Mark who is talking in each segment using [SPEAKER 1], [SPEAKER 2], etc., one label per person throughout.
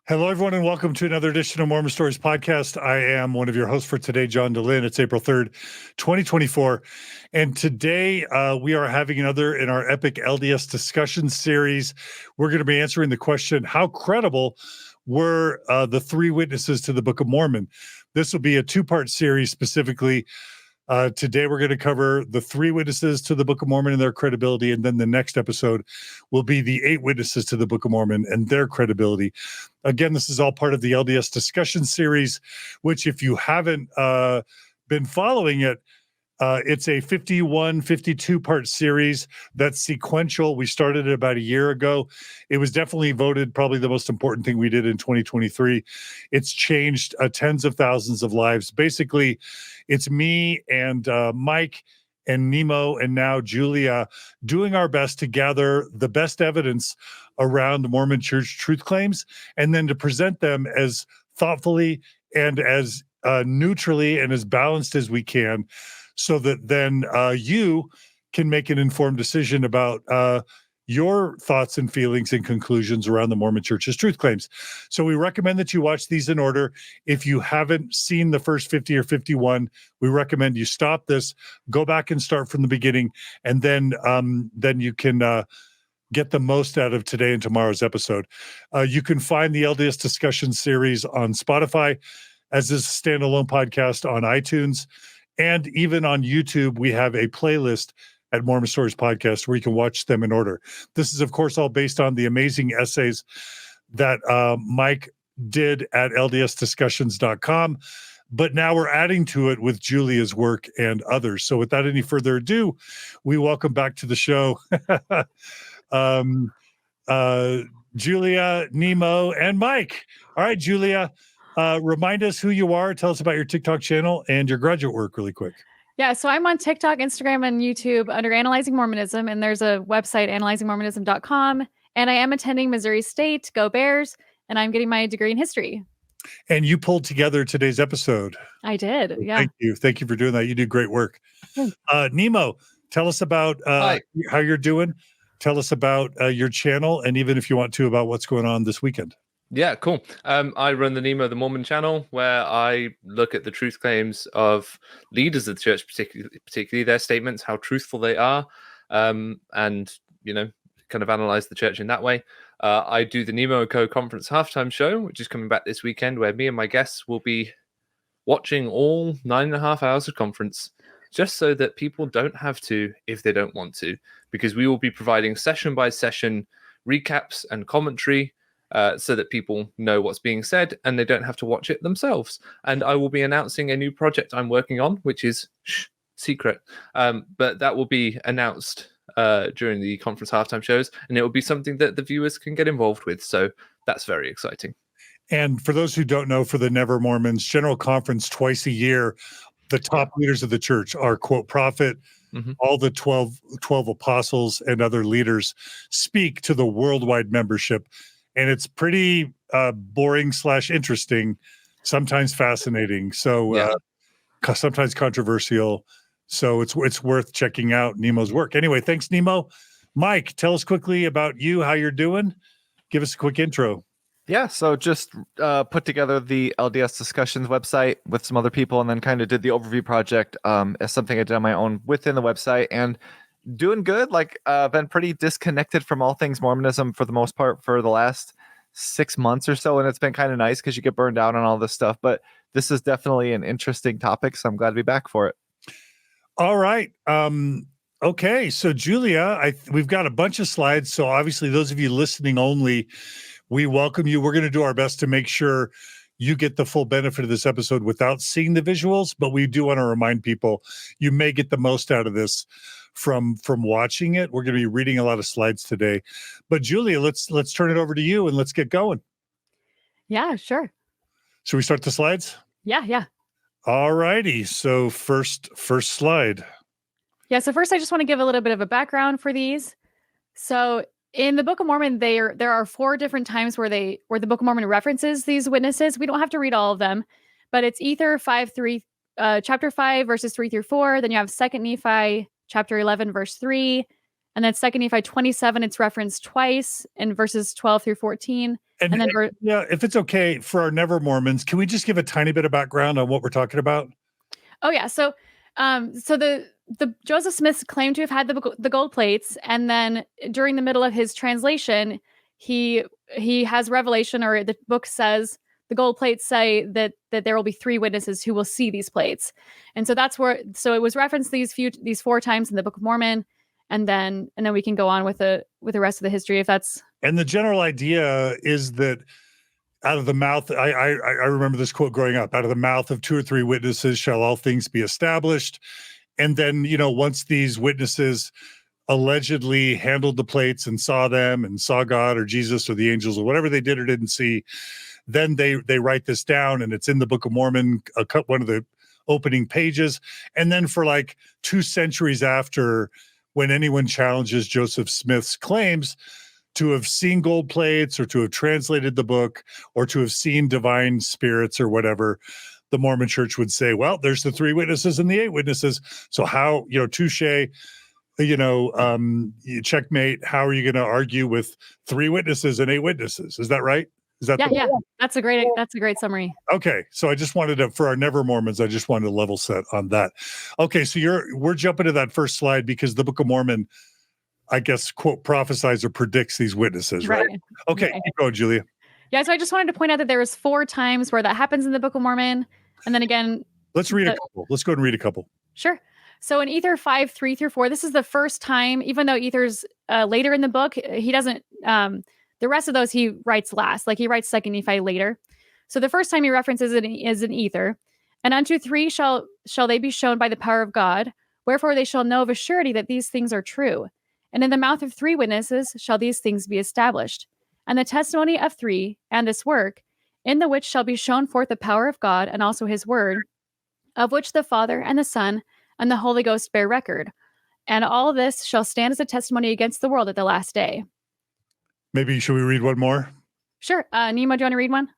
[SPEAKER 1] Hello, everyone, and welcome to another edition of Mormon Stories Podcast. I am one of your hosts for today, John DeLynn. It's April 3rd, 2024. And today we are having another in our epic LDS discussion series. We're going to be answering the question, how credible were the three witnesses to the Book of Mormon? This will be a two-part series specifically. Today, we're going to cover the three witnesses to the Book of Mormon and their credibility. And then the next episode will be the 8 witnesses to the Book of Mormon and their credibility. Again, this is all part of the LDS discussion series, which if you haven't been following it, it's a 52 part series that's sequential. We started it about a year ago. It was definitely voted probably the most important thing we did in 2023. It's changed tens of thousands of lives. Basically, it's me and Mike and Nemo and now Julia doing our best to gather the best evidence around Mormon Church truth claims and then to present them as thoughtfully and as neutrally and as balanced as we can, so that then you can make an informed decision about your thoughts and feelings and conclusions around the Mormon Church's truth claims. So we recommend that you watch these in order. If you haven't seen the first 50 or 51, we recommend you stop this, go back and start from the beginning, and then you can get the most out of today and tomorrow's episode. You can find the LDS discussion series on Spotify as a standalone podcast on iTunes. And even on YouTube, we have a playlist at Mormon Stories Podcast where you can watch them in order. This is, of course, all based on the amazing essays that Mike did at ldsdiscussions.com. But now we're adding to it with Julia's work and others. So without any further ado, we welcome back to the show Julia, Nemo, and Mike. All right, Julia. Remind us who you are. Tell us about your TikTok channel and your graduate work really quick.
[SPEAKER 2] Yeah, so I'm on TikTok, Instagram, and YouTube under Analyzing Mormonism, and there's a website, analyzingmormonism.com, and I am attending Missouri State, Go Bears, and I'm getting my degree in history.
[SPEAKER 1] And you pulled together today's episode.
[SPEAKER 2] I did, yeah.
[SPEAKER 1] Thank you. Thank you for doing that. You do great work. Nemo, tell us about how you're doing. Tell us about your channel, and even if you want to, about what's going on this weekend.
[SPEAKER 3] Yeah, cool. I run the Nemo the Mormon channel, where I look at the truth claims of leaders of the church, particularly their statements, how truthful they are, and kind of analyze the church in that way. I do the Nemo & Co conference halftime show, which is coming back this weekend, where me and my guests will be watching all 9.5 hours of conference, just so that people don't have to if they don't want to, because we will be providing session by session recaps and commentary, so that people know what's being said and they don't have to watch it themselves. And I will be announcing a new project I'm working on, which is secret, but that will be announced during the conference halftime shows, and it will be something that the viewers can get involved with. So that's very exciting.
[SPEAKER 1] And for those who don't know, for the Never Mormons General Conference twice a year, the top leaders of the church are, quote, prophet, all the 12 apostles and other leaders speak to the worldwide membership. And it's pretty boring / interesting, sometimes fascinating. So sometimes controversial. So it's worth checking out Nemo's work. Anyway, thanks, Nemo. Mike, tell us quickly about you, how you're doing. Give us a quick intro.
[SPEAKER 4] Yeah, so just put together the LDS discussions website with some other people, and then kind of did the overview project as something I did on my own within the website, and doing good. Been pretty disconnected from all things Mormonism for the most part for the last 6 months or so, and it's been kind of nice because you get burned out on all this stuff. But this is definitely an interesting topic, so I'm glad to be back for it.
[SPEAKER 1] All right. Okay, so Julia, we've got a bunch of slides. So obviously, those of you listening only, we welcome you. We're going to do our best to make sure you get the full benefit of this episode without seeing the visuals, but we do want to remind people you may get the most out of this from watching it. We're going to be reading a lot of slides today. But Julia, let's turn it over to you and let's get going.
[SPEAKER 2] Yeah, sure.
[SPEAKER 1] Should we start the slides?
[SPEAKER 2] Yeah.
[SPEAKER 1] All righty. So first slide.
[SPEAKER 2] Yeah, so first I just want to give a little bit of a background for these. So in the Book of Mormon, there are 4 different times where the Book of Mormon references these witnesses. We don't have to read all of them, but it's Ether 5:3, chapter 5, verses 3 through 4. Then you have 2 Nephi, chapter 11, verse 3, And then 2 Nephi 27, it's referenced twice in verses 12 through 14.
[SPEAKER 1] And
[SPEAKER 2] then
[SPEAKER 1] yeah, if it's okay for our Never Mormons, can we just give a tiny bit of background on what we're talking about?
[SPEAKER 2] Oh yeah, so the Joseph Smiths claimed to have had the gold plates, and then during the middle of his translation, he has revelation, or the book says the gold plates say that there will be 3 witnesses who will see these plates, and so that's where it was referenced these 4 times in the Book of Mormon, and then we can go on with the rest of the history if that's.
[SPEAKER 1] And the general idea is that out of the mouth, I remember this quote growing up, out of the mouth of 2 or 3 witnesses shall all things be established. And then, once these witnesses allegedly handled the plates and saw them and saw God or Jesus or the angels or whatever they did or didn't see, then they write this down, and it's in the Book of Mormon, one of the opening pages. And then for like 2 centuries after, when anyone challenges Joseph Smith's claims to have seen gold plates or to have translated the book or to have seen divine spirits or whatever, the Mormon church would say, well, there's the 3 witnesses and the 8 witnesses. So how, touche, checkmate. How are you going to argue with 3 witnesses and 8 witnesses? Is that right? Is that
[SPEAKER 2] yeah. That's a great summary.
[SPEAKER 1] Okay. So I just wanted to, for our Never Mormons, I just wanted to level set on that. Okay. So we're jumping to that first slide because the Book of Mormon, I guess, quote, prophesies or predicts these witnesses, right? Okay.
[SPEAKER 2] Right.
[SPEAKER 1] Keep going, Julia.
[SPEAKER 2] Yeah, so I just wanted to point out that there was 4 times where that happens in the Book of Mormon. And then again,
[SPEAKER 1] let's read a couple. Let's go ahead and read a couple.
[SPEAKER 2] Sure. So in Ether 5, 3 through 4, this is the first time, even though Ether's later in the book, he doesn't, the rest of those he writes last, like he writes 2 Nephi later. So the first time he references it is in Ether. And unto 3 shall they be shown by the power of God, wherefore they shall know of a surety that these things are true. And in the mouth of 3 witnesses shall these things be established. And the testimony of 3, and this work, in the which shall be shown forth the power of God, and also his word, of which the Father and the Son and the Holy Ghost bear record. And all this shall stand as a testimony against the world at the last day.
[SPEAKER 1] Maybe should we read one more?
[SPEAKER 2] Sure. Nemo, do you want to read one?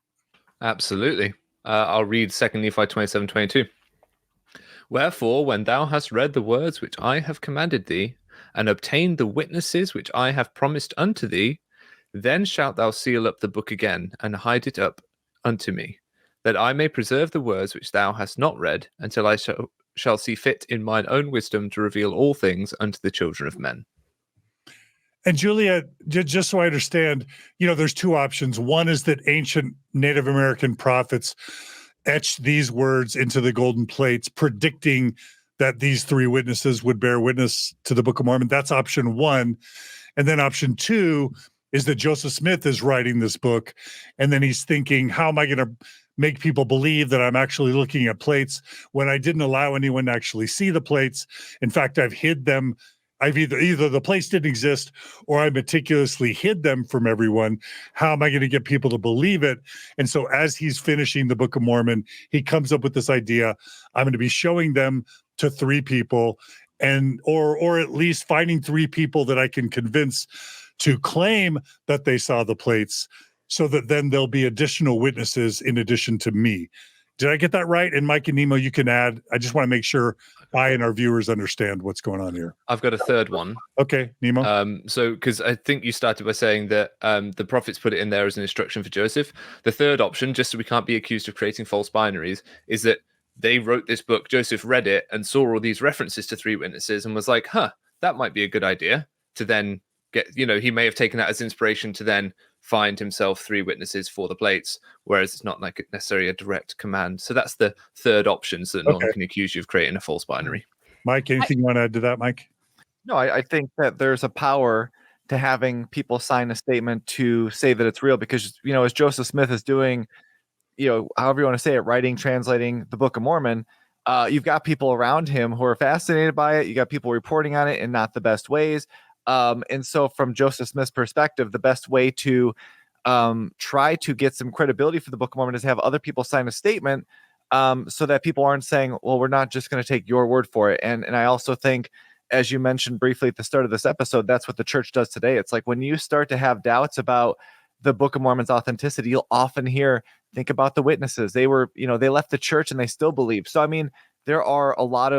[SPEAKER 3] Absolutely. I'll read 2 Nephi 27:22. Wherefore, when thou hast read the words which I have commanded thee, and obtained the witnesses which I have promised unto thee, then shalt thou seal up the book again, and hide it up unto me, that I may preserve the words which thou hast not read, until I shall see fit in mine own wisdom to reveal all things unto the children of men.
[SPEAKER 1] And Julia, just so I understand, there's 2 options. One is that ancient Native American prophets etched these words into the golden plates, predicting that these 3 witnesses would bear witness to the Book of Mormon. That's option 1. And then option 2 is that Joseph Smith is writing this book, and then he's thinking, how am I going to make people believe that I'm actually looking at plates when I didn't allow anyone to actually see the plates? In fact, I've hid them. I've either the plates didn't exist or I meticulously hid them from everyone. How am I going to get people to believe it? And so as he's finishing the Book of Mormon, he comes up with this idea. I'm going to be showing them to 3 people, and or at least finding 3 people that I can convince to claim that they saw the plates, so that then there'll be additional witnesses in addition to me. Did I get that right? And Mike and Nemo, you can add. I just want to make sure I and our viewers understand what's going on here.
[SPEAKER 3] I've got a third one.
[SPEAKER 1] Okay, Nemo.
[SPEAKER 3] So, because I think you started by saying that the prophets put it in there as an instruction for Joseph. The third option, just so we can't be accused of creating false binaries, is that they wrote this book, Joseph read it and saw all these references to 3 witnesses and was like, that might be a good idea to then get, he may have taken that as inspiration to then find himself 3 witnesses for the plates, whereas it's not like necessarily a direct command. So that's the third option, so that no one can accuse you of creating a false binary.
[SPEAKER 1] Mike, anything you want to add to that, Mike?
[SPEAKER 4] No, I think that there's a power to having people sign a statement to say that it's real, because, as Joseph Smith is doing, however you want to say it, writing, translating the Book of Mormon, you've got people around him who are fascinated by it. You got people reporting on it in not the best ways. And so from Joseph Smith's perspective, the best way to try to get some credibility for the Book of Mormon is to have other people sign a statement, so that people aren't saying, well, we're not just going to take your word for it. And I also think, as you mentioned briefly at the start of this episode, that's what the church does today. It's like when you start to have doubts about the Book of Mormon's authenticity, you'll often hear, think about the witnesses. They were, they left the church and they still believe. So, I mean, there's a lot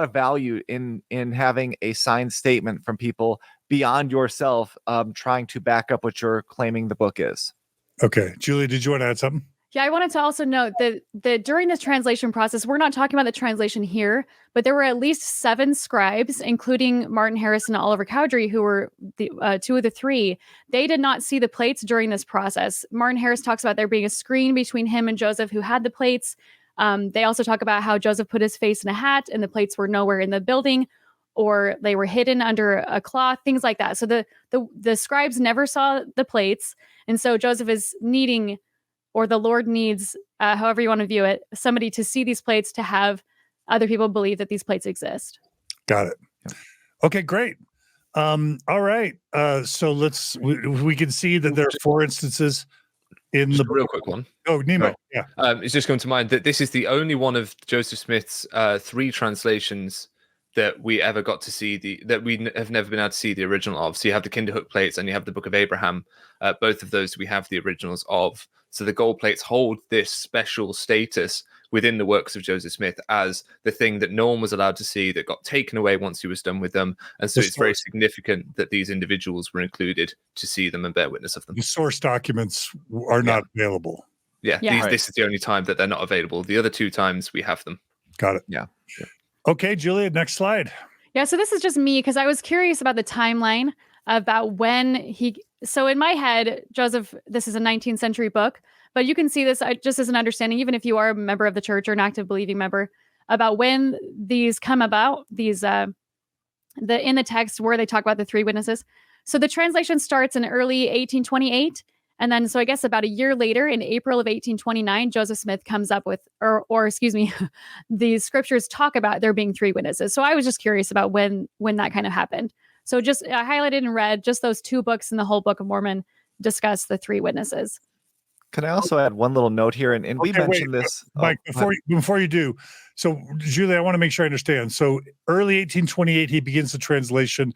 [SPEAKER 4] of value in having a signed statement from people beyond yourself, trying to back up what you're claiming the book is.
[SPEAKER 1] Okay, Julie, did you want to add something?
[SPEAKER 2] Yeah, I wanted to also note that during this translation process, we're not talking about the translation here, but there were at least 7 scribes, including Martin Harris and Oliver Cowdery, who were the 2 of the 3. They did not see the plates during this process. Martin Harris talks about there being a screen between him and Joseph, who had the plates. They also talk about how Joseph put his face in a hat and the plates were nowhere in the building, or they were hidden under a cloth, things like that. So the scribes never saw the plates. And so Joseph is needing, or the Lord needs, however you want to view it, somebody to see these plates to have other people believe that these plates exist.
[SPEAKER 1] Got it. Okay, great. All right. So we can see that there are 4 instances in
[SPEAKER 3] Just
[SPEAKER 1] the
[SPEAKER 3] a real quick one.
[SPEAKER 1] Oh, Nemo. Yeah.
[SPEAKER 3] It's just come to mind that this is the only one of Joseph Smith's 3 translations that we ever got to see that we have never been able to see the original of. So you have the Kinderhook plates and you have the Book of Abraham. Both of those we have the originals of. So the gold plates hold this special status within the works of Joseph Smith as the thing that no one was allowed to see, that got taken away once he was done with them. And so it's very significant that these individuals were included to see them and bear witness of them.
[SPEAKER 1] The source documents are not available.
[SPEAKER 3] Yeah, this is the only time that they're not available. The other 2 times we have them.
[SPEAKER 1] Got it.
[SPEAKER 4] Yeah.
[SPEAKER 1] Okay, Julia, next slide.
[SPEAKER 2] Yeah, so this is just me because I was curious about the timeline about when so in my head, Joseph, this is a 19th century book, but you can see this just as an understanding, even if you are a member of the church or an active believing member, about when these come about, these in the text where they talk about the 3 witnesses. So the translation starts in early 1828. And then, so I guess about a year later, in April of 1829, Joseph Smith comes up with, or excuse me, these scriptures talk about there being 3 witnesses. So I was just curious about when that kind of happened. So just I highlighted in red, just those 2 books in the whole Book of Mormon discuss the 3 witnesses.
[SPEAKER 4] Can I also add one little note here? And we mentioned this.
[SPEAKER 1] Mike, before you do, so Julie, I want to make sure I understand. So early 1828, he begins the translation.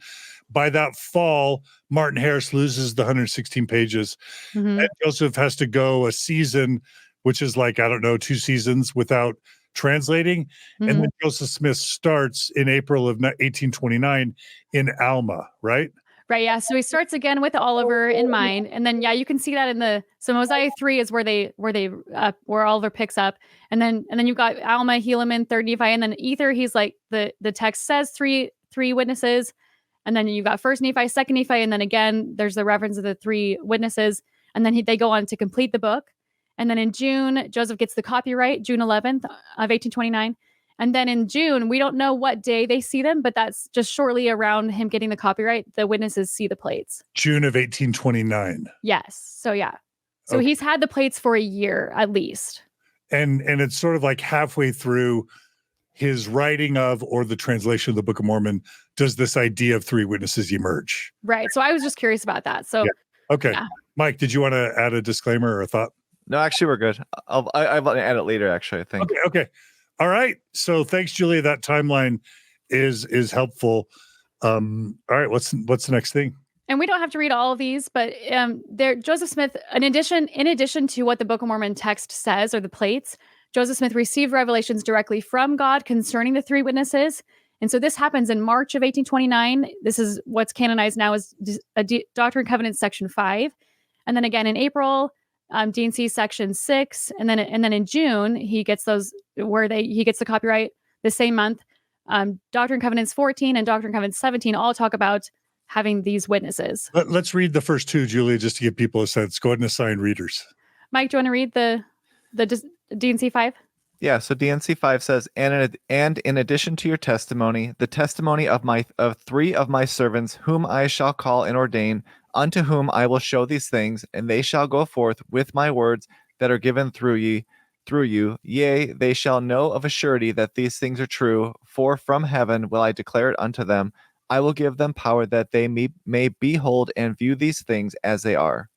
[SPEAKER 1] By that fall, Martin Harris loses the 116 pages.
[SPEAKER 2] Mm-hmm.
[SPEAKER 1] And Joseph has to go a season, which is like, I don't know, 2 seasons without translating.
[SPEAKER 2] Mm-hmm.
[SPEAKER 1] And then Joseph Smith starts in April of 1829 in Alma, right?
[SPEAKER 2] Right. Yeah. So he starts again with Oliver in mind. And then, you can see that in so Mosiah 3 is where Oliver picks up. And then you've got Alma, Helaman, 3rd Nephi. And then Ether, he's like, the text says three witnesses. And then you've got 1st Nephi, 2nd Nephi. And then again, there's the reference of the 3 witnesses. And then they go on to complete the book. And then in June, Joseph gets the copyright, June 11th of 1829. And then in June, we don't know what day they see them, but that's just shortly around him getting the copyright. The witnesses see the plates.
[SPEAKER 1] June of 1829.
[SPEAKER 2] Yes. So yeah. So he's had the plates for a year at least.
[SPEAKER 1] And it's sort of like halfway through his writing of, or the translation of the Book of Mormon, does this idea of 3 witnesses emerge.
[SPEAKER 2] Right. So I was just curious about that. So
[SPEAKER 1] Okay. Yeah. Mike, did you want to add a disclaimer or a thought?
[SPEAKER 4] No, actually, we're good. I'll add it later, actually, I think.
[SPEAKER 1] Okay. All right. So thanks, Julia. That timeline is helpful. All right. What's the next thing?
[SPEAKER 2] And we don't have to read all of these, but Joseph Smith, in addition to what the Book of Mormon text says, or the plates, Joseph Smith received revelations directly from God concerning the 3 witnesses. And so this happens in March of 1829. This is what's canonized now as Doctrine and Covenants section 5. And then again in April, D&C section 6. And then in June, he gets those he gets the copyright the same month. Doctrine and Covenants 14 and Doctrine and Covenants 17 all talk about having these witnesses.
[SPEAKER 1] Let's read the first 2, Julia, just to give people a sense. Go ahead and assign readers. Mike,
[SPEAKER 2] do you want to read the D&C 5?
[SPEAKER 4] Yeah, so D&C 5 says, and in addition to your testimony, the testimony of 3 of my servants, whom I shall call and ordain, unto whom I will show these things, and they shall go forth with my words that are given through you. Yea, they shall know of a surety that these things are true, for from heaven will I declare it unto them. I will give them power that they may behold and view these things as they are.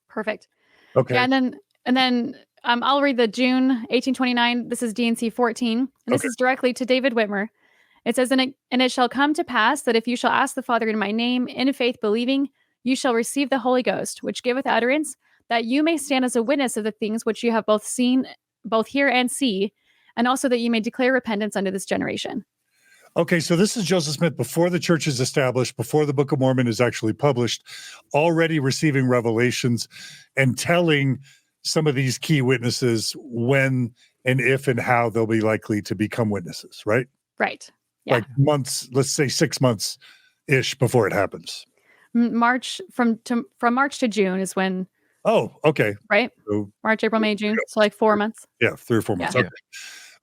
[SPEAKER 2] Perfect.
[SPEAKER 1] Okay.
[SPEAKER 2] Yeah, and then I'll read the June 1829. This is D&C 14. And this is directly to David Whitmer. It says, and it shall come to pass that if you shall ask the Father in my name, in faith believing, you shall receive the Holy Ghost, which giveth utterance, that you may stand as a witness of the things which you have both hear and see, and also that you may declare repentance unto this generation.
[SPEAKER 1] Okay, so this is Joseph Smith before the church is established, before the Book of Mormon is actually published, already receiving revelations and telling some of these key witnesses when and if and how they'll be likely to become witnesses, right?
[SPEAKER 2] Right. Yeah.
[SPEAKER 1] Like months, let's say 6 months ish before it happens.
[SPEAKER 2] March from March to June is when.
[SPEAKER 1] Oh, okay.
[SPEAKER 2] Right.
[SPEAKER 1] So,
[SPEAKER 2] March, April, May, June. So like 4 months.
[SPEAKER 1] yeah, 3 or 4 months.
[SPEAKER 2] Yeah.
[SPEAKER 1] Okay.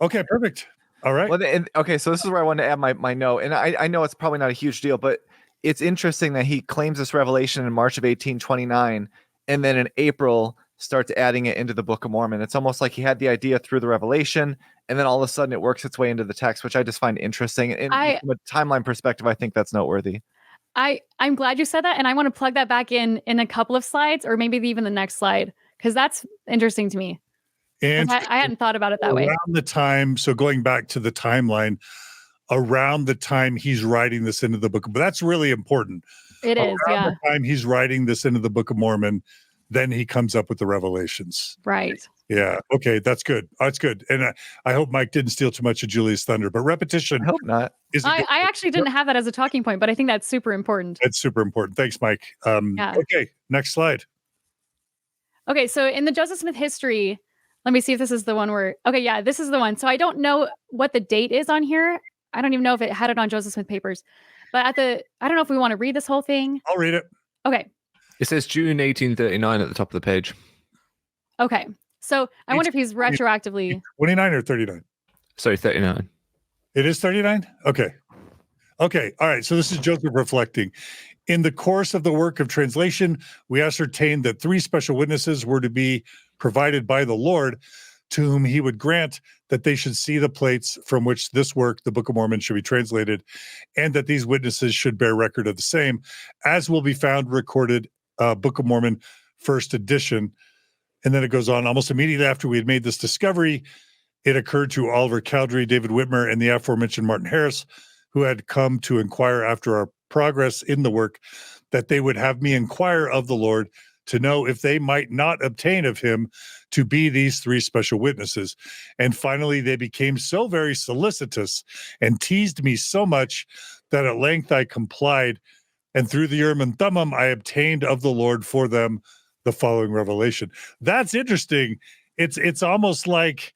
[SPEAKER 1] Okay, perfect. All right.
[SPEAKER 4] Well, okay, so this is where I wanted to add my note, and I know it's probably not a huge deal, but it's interesting that he claims this revelation in March of 1829, and then in April starts adding it into the Book of Mormon. It's almost like he had the idea through the revelation, and then all of a sudden it works its way into the text, which I just find interesting. And from a timeline perspective, I think that's noteworthy.
[SPEAKER 2] I'm glad you said that, and I want to plug that back in a couple of slides, or maybe even the next slide, because that's interesting to me.
[SPEAKER 1] And
[SPEAKER 2] I hadn't thought about it that way.
[SPEAKER 1] Around the time, so going back to the timeline, around the time he's writing this into the book, but that's really important.
[SPEAKER 2] It is, yeah.
[SPEAKER 1] Around the time he's writing this into the Book of Mormon, then he comes up with the revelations.
[SPEAKER 2] Right.
[SPEAKER 1] Yeah. Okay, that's good. That's good. And I hope Mike didn't steal too much of Julia's thunder, but repetition.
[SPEAKER 4] I hope not.
[SPEAKER 2] I actually didn't have that as a talking point, but I think that's super important.
[SPEAKER 1] It's super important. Thanks, Mike.
[SPEAKER 2] Yeah.
[SPEAKER 1] Okay, next slide.
[SPEAKER 2] Okay, so in the Joseph Smith history, let me see if this is the one where, okay, yeah, this is the one. So I don't know what the date is on here. I don't even know if it had it on Joseph Smith papers, but I don't know if we want to read this whole thing.
[SPEAKER 1] I'll read it.
[SPEAKER 2] Okay.
[SPEAKER 3] It says June 1839 at the top of the page.
[SPEAKER 2] Okay. So I wonder if he's retroactively
[SPEAKER 1] 29 or 39?
[SPEAKER 3] Sorry, 39.
[SPEAKER 1] It is 39? Okay. Okay. All right. So this is Joseph reflecting. In the course of the work of translation, we ascertained that 3 special witnesses were to be provided by the Lord, to whom he would grant that they should see the plates from which this work, the Book of Mormon, should be translated, and that these witnesses should bear record of the same, as will be found recorded, Book of Mormon, first edition. And then it goes on, almost immediately after we had made this discovery, it occurred to Oliver Cowdery, David Whitmer, and the aforementioned Martin Harris, who had come to inquire after our progress in the work, that they would have me inquire of the Lord to know if they might not obtain of him to be these 3 special witnesses. And finally, they became so very solicitous and teased me so much that at length I complied, and through the Urim and Thummim I obtained of the Lord for them the following revelation. That's interesting. It's almost like,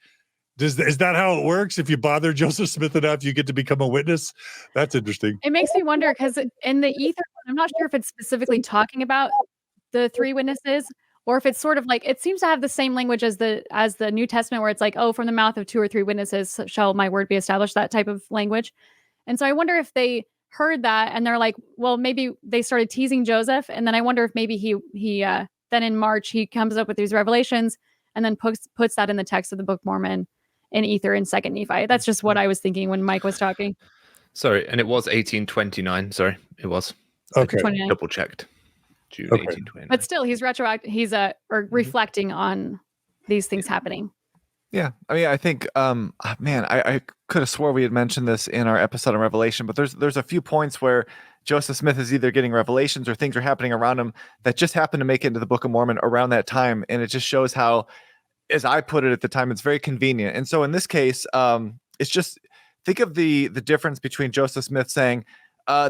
[SPEAKER 1] is that how it works? If you bother Joseph Smith enough, you get to become a witness? That's interesting.
[SPEAKER 2] It makes me wonder, because in the ether, I'm not sure if it's specifically talking about the 3 witnesses, or if it's sort of like, it seems to have the same language as the New Testament, where it's like, oh, from the mouth of 2 or 3 witnesses shall my word be established, that type of language. And so I wonder if they heard that and they're like, well, maybe they started teasing Joseph. And then I wonder if maybe he then in March, he comes up with these revelations and then puts that in the text of the Book of Mormon in Ether in 2nd Nephi. That's just what I was thinking when Mike was talking.
[SPEAKER 3] Sorry, and it was 1829. Sorry, it was.
[SPEAKER 1] Okay.
[SPEAKER 3] Double checked. June
[SPEAKER 1] Okay.
[SPEAKER 3] 1829.
[SPEAKER 2] But still, he's or reflecting on these things happening.
[SPEAKER 4] Yeah, I mean, I think, man, I could have swore we had mentioned this in our episode on Revelation, but there's a few points where Joseph Smith is either getting revelations or things are happening around him that just happen to make it into the Book of Mormon around that time, and it just shows how, as I put it at the time, it's very convenient. And so in this case, it's just, think of the difference between Joseph Smith saying,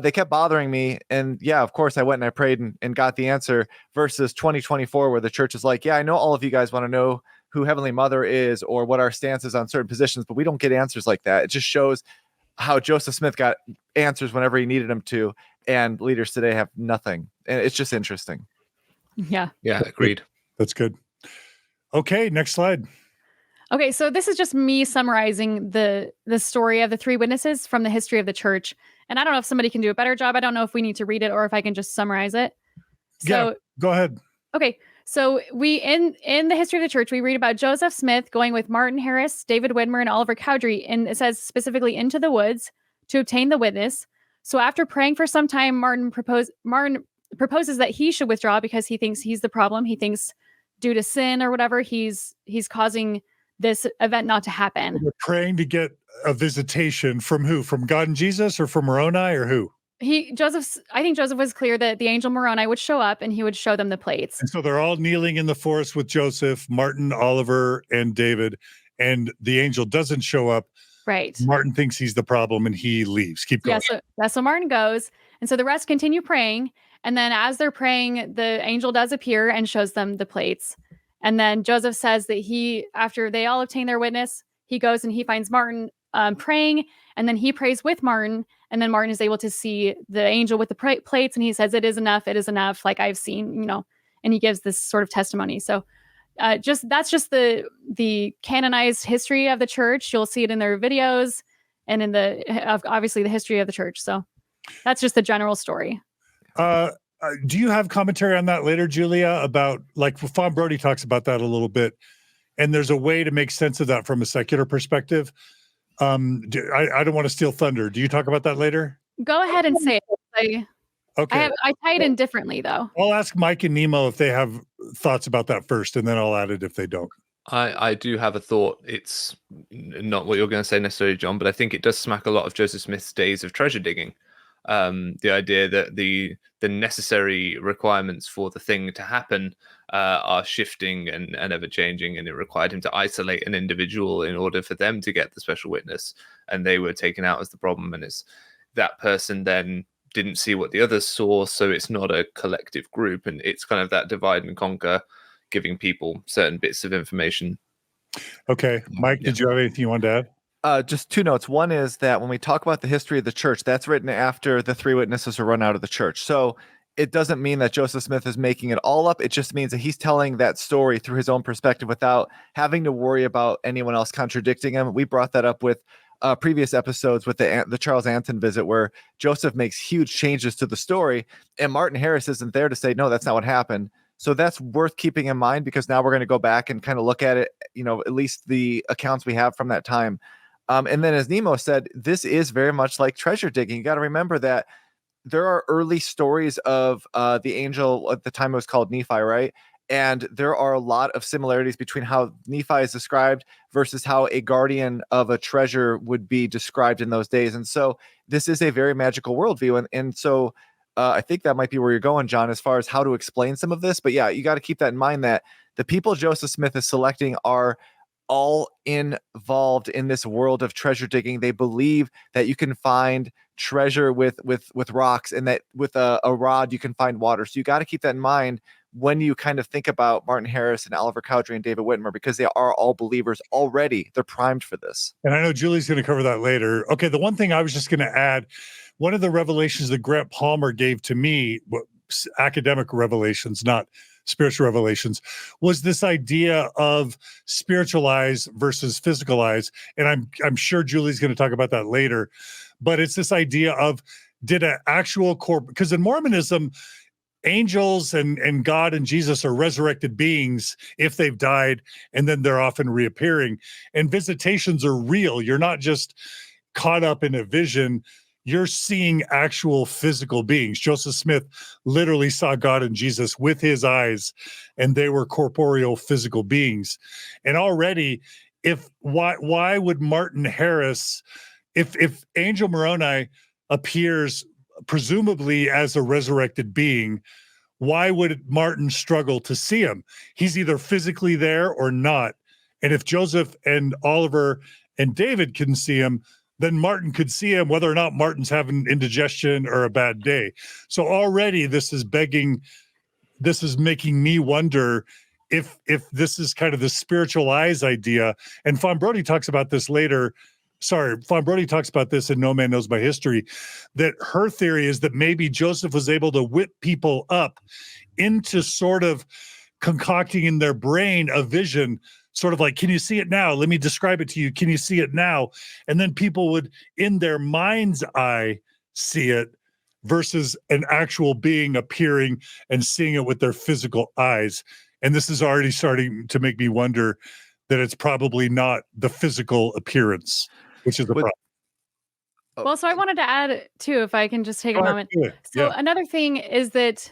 [SPEAKER 4] they kept bothering me, and yeah, of course I went and I prayed and got the answer, versus 2024, where the church is like, yeah, I know all of you guys want to know who Heavenly Mother is or what our stance is on certain positions, but we don't get answers like that. It just shows how Joseph Smith got answers whenever he needed them to, and leaders today have nothing. And it's just interesting.
[SPEAKER 2] Yeah.
[SPEAKER 3] Yeah, agreed.
[SPEAKER 1] That's good. Okay, next slide.
[SPEAKER 2] Okay, so this is just me summarizing the story of the 3 witnesses from the history of the church. And I don't know if somebody can do a better job. I don't know if we need to read it or if I can just summarize it. So,
[SPEAKER 1] Yeah, go ahead.
[SPEAKER 2] Okay, so we in the history of the church, we read about Joseph Smith going with Martin Harris, David Whitmer, and Oliver Cowdery, and it says specifically into the woods to obtain the witness. So after praying for some time, Martin proposes that he should withdraw because he thinks he's the problem. He thinks due to sin or whatever, he's causing this event not to happen.
[SPEAKER 1] We're praying to get a visitation from who? From God and Jesus, or from Moroni, or who?
[SPEAKER 2] I think Joseph was clear that the angel Moroni would show up and he would show them the plates.
[SPEAKER 1] And so they're all kneeling in the forest with Joseph, Martin, Oliver, and David. and the angel doesn't show up,
[SPEAKER 2] Right.
[SPEAKER 1] Martin thinks he's the problem and he leaves. Keep going.
[SPEAKER 2] So Martin goes, and so the rest continue praying. And then as they're praying, the angel does appear and shows them the plates. And then Joseph says that after they all obtain their witness, he goes and he finds Martin praying, and then he prays with Martin, and then Martin is able to see the angel with the plates, and he says, it is enough, like I've seen, and he gives this sort of testimony. So that's just the canonized history of the church. You'll see it in their videos and in obviously the history of the church. So that's just the general story.
[SPEAKER 1] Do you have commentary on that later, Julia, about, like, Fawn Brodie talks about that a little bit, and there's a way to make sense of that from a secular perspective? I don't want to steal thunder. Do you talk about that later?
[SPEAKER 2] Go ahead and say it.
[SPEAKER 1] Okay.
[SPEAKER 2] I tie it in differently, though.
[SPEAKER 1] I'll ask Mike and Nemo if they have thoughts about that first, and then I'll add it if they don't.
[SPEAKER 3] I do have a thought. It's not what you're going to say necessarily, John, but I think it does smack a lot of Joseph Smith's days of treasure digging. The idea that the necessary requirements for the thing to happen are shifting and ever changing, and it required him to isolate an individual in order for them to get the special witness, and they were taken out as the problem, and it's that person then didn't see what the others saw, so it's not a collective group, and it's kind of that divide and conquer, giving people certain bits of information.
[SPEAKER 1] Okay, Mike, did you have anything you wanted to add?
[SPEAKER 4] Just two notes. One is that when we talk about the history of the church, that's written after the three witnesses are run out of the church. So it doesn't mean that Joseph Smith is making it all up. It just means that he's telling that story through his own perspective without having to worry about anyone else contradicting him. We brought that up with previous episodes with the Charles Anton visit, where Joseph makes huge changes to the story, and Martin Harris isn't there to say, no, that's not what happened. So that's worth keeping in mind, because now we're going to go back and kind of look at it, at least the accounts we have from that time. And then, as Nemo said, this is very much like treasure digging. You got to remember that there are early stories of the angel. At the time, it was called Nephi, right? And there are a lot of similarities between how Nephi is described versus how a guardian of a treasure would be described in those days. And so this is a very magical worldview. And so I think that might be where you're going, John, as far as how to explain some of this. But yeah, you got to keep that in mind, that the people Joseph Smith is selecting are all involved in this world of treasure digging. They believe that you can find treasure with rocks, and that with a rod you can find water. So you got to keep that in mind when you kind of think about Martin Harris and Oliver Cowdery and David Whitmer, because they are all believers already. They're primed for this.
[SPEAKER 1] And I know Julie's going to cover that later. Okay, the one thing I was just going to add, one of the revelations that Grant Palmer gave to me, academic revelations, not spiritual revelations, was this idea of spiritual eyes versus physical eyes. And I'm sure Julie's going to talk about that later. But it's this idea of, did an actual because in Mormonism, angels and God and Jesus are resurrected beings if they've died, and then they're often reappearing. And visitations are real. You're not just caught up in a vision. You're seeing actual physical beings. Joseph Smith literally saw God and Jesus with his eyes, and they were corporeal physical beings. And already, why would Martin Harris, if Angel Moroni appears presumably as a resurrected being, why would Martin struggle to see him? He's either physically there or not. And if Joseph and Oliver and David can see him, then Martin could see him, whether or not Martin's having indigestion or a bad day. So already this is making me wonder if this is kind of the spiritual eyes idea. And Fawn Brodie talks about this later. Fawn Brodie talks about this in No Man Knows My History, that her theory is that maybe Joseph was able to whip people up into sort of concocting in their brain a vision, sort of like, can you see it now? Let me describe it to you. Can you see it now? And then people would, in their mind's eye, see it versus an actual being appearing and seeing it with their physical eyes. And this is already starting to make me wonder that it's probably not the physical appearance, which is the problem.
[SPEAKER 2] Well, so I wanted to add too, if I can just take a moment. So another thing is that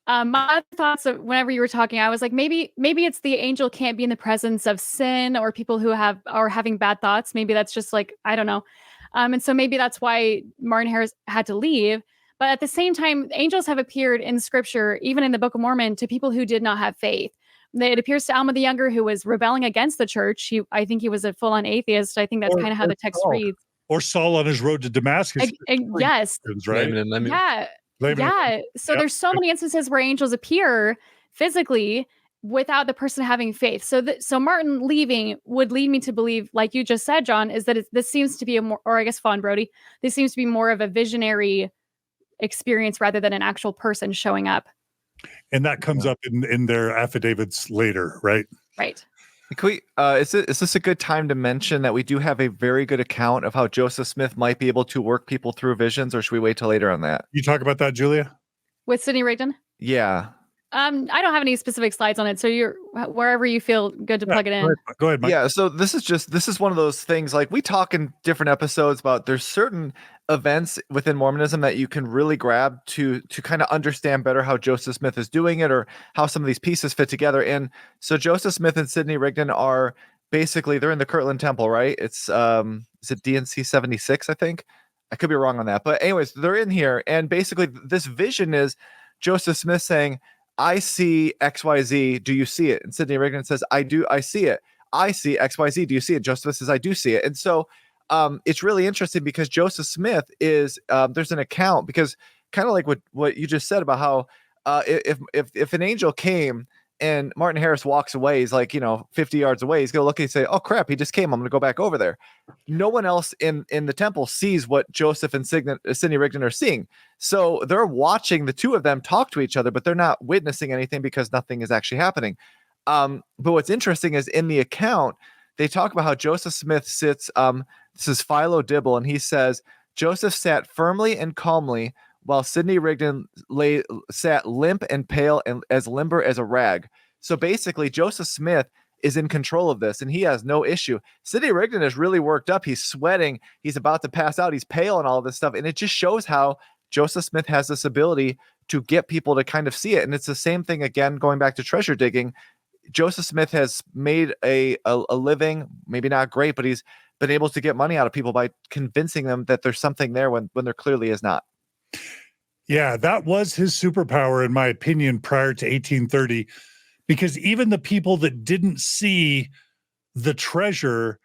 [SPEAKER 2] my thoughts of whenever you were talking, I was like, maybe it's the angel can't be in the presence of sin or people who are having bad thoughts. Maybe that's just like, I don't know. And so maybe that's why Martin Harris had to leave. But at the same time, angels have appeared in scripture, even in the Book of Mormon, to people who did not have faith. it appears to Alma the Younger, who was rebelling against the church. I think he was a full-on atheist. I think that's kind of how the text reads.
[SPEAKER 1] Or Saul on his road to Damascus.
[SPEAKER 2] Yes.
[SPEAKER 1] Right?
[SPEAKER 2] Yeah. Yeah. So there's so many instances where angels appear physically without the person having faith. So Martin leaving would lead me to believe, like you just said, John, is that this seems to be or I guess Fawn Brodie, this seems to be more of a visionary experience rather than an actual person showing up.
[SPEAKER 1] And that comes up in their affidavits later, right?
[SPEAKER 2] Right.
[SPEAKER 4] Can we, is this a good time to mention that we do have a very good account of how Joseph Smith might be able to work people through visions, or should we wait till later on that?
[SPEAKER 1] You talk about that, Julia?
[SPEAKER 2] With Sidney Rigdon?
[SPEAKER 4] Yeah.
[SPEAKER 2] I don't have any specific slides on it, so you're wherever you feel good to plug it in.
[SPEAKER 1] Go ahead, Mike.
[SPEAKER 4] Yeah, so this is one of those things, like we talk in different episodes about there's certain events within Mormonism that you can really grab to kind of understand better how Joseph Smith is doing it, or how some of these pieces fit together. And so Joseph Smith and Sidney Rigdon are basically, they're in the Kirtland Temple, right? It's is it DNC 76, I think? I could be wrong on that. But anyways, they're in here, and basically this vision is Joseph Smith saying, I see XYZ. Do you see it? And Sidney Rigdon says, I do. I see it. I see XYZ. Do you see it? Joseph says, I do see it. And so it's really interesting because Joseph Smith is, there's an account, because kind of like what you just said about how if an angel came and Martin Harris walks away, he's like, 50 yards away, he's going to look and say, oh crap, he just came, I'm going to go back over there. No one else in the temple sees what Joseph and Sidney Rigdon are seeing. So they're watching the two of them talk to each other, but they're not witnessing anything because nothing is actually happening. But what's interesting is in the account, they talk about how Joseph Smith sits, this is Philo Dibble, and he says, Joseph sat firmly and calmly while Sidney Rigdon sat limp and pale and as limber as a rag. So basically, Joseph Smith is in control of this, and he has no issue. Sidney Rigdon is really worked up. He's sweating. He's about to pass out. He's pale and all this stuff. And it just shows how Joseph Smith has this ability to get people to kind of see it. And it's the same thing, again, going back to treasure digging. Joseph Smith has made a living, maybe not great, but he's been able to get money out of people by convincing them that there's something there when there clearly is not.
[SPEAKER 1] Yeah, that was his superpower, in my opinion, prior to 1830, because even the people that didn't see the treasure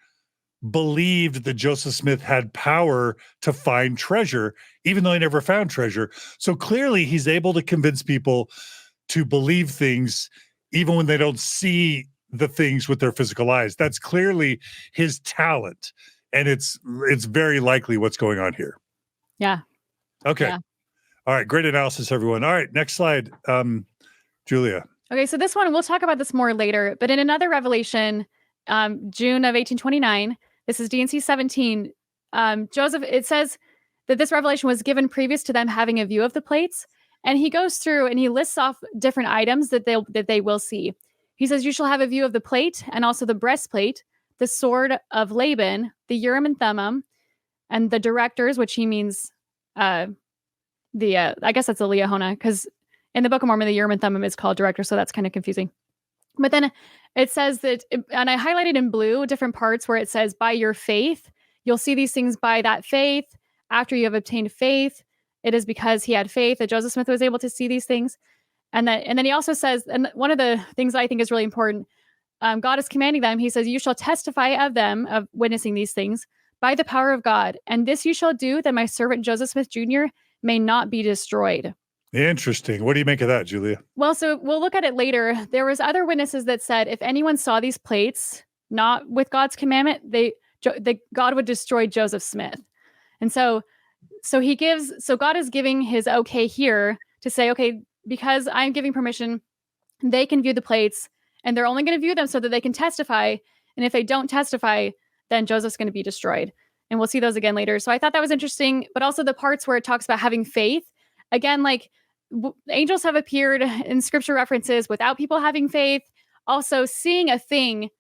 [SPEAKER 1] believed that Joseph Smith had power to find treasure, even though he never found treasure. So clearly he's able to convince people to believe things even when they don't see the things with their physical eyes. That's clearly his talent, and it's very likely what's going on here.
[SPEAKER 2] Yeah.
[SPEAKER 1] Okay.
[SPEAKER 2] Yeah.
[SPEAKER 1] All right. Great analysis, everyone. All right. Next slide. Julia.
[SPEAKER 2] Okay. So this one, we'll talk about this more later, but in another revelation, June of 1829, this is DNC 17, Joseph, it says that this revelation was given previous to them having a view of the plates. And he goes through and he lists off different items that they will see. He says, you shall have a view of the plate and also the breastplate, the sword of Laban, the Urim and Thummim, and the directors, which he means I guess that's the Liahona, because in the Book of Mormon, the Urim and Thummim is called director, so that's kind of confusing. But then it says that, and I highlighted in blue different parts where it says, by your faith, you'll see these things by that faith. After you have obtained faith, it is because he had faith that Joseph Smith was able to see these things. And then he also says, and one of the things I think is really important, God is commanding them. He says, you shall testify of them, of witnessing these things, by the power of God. And this you shall do, that my servant Joseph Smith Jr. may not be destroyed.
[SPEAKER 1] Interesting. What do you make of that, Julia?
[SPEAKER 2] Well, so we'll look at it later. There was other witnesses that said if anyone saw these plates, not with God's commandment, God would destroy Joseph Smith. And so God is giving his okay here to say, okay, because I'm giving permission, they can view the plates, and they're only going to view them so that they can testify. And if they don't testify, then Joseph's going to be destroyed. And we'll see those again later. So I thought that was interesting, but also the parts where it talks about having faith. Again, like angels have appeared in scripture references without people having faith. Also seeing a thing,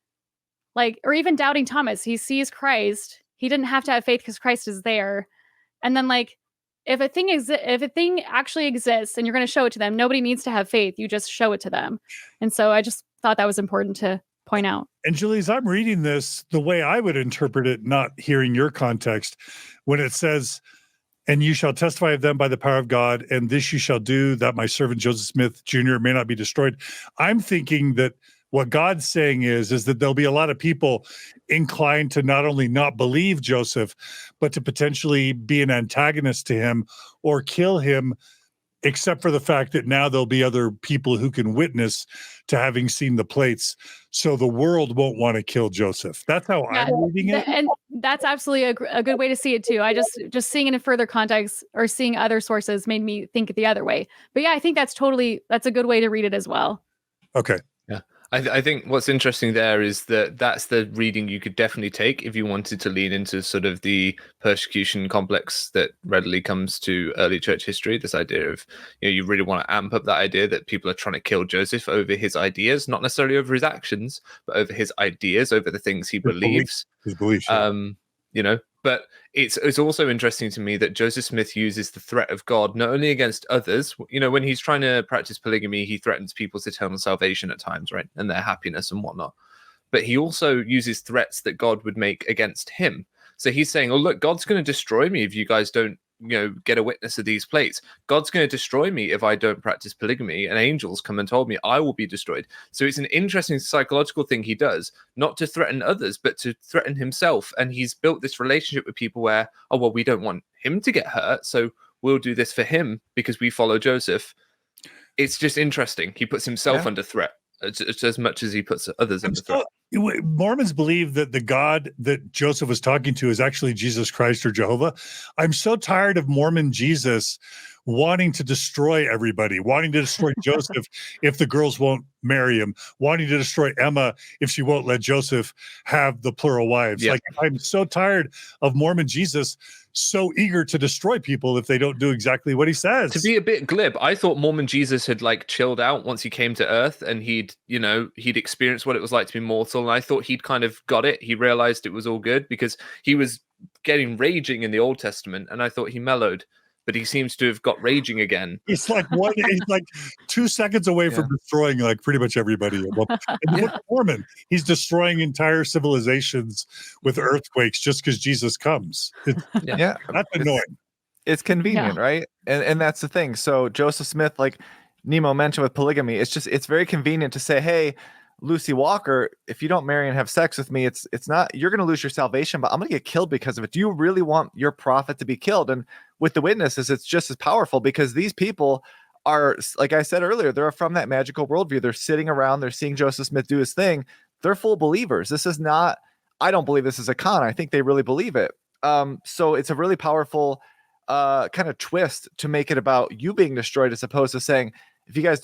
[SPEAKER 2] like, or even doubting Thomas, he sees Christ. He didn't have to have faith because Christ is there. And then like, if a thing actually exists and you're going to show it to them, nobody needs to have faith. You just show it to them. And so I just thought that was important to point out.
[SPEAKER 1] And Julie, as I'm reading this, the way I would interpret it, not hearing your context, when it says, and you shall testify of them by the power of God, and this you shall do, that my servant Joseph Smith Jr. may not be destroyed. I'm thinking that What God's saying is that there'll be a lot of people inclined to not only not believe Joseph, but to potentially be an antagonist to him or kill him, except for the fact that now there'll be other people who can witness to having seen the plates. So the world won't want to kill Joseph. That's how I'm reading it.
[SPEAKER 2] And that's absolutely a good way to see it too. I just seeing it in further context or seeing other sources made me think the other way. But yeah, I think that's a good way to read it as well.
[SPEAKER 1] Okay.
[SPEAKER 3] Yeah. I think what's interesting there is that that's the reading you could definitely take if you wanted to lean into sort of the persecution complex that readily comes to early church history. This idea of, you really want to amp up that idea that people are trying to kill Joseph over his ideas, not necessarily over his actions, but over his ideas, over the things he believes.
[SPEAKER 1] His beliefs. Yeah.
[SPEAKER 3] But it's also interesting to me that Joseph Smith uses the threat of God not only against others. When he's trying to practice polygamy, he threatens people's eternal salvation at times, right, and their happiness and whatnot. But he also uses threats that God would make against him. So he's saying, "Oh, look, God's going to destroy me if you guys don't, get a witness of these plates. God's going to destroy me if I don't practice polygamy, and angels come and told me I will be destroyed." So it's an interesting psychological thing he does, not to threaten others, but to threaten himself. And he's built this relationship with people where, oh, well, we don't want him to get hurt, so we'll do this for him because we follow Joseph. It's just interesting. He puts himself under threat as much as he puts others under threat.
[SPEAKER 1] Mormons believe that the God that Joseph was talking to is actually Jesus Christ or Jehovah. I'm so tired of Mormon Jesus wanting to destroy everybody, wanting to destroy Joseph if the girls won't marry him, wanting to destroy Emma if she won't let Joseph have the plural wives.
[SPEAKER 3] Yeah.
[SPEAKER 1] Like, I'm so tired of Mormon Jesus so eager to destroy people if they don't do exactly what he says.
[SPEAKER 3] To be a bit glib, I thought Mormon Jesus had chilled out once he came to Earth, and he'd experienced what it was like to be mortal, and I thought he'd kind of got it. He realized it was all good because he was getting raging in the Old Testament, and I thought he mellowed, but he seems to have got raging again.
[SPEAKER 1] He's like 2 seconds away from destroying pretty much everybody. In the Book of Mormon, he's destroying entire civilizations with earthquakes just because Jesus comes. That's annoying.
[SPEAKER 4] It's convenient, right? And that's the thing. So Joseph Smith, like Nemo mentioned with polygamy, it's very convenient to say, hey, Lucy Walker, if you don't marry and have sex with me, it's not, you're going to lose your salvation, but I'm going to get killed because of it. Do you really want your prophet to be killed? And with the witnesses, it's just as powerful because these people are, like I said earlier, they're from that magical worldview. They're sitting around, they're seeing Joseph Smith do his thing. They're full believers. This is not, I don't believe this is a con. I think they really believe it. So it's a really powerful kind of twist to make it about you being destroyed as opposed to saying, if you guys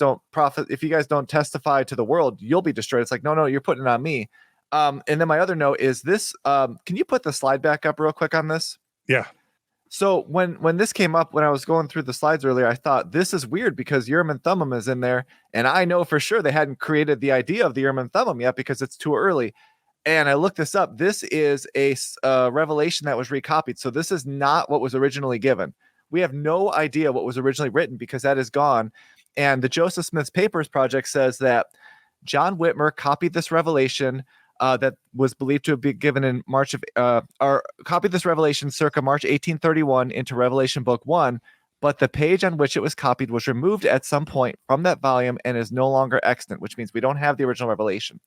[SPEAKER 4] don't testify to the world, you'll be destroyed. It's like, no, you're putting it on me. And then my other note is this. Can you put the slide back up real quick on this?
[SPEAKER 1] Yeah.
[SPEAKER 4] So when this came up, when I was going through the slides earlier, I thought this is weird because Urim and Thummim is in there. And I know for sure they hadn't created the idea of the Urim and Thummim yet because it's too early. And I looked this up. This is a revelation that was recopied. So this is not what was originally given. We have no idea what was originally written because that is gone. And the Joseph Smith's Papers Project says that John Whitmer copied this revelation that was believed to have been given in March of, or copied this revelation circa March 1831 into Revelation Book 1, but the page on which it was copied was removed at some point from that volume and is no longer extant, which means we don't have the original revelation.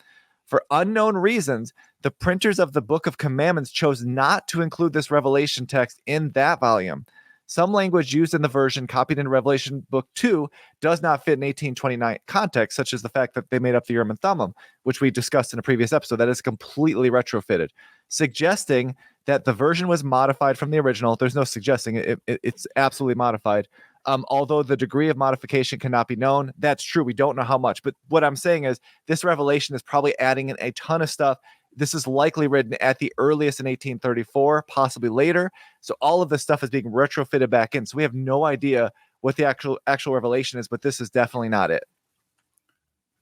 [SPEAKER 4] For unknown reasons, the printers of the Book of Commandments chose not to include this revelation text in that volume. Some language used in the version copied in Revelation Book 2 does not fit in 1829 context, such as the fact that they made up the Urim and Thummim, which we discussed in a previous episode. That is completely retrofitted, suggesting that the version was modified from the original. There's no suggesting it's absolutely modified. Although the degree of modification cannot be known. That's true. We don't know how much. But what I'm saying is this revelation is probably adding in a ton of stuff. This is likely written at the earliest in 1834, possibly later. So all of this stuff is being retrofitted back in. So we have no idea what the actual revelation is, but this is definitely not it.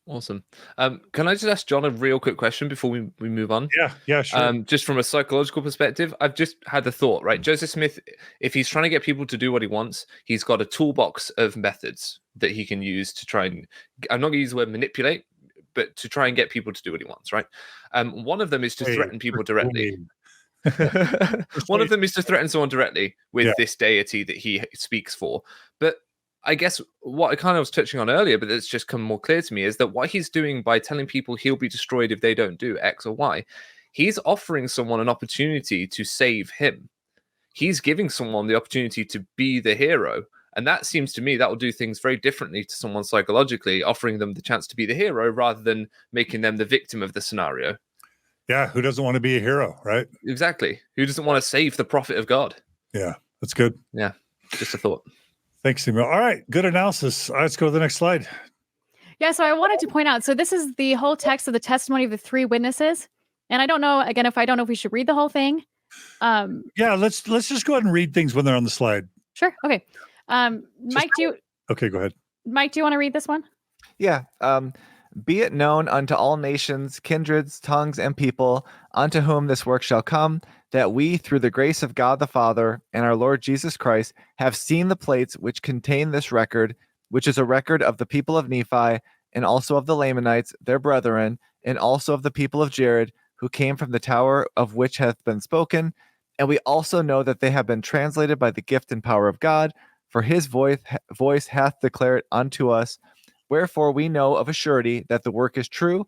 [SPEAKER 3] Awesome. Can I just ask John a real quick question before we move on?
[SPEAKER 1] Yeah, sure.
[SPEAKER 3] Just from a psychological perspective, I've just had a thought, right? Joseph Smith, if he's trying to get people to do what he wants, he's got a toolbox of methods that he can use to try and, I'm not going to use the word manipulate, but to try and get people to do what he wants, right? One of them is to threaten people directly. One of them is to threaten someone directly with this deity that he speaks for. But I guess what I kind of was touching on earlier, but it's just come more clear to me, is that what he's doing by telling people he'll be destroyed if they don't do X or Y, he's offering someone an opportunity to save him. He's giving someone the opportunity to be the hero. And that seems to me that will do things very differently to someone psychologically, offering them the chance to be the hero rather than making them the victim of the scenario.
[SPEAKER 1] Yeah, who doesn't want to be a hero, right?
[SPEAKER 3] Exactly. Who doesn't want to save the prophet of God?
[SPEAKER 1] Yeah, that's good.
[SPEAKER 3] Yeah, just a thought.
[SPEAKER 1] Thanks, Nemo. All right, good analysis. All right, let's go to the next slide.
[SPEAKER 2] Yeah, so I wanted to point out, so this is the whole text of the testimony of the three witnesses. And I don't know, again, if we should read the whole thing.
[SPEAKER 1] Yeah, let's just go ahead and read things when they're on the slide.
[SPEAKER 2] Sure. Okay. Mike,
[SPEAKER 1] Okay, go ahead.
[SPEAKER 2] Mike, do you want to read this one?
[SPEAKER 4] Yeah. Be it known unto all nations, kindreds, tongues, and people, unto whom this work shall come, that we, through the grace of God the Father and our Lord Jesus Christ, have seen the plates which contain this record, which is a record of the people of Nephi, and also of the Lamanites, their brethren, and also of the people of Jared, who came from the tower of which hath been spoken. And we also know that they have been translated by the gift and power of God, for his voice hath declared unto us. Wherefore we know of a surety that the work is true,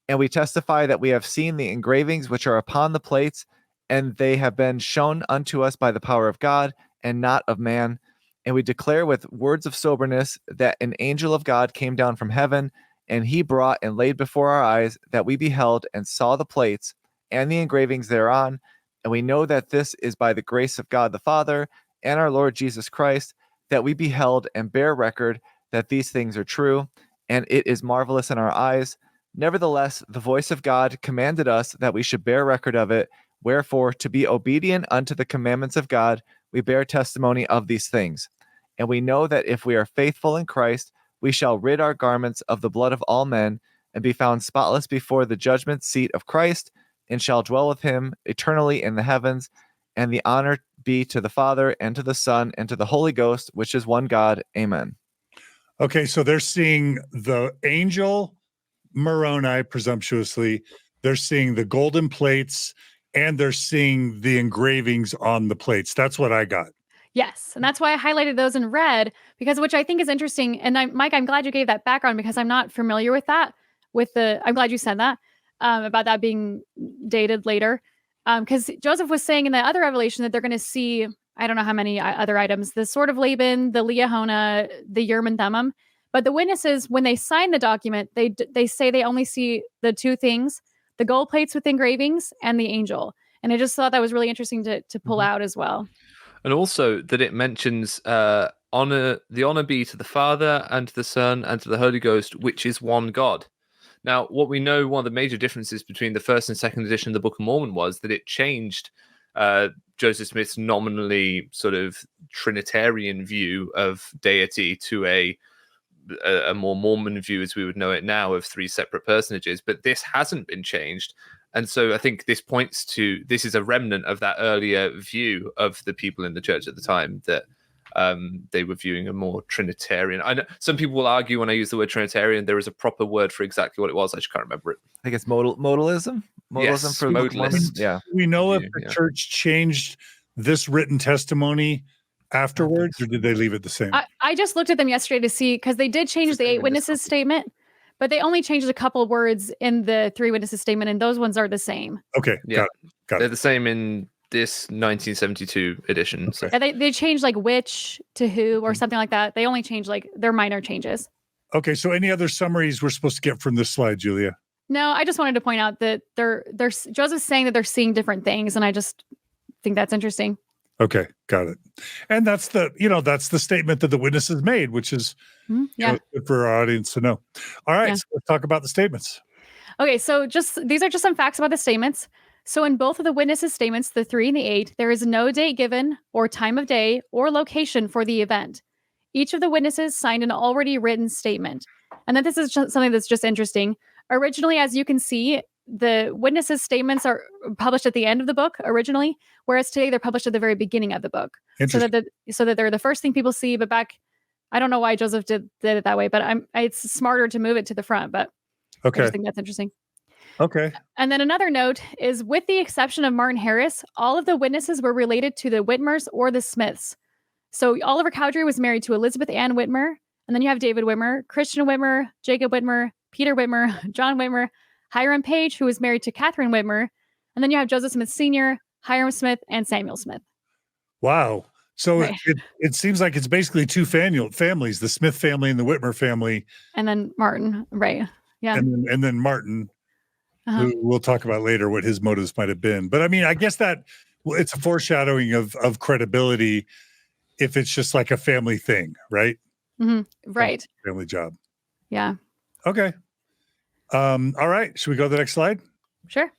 [SPEAKER 4] and we testify that we have seen the engravings which are upon the plates, and they have been shown unto us by the power of God, and not of man. And we declare with words of soberness that an angel of God came down from heaven, and he brought and laid before our eyes that we beheld and saw the plates and the engravings thereon. And we know that this is by the grace of God the Father and our Lord Jesus Christ, that we beheld and bear record that these things are true, and it is marvelous in our eyes. Nevertheless, the voice of God commanded us that we should bear record of it. Wherefore, to be obedient unto the commandments of God, we bear testimony of these things. And we know that if we are faithful in Christ, we shall rid our garments of the blood of all men, and be found spotless before the judgment seat of Christ, and shall dwell with him eternally in the heavens. And the honor be to the Father, and to the Son, and to the Holy Ghost, which is one God. Amen.
[SPEAKER 1] Okay, so they're seeing the angel Moroni presumptuously. They're seeing the golden plates, and they're seeing the engravings on the plates. That's what I got.
[SPEAKER 2] Yes. And that's why I highlighted those in red, because which I think is interesting. And Mike, I'm glad you gave that background because I'm not familiar with that. I'm glad you said that about that being dated later. Because Joseph was saying in the other revelation that they're going to see, I don't know how many other items, the sword of Laban, the Liahona, the Urim and Thummim. But the witnesses, when they sign the document, they say they only see the two things, the gold plates with engravings and the angel. And I just thought that was really interesting to pull out as well.
[SPEAKER 3] And also that it mentions the honor be to the Father and to the Son and to the Holy Ghost, which is one God. Now, what we know, one of the major differences between the first and second edition of the Book of Mormon was that it changed Joseph Smith's nominally sort of Trinitarian view of deity to a more Mormon view as we would know it now of three separate personages. But this hasn't been changed. And so I think this points to, this is a remnant of that earlier view of the people in the church at the time, that they were viewing a more Trinitarian. I know some people will argue when I use the word Trinitarian, there is a proper word for exactly what it was. I just can't remember it.
[SPEAKER 4] I think it's modalism.
[SPEAKER 3] Yes,
[SPEAKER 4] for the Book of Mormon?
[SPEAKER 3] modalist.
[SPEAKER 4] Yeah.
[SPEAKER 1] We know if the church changed this written testimony afterwards, or did they leave it the same?
[SPEAKER 2] I just looked at them yesterday to see, because they did change the 8 witnesses statement, but they only changed a couple words in the 3 witnesses statement, and those ones are the same.
[SPEAKER 1] Okay,
[SPEAKER 3] Yeah,
[SPEAKER 1] got
[SPEAKER 3] they're
[SPEAKER 1] it.
[SPEAKER 3] the same in this 1972 edition.
[SPEAKER 1] Okay.
[SPEAKER 3] So.
[SPEAKER 2] And they changed like which to who or something like that. They only changed like their minor changes.
[SPEAKER 1] Okay, so any other summaries we're supposed to get from this slide, Julia?
[SPEAKER 2] No, I just wanted to point out that they're Joseph's saying that they're seeing different things, and I just think that's interesting.
[SPEAKER 1] Okay, got it. And that's the statement that the witnesses made, which is good for our audience to know. All right, so let's talk about the statements.
[SPEAKER 2] Okay, so these are just some facts about the statements. So in both of the witnesses' statements, the 3 and the 8, there is no date given or time of day or location for the event. Each of the witnesses signed an already written statement. And then this is something that's just interesting. Originally, as you can see, the witnesses' statements are published at the end of the book originally, whereas today they're published at the very beginning of the book. So that they're the first thing people see. But back, I don't know why Joseph did it that way, but it's smarter to move it to the front. But
[SPEAKER 1] okay,
[SPEAKER 2] I just think that's interesting.
[SPEAKER 1] Okay.
[SPEAKER 2] And then another note is, with the exception of Martin Harris, all of the witnesses were related to the Whitmers or the Smiths. So Oliver Cowdery was married to Elizabeth Ann Whitmer, and then you have David Whitmer, Christian Whitmer, Jacob Whitmer, Peter Whitmer, John Whitmer, Hiram Page, who was married to Catherine Whitmer, and then you have Joseph Smith Sr., Hiram Smith, and Samuel Smith.
[SPEAKER 1] Wow. So
[SPEAKER 2] Right.
[SPEAKER 1] it seems like it's basically two families, the Smith family and the Whitmer family.
[SPEAKER 2] And then Martin, right. Yeah.
[SPEAKER 1] And then Martin, who we'll talk about later what his motives might have been. But I mean, I guess that it's a foreshadowing of credibility if it's just like a family thing, right?
[SPEAKER 2] Right.
[SPEAKER 1] Family job.
[SPEAKER 2] Yeah.
[SPEAKER 1] Okay. All right. Should we go to the next slide?
[SPEAKER 2] Sure.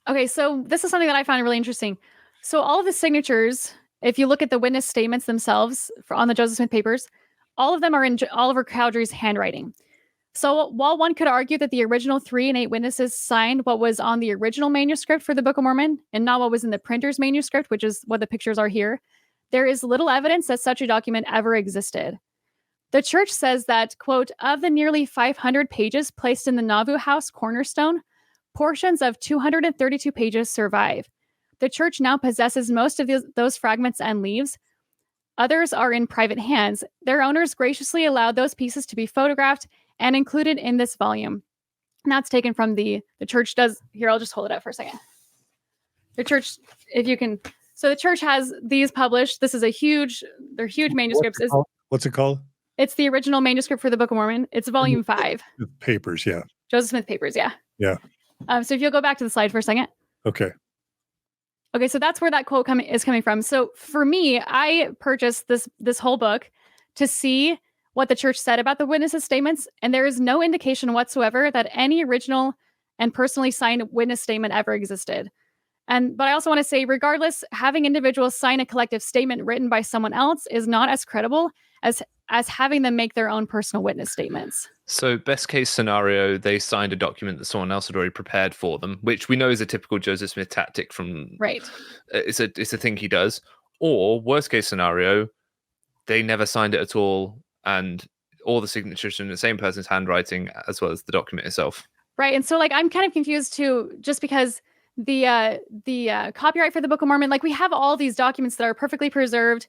[SPEAKER 2] Okay, so this is something that I found really interesting. So all of the signatures, if you look at the witness statements themselves on the Joseph Smith papers, all of them are in Oliver Cowdery's handwriting. So while one could argue that the original 3 and 8 witnesses signed what was on the original manuscript for the Book of Mormon and not what was in the printer's manuscript, which is what the pictures are here, there is little evidence that such a document ever existed. The church says that, quote, of the nearly 500 pages placed in the Nauvoo House cornerstone, portions of 232 pages survive. The church now possesses most of those fragments and leaves. Others are in private hands. Their owners graciously allowed those pieces to be photographed and included in this volume. And that's taken from the church does. Here, I'll just hold it up for a second. The church, if you can. So the church has these published. This is they're huge manuscripts.
[SPEAKER 1] What's it called?
[SPEAKER 2] It's the original manuscript for the Book of Mormon. It's volume 5.
[SPEAKER 1] Papers, yeah.
[SPEAKER 2] Joseph Smith papers, yeah.
[SPEAKER 1] Yeah.
[SPEAKER 2] So if you'll go back to the slide for a second.
[SPEAKER 1] Okay.
[SPEAKER 2] Okay, so that's where that quote is coming from. So for me, I purchased this whole book to see what the church said about the witnesses' statements, and there is no indication whatsoever that any original and personally signed witness statement ever existed. But I also want to say, regardless, having individuals sign a collective statement written by someone else is not as credible as having them make their own personal witness statements.
[SPEAKER 3] So best case scenario, they signed a document that someone else had already prepared for them, which we know is a typical Joseph Smith tactic from
[SPEAKER 2] right.
[SPEAKER 3] It's a thing he does. Or worst case scenario, they never signed it at all, and all the signatures in the same person's handwriting as well as the document itself.
[SPEAKER 2] Right. And so like I'm kind of confused too, just because the copyright for the Book of Mormon, like we have all these documents that are perfectly preserved.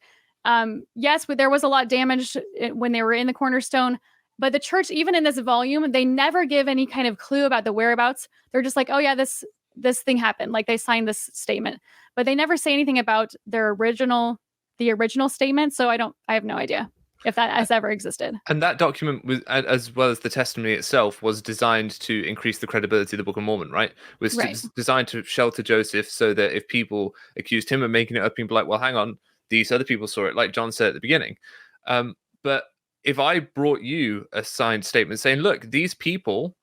[SPEAKER 2] Yes, there was a lot damaged when they were in the cornerstone, but the church, even in this volume, they never give any kind of clue about the whereabouts. They're just like, oh yeah, this thing happened. Like they signed this statement, but they never say anything about the original statement. So I have no idea if that has ever existed.
[SPEAKER 3] And that document was, as well as the testimony itself, was designed to increase the credibility of the Book of Mormon, right? Was designed to shelter Joseph so that if people accused him of making it up, people like, well, hang on, these other people saw it, like John said at the beginning. But if I brought you a signed statement saying, look, these people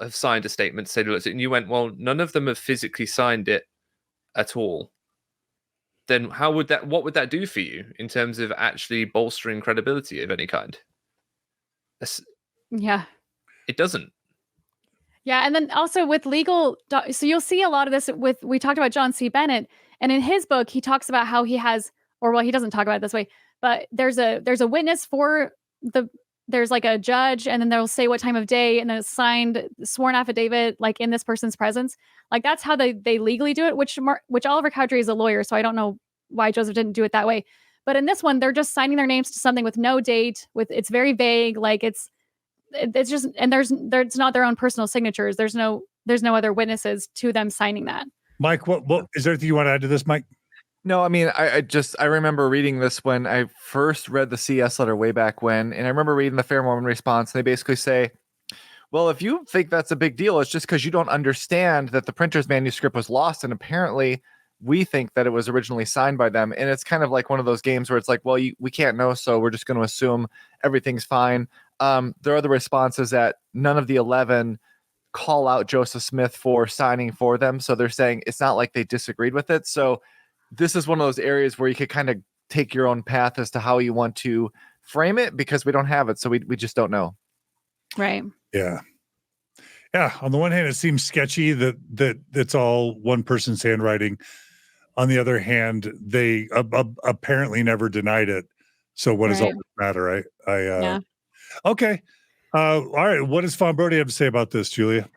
[SPEAKER 3] have signed a statement, say, look, and you went, well, none of them have physically signed it at all, then what would that do for you in terms of actually bolstering credibility of any kind?
[SPEAKER 2] Yeah.
[SPEAKER 3] It doesn't.
[SPEAKER 2] Yeah. And then also with legal, so you'll see a lot of this we talked about John C. Bennett, and in his book, he talks about how he has, or well, he doesn't talk about it this way, but there's a witness for there's like a judge, and then they'll say what time of day, and then it's signed, sworn affidavit, like in this person's presence. Like that's how they legally do it, which Oliver Cowdery is a lawyer, so I don't know why Joseph didn't do it that way. But in this one, they're just signing their names to something with no date, it's very vague, like it's just, and there's not their own personal signatures. There's no other witnesses to them signing that.
[SPEAKER 1] Mike, what is there anything you want to add to this, Mike?
[SPEAKER 4] No, I mean, I remember reading this when I first read the CS letter way back when, and I remember reading the Fair Mormon response, and they basically say, well, if you think that's a big deal, it's just because you don't understand that the printer's manuscript was lost, and apparently we think that it was originally signed by them. And it's kind of like one of those games where it's like, well, we can't know, so we're just going to assume everything fine. There are other responses that none of the 11 call out Joseph Smith for signing for them, so they're saying it's not like they disagreed with it. So this is one of those areas where you could kind of take your own path as to how you want to frame it, because we don't have it, so we just don't know.
[SPEAKER 2] Right.
[SPEAKER 1] Yeah. On the one hand, it seems sketchy that it's all one person's handwriting. On the other hand, they apparently never denied it. So what does all this matter, right? Yeah. Okay. All right. What does Fawn Brodie have to say about this, Julia?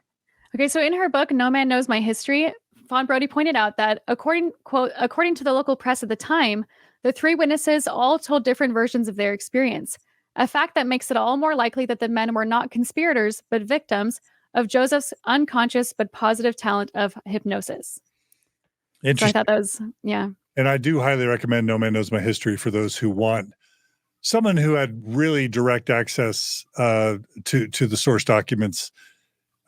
[SPEAKER 2] Okay, so in her book, No Man Knows My History, Fawn Brodie pointed out that according to the local press at the time, The three witnesses all told different versions of their experience, a fact that makes it all more likely that the men were not conspirators, but victims of Joseph's unconscious but positive talent of hypnosis. So I
[SPEAKER 1] Interesting.
[SPEAKER 2] thought that was, yeah.
[SPEAKER 1] And I do highly recommend No Man Knows My History for those who want someone who had really direct access to the source documents.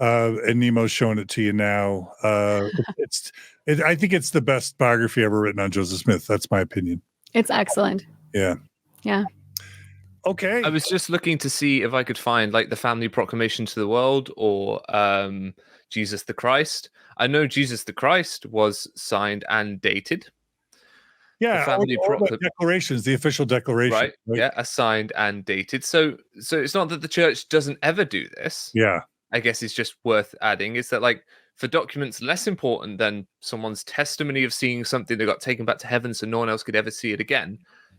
[SPEAKER 1] And Nemo's showing it to you now. I think it's the best biography ever written on Joseph Smith. That's my opinion.
[SPEAKER 2] It's excellent.
[SPEAKER 1] Yeah.
[SPEAKER 2] Yeah.
[SPEAKER 1] Okay.
[SPEAKER 3] I was just looking to see if I could find like the family proclamation to the world or Jesus the Christ. I know Jesus the Christ was signed and dated.
[SPEAKER 1] Yeah,
[SPEAKER 3] the family
[SPEAKER 1] the declarations, the official declaration.
[SPEAKER 3] Right. Yeah, assigned and dated. So it's not that the church doesn't ever do this.
[SPEAKER 1] Yeah.
[SPEAKER 3] I guess it's just worth adding is that like for documents less important than someone's testimony of seeing something that got taken back to heaven so no one else could ever see it again,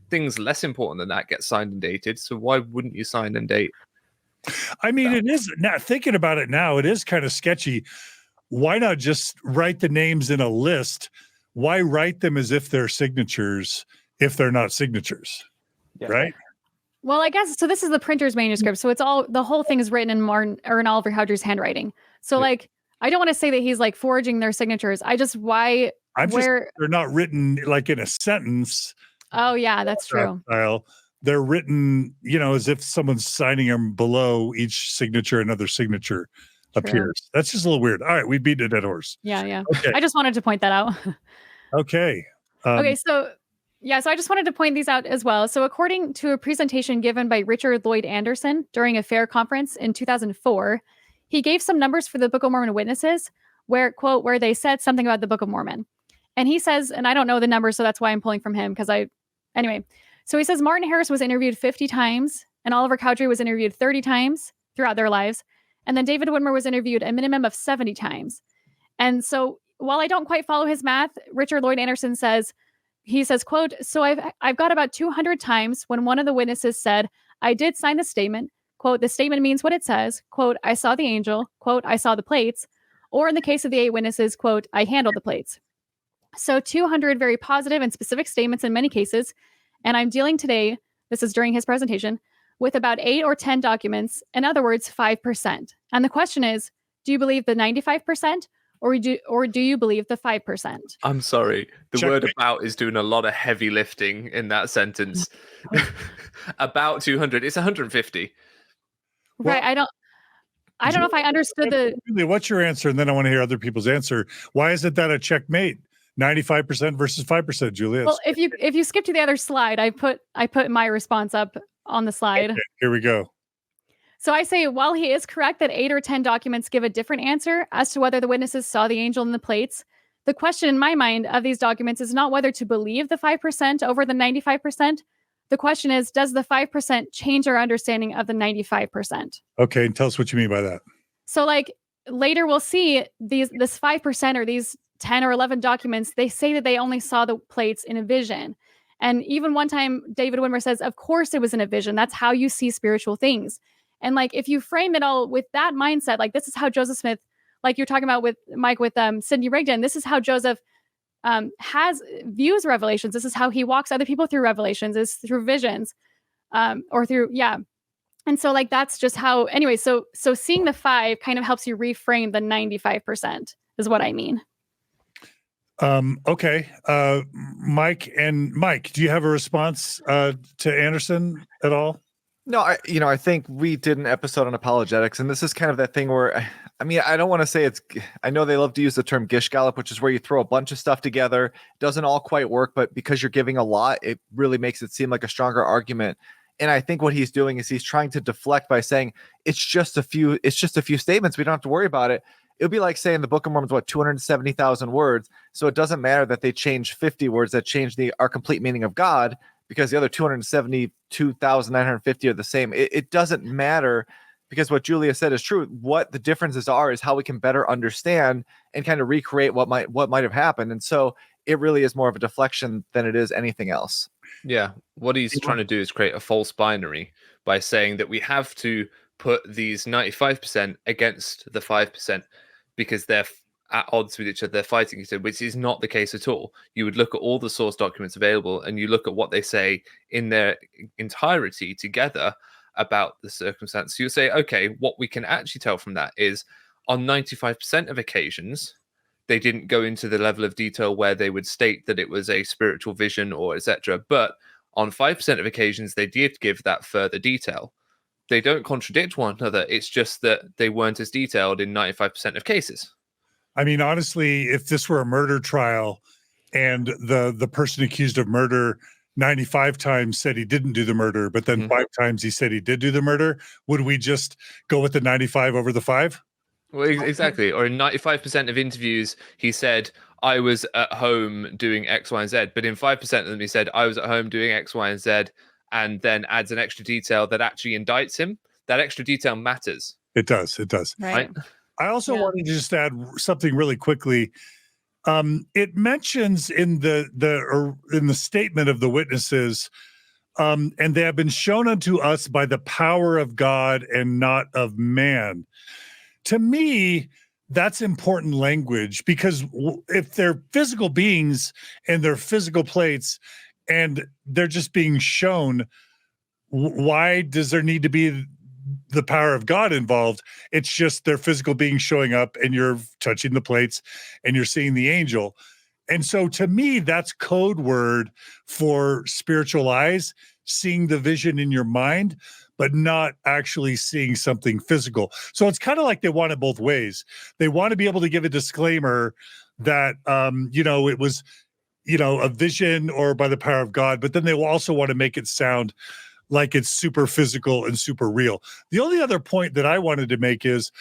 [SPEAKER 3] things less important than that get signed and dated. So why wouldn't you sign and date?
[SPEAKER 1] I mean, it is now thinking about it now, it is kind of sketchy. Why not just write the names in a list? Why write them as if they're signatures if they're not signatures? Yeah. Right?
[SPEAKER 2] Well, I guess so. This is the printer's manuscript, so it's all the whole thing is written in Martin or in Oliver Cowdery's handwriting. So, like, I don't want to say that he's like forging their signatures. They're
[SPEAKER 1] not written like in a sentence.
[SPEAKER 2] Oh yeah, that's true.
[SPEAKER 1] Style. They're written, as if someone's signing them below each signature. Another signature appears. That's just a little weird. All right, we beat a dead horse.
[SPEAKER 2] Yeah.
[SPEAKER 1] Okay.
[SPEAKER 2] I just wanted to point that out.
[SPEAKER 1] Okay.
[SPEAKER 2] So I just wanted to point these out as well. So according to a presentation given by Richard Lloyd Anderson during a fair conference in 2004, he gave some numbers for the Book of Mormon witnesses where, quote, where they said something about the Book of Mormon. And he says, and I don't know the numbers, so that's why I'm pulling from him So he says Martin Harris was interviewed 50 times and Oliver Cowdery was interviewed 30 times throughout their lives. And then David Whitmer was interviewed a minimum of 70 times. And so while I don't quite follow his math, Richard Lloyd Anderson says, quote, so I've got about 200 times when one of the witnesses said, I did sign the statement, quote, the statement means what it says, quote, I saw the angel, quote, I saw the plates, or in the case of the 8 witnesses, quote, I handled the plates. So 200 very positive and specific statements in many cases. And I'm dealing today, this is during his presentation, with about 8 or 10 documents, in other words, 5%. And the question is, do you believe the 95%? Or do you believe the 5%?
[SPEAKER 3] I'm sorry. The word about is doing a lot of heavy lifting in that sentence. About 200. It's 150.
[SPEAKER 2] Right. I don't know if I understood
[SPEAKER 1] What's your answer? And then I want to hear other people's answer. Why is it that a checkmate? 95% versus 5%, Julia?
[SPEAKER 2] Well, if you skip to the other slide, I put my response up on the slide.
[SPEAKER 1] Okay, here we go.
[SPEAKER 2] So I say, while he is correct that 8 or 10 documents give a different answer as to whether the witnesses saw the angel in the plates, the question in my mind of these documents is not whether to believe the 5% over the 95%. The question is, does the 5% change our understanding of the 95%?
[SPEAKER 1] Okay, and tell us what you mean by that.
[SPEAKER 2] So like later we'll see this 5% or these 10 or 11 documents, they say that they only saw the plates in a vision. And even one time David Whitmer says, of course it was in a vision. That's how you see spiritual things. And like, if you frame it all with that mindset, like this is how Joseph Smith, like you're talking about with Mike, with Sidney Rigdon, this is how Joseph views revelations. This is how he walks other people through revelations, is through visions or through, yeah. And so like, that's just how, anyway, so seeing the 5 kind of helps you reframe the 95% is what I mean.
[SPEAKER 1] Okay. Mike, do you have a response to Anderson at all?
[SPEAKER 4] No, I think we did an episode on apologetics, and this is kind of that thing where, I don't want to say I know they love to use the term gish gallop, which is where you throw a bunch of stuff together. It doesn't all quite work, but because you're giving a lot, it really makes it seem like a stronger argument. And I think what he's doing is he's trying to deflect by saying it's just a few statements. We don't have to worry about it. It would be like saying the Book of Mormon is 270,000 words. So it doesn't matter that they change 50 words that change our complete meaning of God, because the other 272,950 are the same. It doesn't matter, because what Julia said is true. What the differences are is how we can better understand and kind of recreate what might have happened. And so it really is more of a deflection than it is anything else.
[SPEAKER 3] Yeah. What he's trying to do is create a false binary by saying that we have to put these 95% against the 5% because they're at odds with each other, they're fighting each other, which is not the case at all. You would look at all the source documents available and you look at what they say in their entirety together about the circumstance. So you'll say, okay, what we can actually tell from that is on 95% of occasions, they didn't go into the level of detail where they would state that it was a spiritual vision or etc. But on 5% of occasions, they did give that further detail. They don't contradict one another. It's just that they weren't as detailed in 95% of cases.
[SPEAKER 1] I mean, honestly, if this were a murder trial and the person accused of murder 95 times said he didn't do the murder, but then 5 times he said he did do the murder, would we just go with the 95 over the 5?
[SPEAKER 3] Well, exactly. Or in 95% of interviews, he said, I was at home doing X, Y, and Z. But in 5% of them, he said, I was at home doing X, Y, and Z, and then adds an extra detail that actually indicts him. That extra detail matters.
[SPEAKER 1] It does. It does.
[SPEAKER 2] Right.
[SPEAKER 1] I also wanted to just add something really quickly. It mentions in the statement of the witnesses, and they have been shown unto us by the power of God and not of man. To me, that's important language, because if they're physical beings and they're physical plates and they're just being shown, why does there need to be the power of God involved? It's just their physical being showing up and you're touching the plates and you're seeing the angel. And so to me, that's code word for spiritual eyes, seeing the vision in your mind, but not actually seeing something physical. So it's kind of like they want it both ways. They want to be able to give a disclaimer that, it was, a vision or by the power of God, but then they will also want to make it sound like it's super physical and super real. The only other point that I wanted to make is,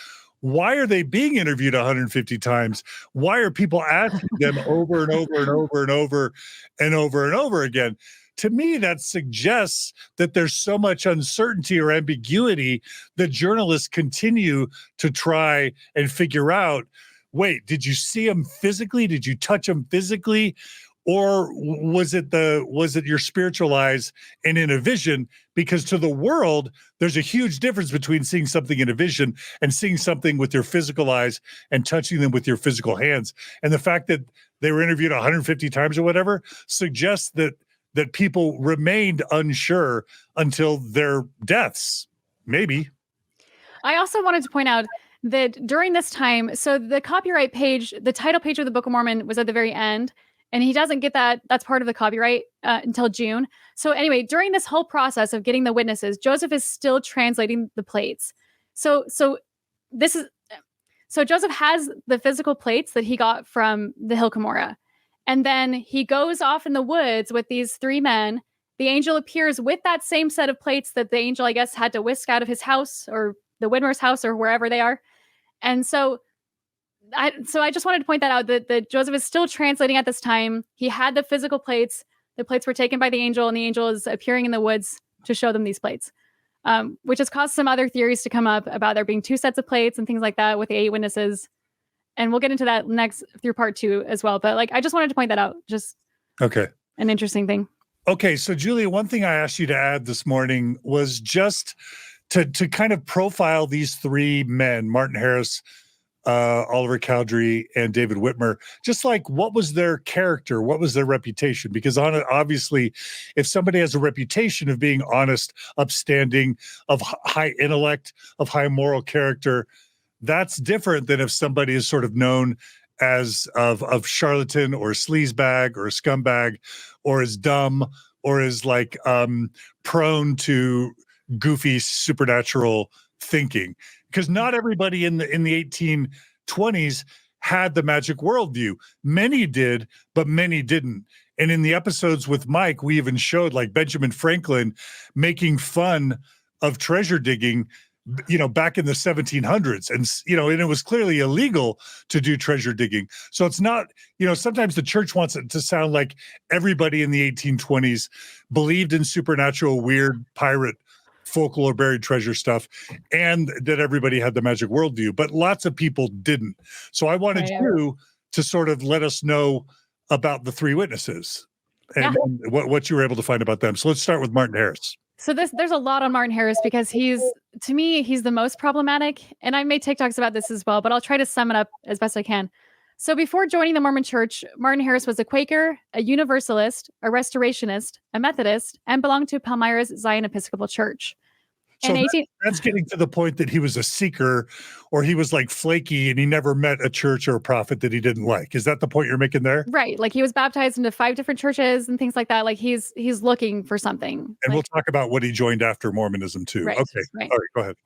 [SPEAKER 1] why are they being interviewed 150 times? Why are people asking them over and over and over and over and over and over again? To me, that suggests that there's so much uncertainty or ambiguity that journalists continue to try and figure out, wait, did you see him physically? Did you touch him physically? Or was it your spiritual eyes and in a vision? Because to the world, there's a huge difference between seeing something in a vision and seeing something with your physical eyes and touching them with your physical hands. And the fact that they were interviewed 150 times or whatever suggests that people remained unsure until their deaths, maybe.
[SPEAKER 2] I also wanted to point out that during this time, so the copyright page, the title page of the Book of Mormon was at the very end, and he doesn't get that. That's part of the copyright until June. So anyway, during this whole process of getting the witnesses, Joseph is still translating the plates. So Joseph has the physical plates that he got from the Hill Cumorah. And then he goes off in the woods with these 3 men. The angel appears with that same set of plates that the angel, I guess, had to whisk out of his house or the Whitmer's house or wherever they are. And so I just wanted to point that out, that Joseph is still translating at this time. He had the physical plates. The plates were taken by the angel, and the angel is appearing in the woods to show them these plates, which has caused some other theories to come up about there being 2 sets of plates and things like that with the 8 witnesses. And we'll get into that next through part 2 as well. But I just wanted to point that out. Just
[SPEAKER 1] okay,
[SPEAKER 2] an interesting thing.
[SPEAKER 1] Okay, so Julia, one thing I asked you to add this morning was just to kind of profile these 3 men, Martin Harris, Oliver Cowdery, and David Whitmer. Just like, what was their character? What was their reputation? Because obviously, if somebody has a reputation of being honest, upstanding, of high intellect, of high moral character, that's different than if somebody is sort of known as of charlatan or sleazebag or a scumbag or is dumb or is prone to goofy supernatural thinking. Because not everybody in the 1820s had the magic worldview. Many did, but many didn't. And in the episodes with Mike, we even showed Benjamin Franklin making fun of treasure digging, back in the 1700s. And, and it was clearly illegal to do treasure digging. So it's not, sometimes the church wants it to sound like everybody in the 1820s believed in supernatural, weird pirate folklore, buried treasure stuff, and that everybody had the magic worldview, but lots of people didn't. So I wanted you to sort of let us know about the 3 witnesses and what you were able to find about them. So let's start with Martin Harris.
[SPEAKER 2] So there's a lot on Martin Harris because to me, he's the most problematic. And I made TikToks about this as well, but I'll try to sum it up as best I can. So before joining the Mormon Church, Martin Harris was a Quaker, a Universalist, a Restorationist, a Methodist, and belonged to Palmyra's Zion Episcopal Church.
[SPEAKER 1] So that's getting to the point that he was a seeker, or he was like flaky and he never met a church or a prophet that he didn't like. Is that the point you're making there?
[SPEAKER 2] Right. Like he was baptized into 5 different churches and things like that. Like he's looking for something.
[SPEAKER 1] And we'll talk about what he joined after Mormonism too.
[SPEAKER 2] Right,
[SPEAKER 1] Okay.
[SPEAKER 2] right.
[SPEAKER 1] All right, go ahead.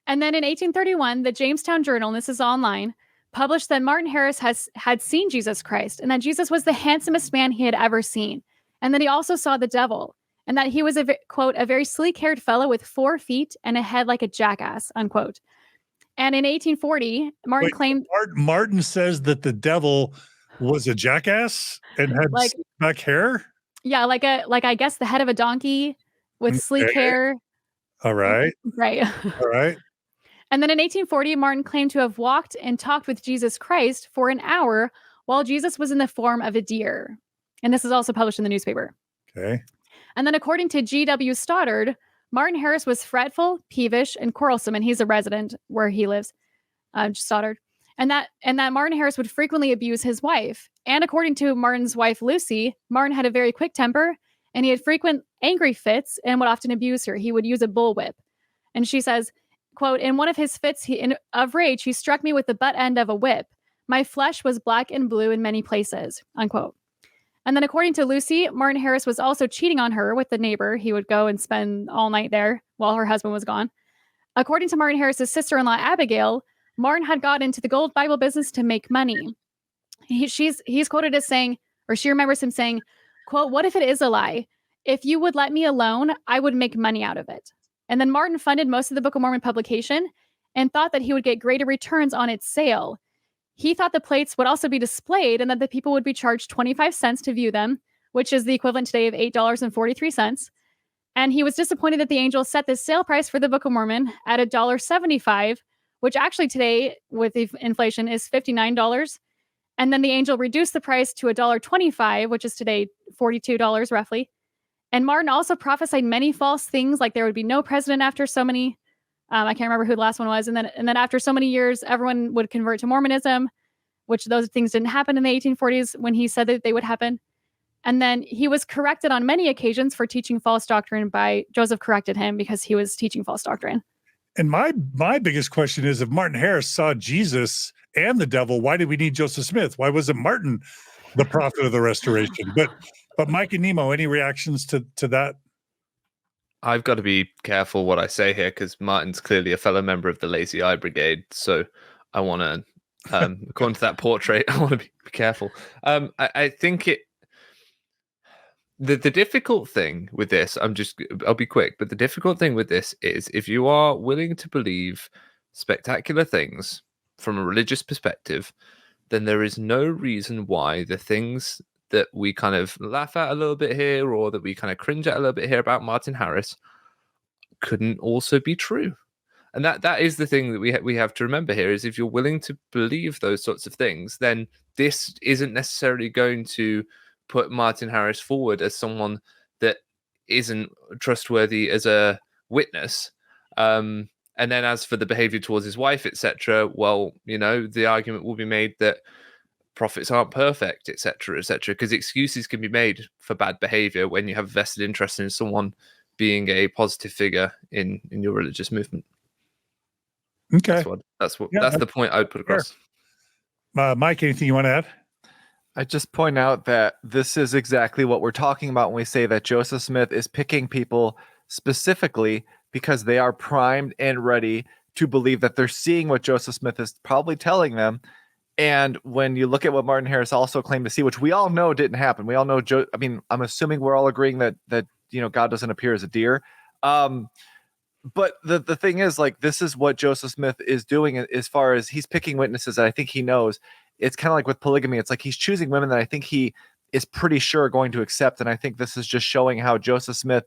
[SPEAKER 2] And then in 1831, the Jamestown Journal, and this is online, published that Martin Harris had seen Jesus Christ and that Jesus was the handsomest man he had ever seen. And that he also saw the devil. And that he was, quote, a very sleek-haired fellow with 4 feet and a head like a jackass, unquote. And in 1840, Martin claimed...
[SPEAKER 1] Martin says that the devil was a jackass and had back hair?
[SPEAKER 2] Yeah, like I guess the head of a donkey with sleek hair.
[SPEAKER 1] All right.
[SPEAKER 2] Right.
[SPEAKER 1] All right.
[SPEAKER 2] And then in 1840, Martin claimed to have walked and talked with Jesus Christ for an hour while Jesus was in the form of a deer. And this is also published in the newspaper.
[SPEAKER 1] Okay.
[SPEAKER 2] And then according to G.W. Stoddard, Martin Harris was fretful, peevish, and quarrelsome, and he's a resident where he lives, Stoddard. And that Martin Harris would frequently abuse his wife. And according to Martin's wife, Lucy, Martin had a very quick temper, and he had frequent angry fits and would often abuse her. He would use a bullwhip. And she says, quote, in one of his fits of rage, he struck me with the butt end of a whip. My flesh was black and blue in many places, unquote. And then according to Lucy, Martin Harris was also cheating on her with the neighbor. He would go and spend all night there while her husband was gone. According to Martin Harris's sister-in-law, Abigail, Martin had got into the gold Bible business to make money. He's quoted as saying, or she remembers him saying, quote, what if it is a lie? If you would let me alone, I would make money out of it. And then Martin funded most of the Book of Mormon publication and thought that he would get greater returns on its sale. He thought the plates would also be displayed and that the people would be charged 25 cents to view them, which is the equivalent today of $8.43. And he was disappointed that the angel set the sale price for the Book of Mormon at $1.75, which actually today with inflation is $59. And then the angel reduced the price to $1.25, which is today $42 roughly. And Martin also prophesied many false things, like there would be no president after so many. I can't remember who the last one was. And then after so many years, everyone would convert to Mormonism, which those things didn't happen in the 1840s when he said that they would happen. And then he was corrected on many occasions for teaching false doctrine by Joseph corrected him because he was teaching false doctrine.
[SPEAKER 1] And my biggest question is, if Martin Harris saw Jesus and the devil, why did we need Joseph Smith? Why wasn't Martin the prophet of the restoration? But Mike and Nemo, any reactions to that?
[SPEAKER 3] I've got to be careful what I say here because Martin's clearly a fellow member of the Lazy Eye Brigade. So I want to, according to that portrait, I want to be careful. I think the difficult thing with this, I'll be quick, but the difficult thing with this is if you are willing to believe spectacular things from a religious perspective, then there is no reason why the things that we kind of laugh at a little bit here or that we kind of cringe at a little bit here about Martin Harris couldn't also be true. And that is the thing that we have to remember here is if you're willing to believe those sorts of things, then this isn't necessarily going to put Martin Harris forward as someone that isn't trustworthy as a witness. And then as for the behavior towards his wife, etc., well, the argument will be made that prophets aren't perfect, etc., because excuses can be made for bad behavior when you have a vested interest in someone being a positive figure in your religious movement.
[SPEAKER 1] Okay.
[SPEAKER 3] That's the point I would put across.
[SPEAKER 1] Mike, anything you want to add?
[SPEAKER 4] I just point out that this is exactly what we're talking about when we say that Joseph Smith is picking people specifically because they are primed and ready to believe that they're seeing what Joseph Smith is probably telling them. And when you look at what Martin Harris also claimed to see, which we all know didn't happen, we all know. I'm assuming we're all agreeing that God doesn't appear as a deer. But the thing is, like, this is what Joseph Smith is doing as far as he's picking witnesses that I think he knows. It's kind of like with polygamy. It's like he's choosing women that I think he is pretty sure going to accept. And I think this is just showing how Joseph Smith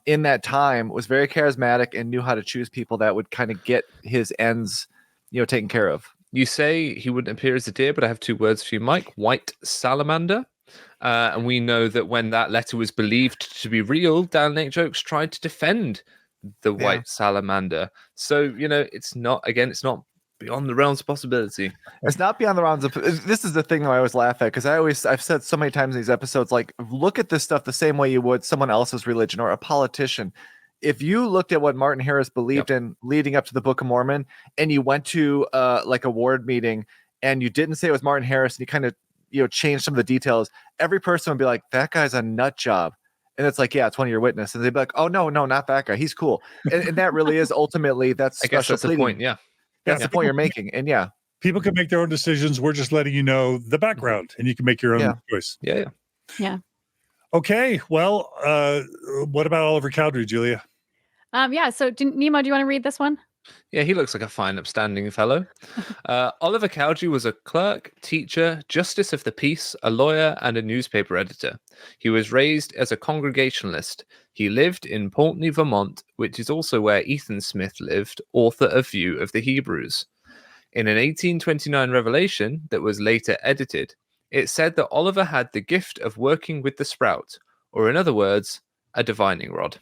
[SPEAKER 4] in that time was very charismatic and knew how to choose people that would kind of get his ends, taken care of.
[SPEAKER 3] You say he wouldn't appear as a deer, but I have 2 words for you, Mike. White salamander. And we know that when that letter was believed to be real, Dan Lake Jokes tried to defend the white salamander. So, it's not beyond the realms of possibility.
[SPEAKER 4] It's not beyond the realms of. This is the thing that I always laugh at, because I've said so many times in these episodes, like, look at this stuff the same way you would someone else's religion or a politician. If you looked at what Martin Harris believed in leading up to the Book of Mormon, and you went to like a ward meeting and you didn't say it was Martin Harris, and you kind of changed some of the details, every person would be like, that guy's a nut job. And it's like, yeah, it's one of your witnesses. And they'd be like, oh, no, not that guy. He's cool. And that really is ultimately, that's
[SPEAKER 3] I guess that's the point. Yeah.
[SPEAKER 4] That's the point you're making. And yeah.
[SPEAKER 1] People can make their own decisions. We're just letting you know the background, and you can make your own choice.
[SPEAKER 2] Yeah.
[SPEAKER 1] Okay. Well, what about Oliver Cowdery, Julia?
[SPEAKER 2] Yeah. So Nemo, do you want to read this one?
[SPEAKER 3] Yeah, he looks like a fine, upstanding fellow. Oliver Cowdery was a clerk, teacher, justice of the peace, a lawyer, and a newspaper editor. He was raised as a Congregationalist. He lived in Poultney, Vermont, which is also where Ethan Smith lived, author of View of the Hebrews. In an 1829 revelation that was later edited, it said that Oliver had the gift of working with the sprout, or in other words, a divining rod.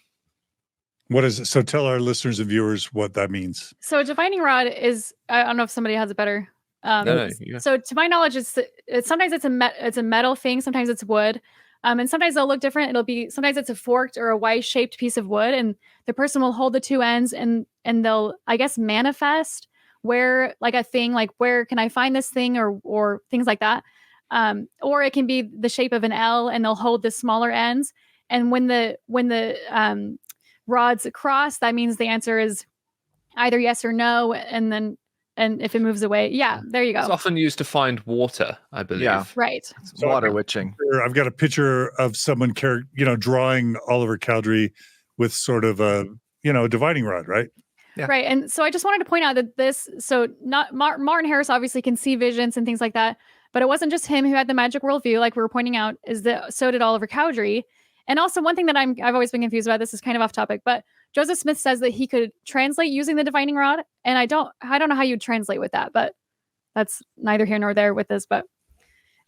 [SPEAKER 1] What is it? So tell our listeners and viewers what that means.
[SPEAKER 2] So a divining rod is, I don't know if somebody has a better. So to my knowledge, it's sometimes it's a metal thing, sometimes it's wood, and sometimes they'll look different. It'll be sometimes it's a forked or a Y-shaped piece of wood, and the person will hold the two ends, and they'll, I guess, manifest where, like, a thing, like, where can I find this thing, or things like that. Or it can be the shape of an L, and they'll hold the smaller ends, and when the rods cross, that means the answer is either yes or no, and if it moves away, there you go.
[SPEAKER 3] It's often used to find water, I believe.
[SPEAKER 2] Yeah, right.
[SPEAKER 1] So
[SPEAKER 4] water witching.
[SPEAKER 1] I've got a picture of someone drawing Oliver Cowdery with sort of a divining rod, right?
[SPEAKER 2] Yeah. Right. And so I just wanted to point out that not Martin Harris obviously can see visions and things like that, but it wasn't just him who had the magic worldview, like we were pointing out, is that so did Oliver Cowdery. And also one thing that I've always been confused about, this is kind of off topic, but Joseph Smith says that he could translate using the divining rod. And I don't know how you'd translate with that, but that's neither here nor there with this. But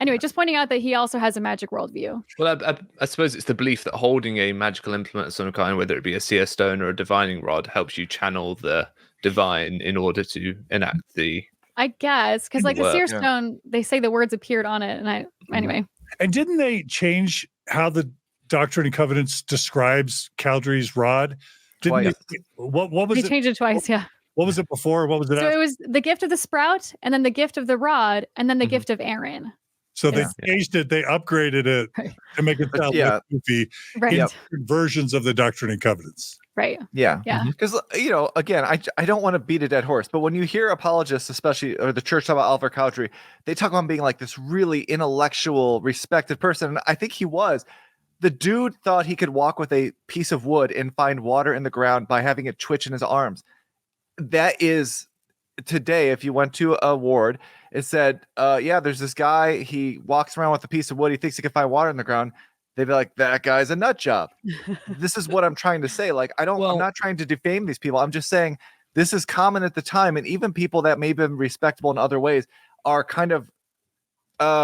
[SPEAKER 2] anyway, just pointing out that he also has a magic worldview.
[SPEAKER 3] Well, I suppose it's the belief that holding a magical implement of some kind, whether it be a seer stone or a divining rod, helps you channel the divine in order to enact the.
[SPEAKER 2] I guess, because like the seer stone, they say the words appeared on it, and anyway.
[SPEAKER 1] And didn't they change how the Doctrine and Covenants describes Cowdery's rod? What was it?
[SPEAKER 2] They changed it twice, yeah.
[SPEAKER 1] What was it before? What was it?
[SPEAKER 2] So it was the gift of the sprout, and then the gift of the rod, and then the gift of Aaron.
[SPEAKER 1] So they changed it. They upgraded it to make it sound less goofy.
[SPEAKER 2] Right.
[SPEAKER 1] In different versions of the Doctrine and Covenants.
[SPEAKER 2] Right.
[SPEAKER 4] Yeah. Because, again, I don't want to beat a dead horse, but when you hear apologists, especially, or the church talk about Oliver Cowdery, they talk about being like this really intellectual, respected person. And I think he was. The dude thought he could walk with a piece of wood and find water in the ground by having it twitch in his arms. That is, today, if you went to a ward, it said, there's this guy, he walks around with a piece of wood, he thinks he can find water in the ground. They'd be like, that guy's a nut job. This is what I'm trying to say. Like, I'm not trying to defame these people. I'm just saying this is common at the time. And even people that may have been respectable in other ways are kind of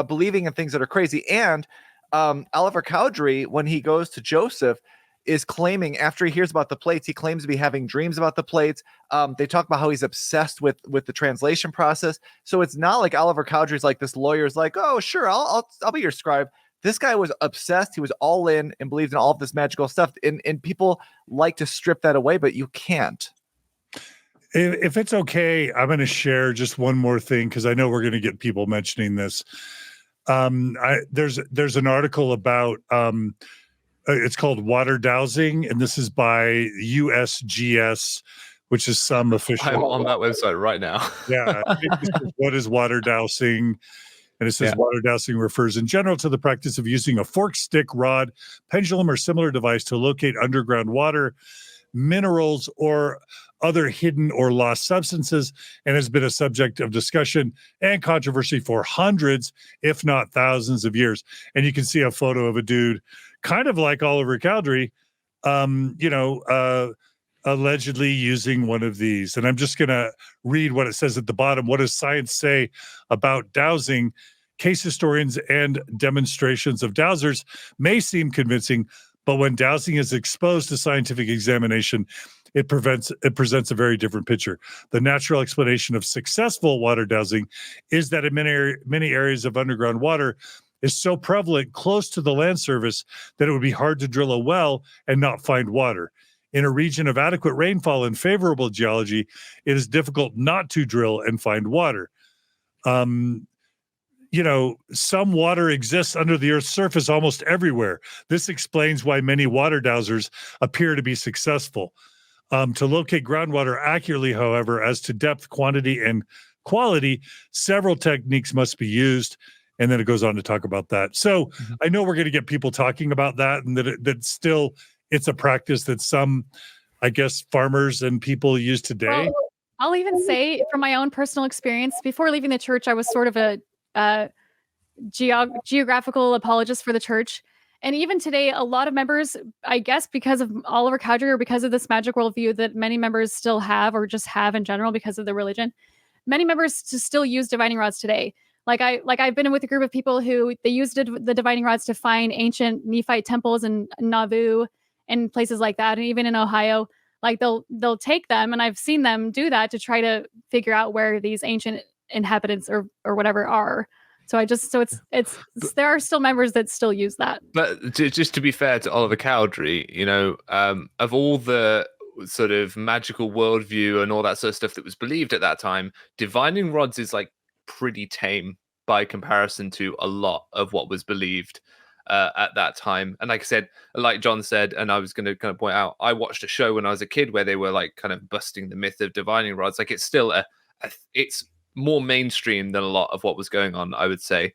[SPEAKER 4] believing in things that are crazy. And Oliver Cowdery, when he goes to Joseph, is claiming, after he hears about the plates, he claims to be having dreams about the plates. They talk about how he's obsessed with the translation process. So it's not like Oliver Cowdery's like this lawyer's like, oh, sure, I'll be your scribe. This guy was obsessed. He was all in and believed in all of this magical stuff. And people like to strip that away, but you can't.
[SPEAKER 1] If it's okay, I'm going to share just one more thing, because I know we're going to get people mentioning this. There's an article about it's called Water Dowsing, and this is by USGS, which is some official.
[SPEAKER 3] I'm on that website right now.
[SPEAKER 1] Yeah. What is water dowsing? And it says water dowsing refers in general to the practice of using a fork, stick, rod, pendulum, or similar device to locate underground water, minerals, or other hidden or lost substances, and has been a subject of discussion and controversy for hundreds, if not thousands of years. And you can see a photo of a dude kind of like Oliver Cowdery, allegedly using one of these. And I'm just going to read what it says at the bottom. What does science say about dowsing? Case historians and demonstrations of dowsers may seem convincing, but when dowsing is exposed to scientific examination, it presents a very different picture. The natural explanation of successful water dowsing is that in many areas of underground water is so prevalent close to the land surface that it would be hard to drill a well and not find water. In a region of adequate rainfall and favorable geology, it is difficult not to drill and find water. Some water exists under the Earth's surface almost everywhere. This explains why many water dowsers appear to be successful. To locate groundwater accurately, however, as to depth, quantity, and quality, several techniques must be used. And then it goes on to talk about that. So I know we're going to get people talking about that, and that still it's a practice that some, I guess, farmers and people use today.
[SPEAKER 2] Well, I'll even say from my own personal experience, before leaving the church, I was sort of a geographical apologist for the church. And even today, a lot of members, I guess because of Oliver Cowdery or because of this magic worldview that many members still have or just have in general because of the religion, many members still use divining rods today. I've been with a group of people who they used the divining rods to find ancient Nephite temples in Nauvoo and places like that. And even in Ohio, like they'll take them, and I've seen them do that to try to figure out where these ancient inhabitants or whatever are. So it's there are still members that still use that.
[SPEAKER 3] But just to be fair to Oliver Cowdery, of all the sort of magical worldview and all that sort of stuff that was believed at that time, divining rods is like pretty tame by comparison to a lot of what was believed at that time. And like I said, like John said, and I was going to kind of point out, I watched a show when I was a kid where they were like kind of busting the myth of divining rods. Like it's still it's more mainstream than a lot of what was going on, I would say.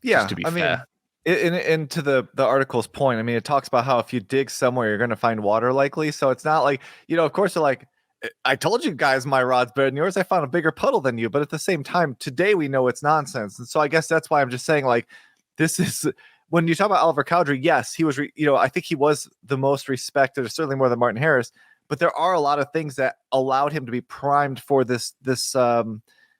[SPEAKER 4] Yeah,
[SPEAKER 3] just to be fair.
[SPEAKER 4] And to the article's point, I mean, it talks about how if you dig somewhere, you're going to find water likely. So it's not like, of course, they're like, I told you guys my rod's better than yours. I found a bigger puddle than you. But at the same time, today we know it's nonsense. And so I guess that's why I'm just saying, like, this is when you talk about Oliver Cowdery, yes, he was, I think he was the most respected, certainly more than Martin Harris. But there are a lot of things that allowed him to be primed for this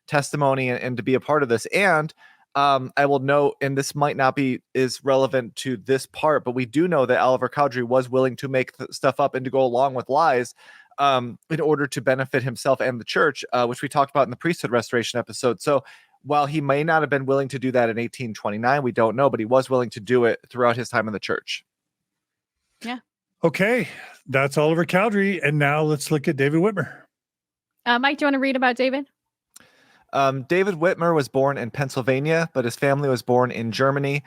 [SPEAKER 4] testimony and to be a part of this. And I will note, and this might not be as relevant to this part, but we do know that Oliver Cowdery was willing to make stuff up and to go along with lies in order to benefit himself and the church, which we talked about in the priesthood restoration episode. So while he may not have been willing to do that in 1829, we don't know, but he was willing to do it throughout his time in the church.
[SPEAKER 2] Yeah.
[SPEAKER 1] Okay, that's Oliver Cowdery. And now let's look at David Whitmer.
[SPEAKER 2] Mike, do you want to read about David?
[SPEAKER 4] David Whitmer was born in Pennsylvania, but his family was born in Germany.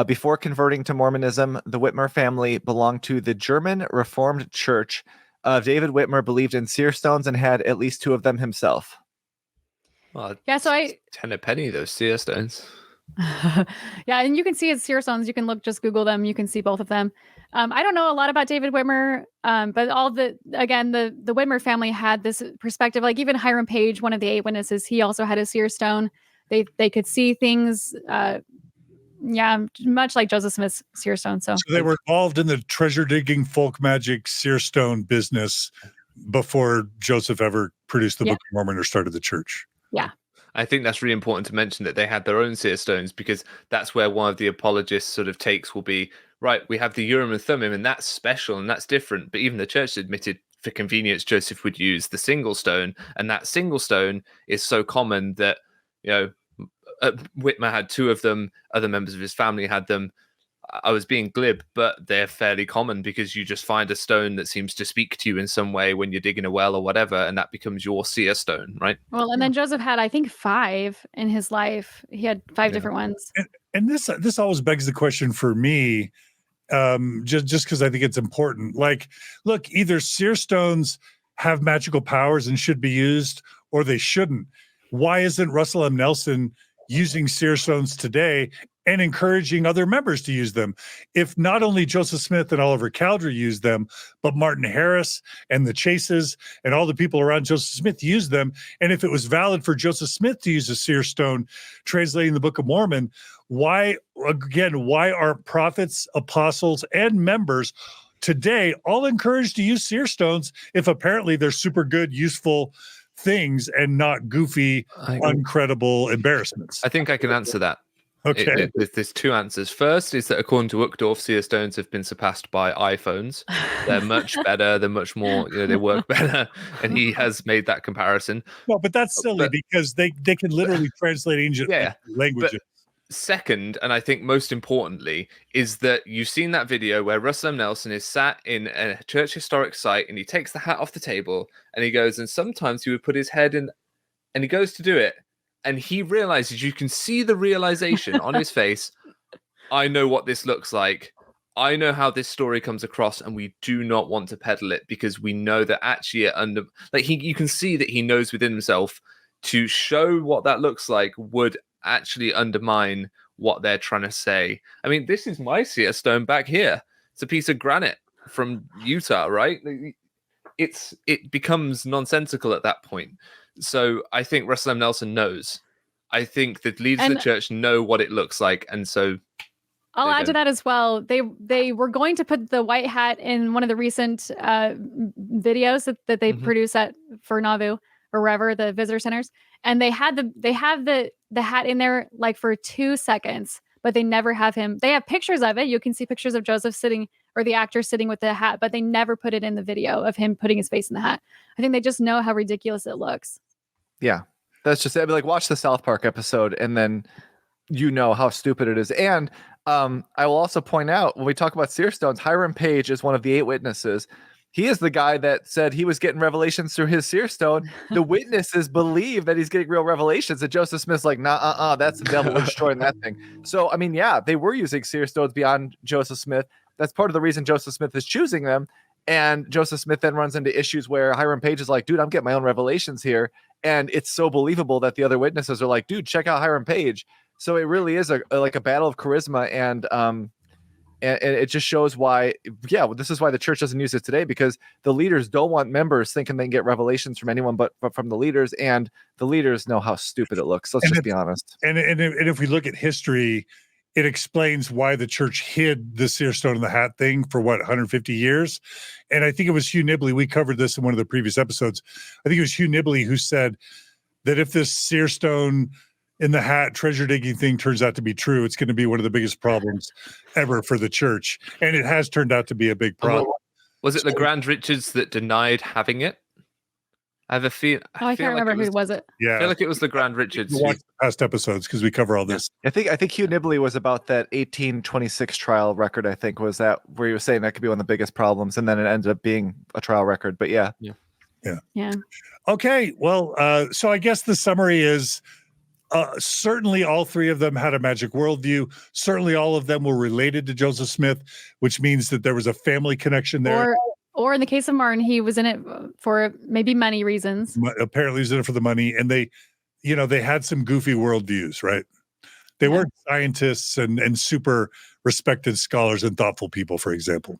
[SPEAKER 4] Before converting to Mormonism, the Whitmer family belonged to the German Reformed Church. David Whitmer believed in seer stones and had at least 2 of them himself.
[SPEAKER 3] Well,
[SPEAKER 2] yeah, so
[SPEAKER 3] 10 a penny, those seer stones.
[SPEAKER 2] Yeah, and you can see his seer stones. You can just Google them. You can see both of them. I don't know a lot about David Whitmer, but the Whitmer family had this perspective. Like even Hiram Page, one of the 8 witnesses, he also had a seer stone. They could see things, much like Joseph Smith's seer stone. So
[SPEAKER 1] they were involved in the treasure digging folk magic seer stone business before Joseph ever produced the Book of Mormon or started the church.
[SPEAKER 2] Yeah.
[SPEAKER 3] I think that's really important to mention that they had their own seer stones, because that's where one of the apologists' sort of takes will be, right, we have the Urim and Thummim, and that's special and that's different. But even the church admitted for convenience, Joseph would use the single stone, and that single stone is so common that, Whitmer had 2 of them, other members of his family had them. I was being glib, but they're fairly common because you just find a stone that seems to speak to you in some way when you're digging a well or whatever, and that becomes your seer stone, right?
[SPEAKER 2] Well, and then Joseph had, I think, 5 in his life. He had 5 different ones.
[SPEAKER 1] And this always begs the question for me, just because I think it's important. Like, look, either seer stones have magical powers and should be used, or they shouldn't. Why isn't Russell M. Nelson using seer stones today and encouraging other members to use them? If not only Joseph Smith and Oliver Cowdery used them, but Martin Harris and the Chases and all the people around Joseph Smith used them. And if it was valid for Joseph Smith to use a seer stone translating the Book of Mormon, why are prophets, apostles, and members today all encouraged to use seer stones if apparently they're super good, useful things and not goofy, uncredible embarrassments?
[SPEAKER 3] I think I can answer that.
[SPEAKER 1] Okay.
[SPEAKER 3] There's two answers. First is that according to Uchtdorf, seer stones have been surpassed by iPhones. They're much better. They're much more, they work better. And he has made that comparison.
[SPEAKER 1] No, but that's silly because they can literally translate ancient
[SPEAKER 3] Yeah,
[SPEAKER 1] languages.
[SPEAKER 3] Second, and I think most importantly, is that you've seen that video where Russell M. Nelson is sat in a church historic site and he takes the hat off the table and he goes, and sometimes he would put his head in, and he goes to do it. And he realizes, you can see the realization on his face. I know what this looks like. I know how this story comes across, and we do not want to peddle it because we know that actually you can see that he knows within himself to show what that looks like would actually undermine what they're trying to say. I mean, this is my seer stone back here. It's a piece of granite from Utah, right? It becomes nonsensical at that point. So I think Russell M. Nelson knows. I think the leaders of the church know what it looks like, and so
[SPEAKER 2] I'll add to that as well. They were going to put the white hat in one of the recent videos that they produce for Nauvoo or wherever, the visitor centers, and they have the hat in there like for 2 seconds, but they never have him. They have pictures of it. You can see pictures of Joseph sitting, or the actor sitting with the hat, but they never put it in the video of him putting his face in the hat. I think they just know how ridiculous it looks.
[SPEAKER 4] Yeah, that's just it. I mean, like, watch the South Park episode and then you know how stupid it is. And I will also point out, when we talk about seer stones, Hiram Page is one of the 8 witnesses. He is the guy that said he was getting revelations through his seer stone. The witnesses believe that he's getting real revelations. And Joseph Smith's like, nah, that's the devil. We're destroying that thing. So, I mean, yeah, they were using seer stones beyond Joseph Smith. That's part of the reason Joseph Smith is choosing them. And Joseph Smith then runs into issues where Hiram Page is like, dude, I'm getting my own revelations here. And it's so believable that the other witnesses are like, dude, check out Hiram Page. So it really is a battle of charisma, and it just shows why. Yeah, this is why the church doesn't use it today, because the leaders don't want members thinking they can get revelations from anyone but from the leaders, and the leaders know how stupid it looks. Let's just be honest.
[SPEAKER 1] And if we look at history, it explains why the church hid the seer stone in the hat thing for 150 years. And I think it was Hugh Nibley. We covered this in one of the previous episodes. I think it was Hugh Nibley who said that if this seer stone in the hat treasure digging thing turns out to be true, it's going to be one of the biggest problems ever for the church. And it has turned out to be a big problem.
[SPEAKER 3] Was it the Grand Richards that denied having it? I have a feel.
[SPEAKER 2] I can't remember who was it.
[SPEAKER 3] Yeah, I feel like it was the Grand Richards.
[SPEAKER 1] Watch the past episodes because we cover all this.
[SPEAKER 4] I think Hugh Nibley was about that 1826 trial record. I think was that where he was saying that could be one of the biggest problems, and then it ended up being a trial record. But yeah.
[SPEAKER 1] Okay, well, so I guess the summary is certainly all 3 of them had a magic worldview. Certainly all of them were related to Joseph Smith, which means that there was a family connection there.
[SPEAKER 2] Or in the case of Martin, he was in it for maybe money reasons.
[SPEAKER 1] Apparently he was in it for the money. And they had some goofy worldviews, right? They weren't scientists and super respected scholars and thoughtful people, for example.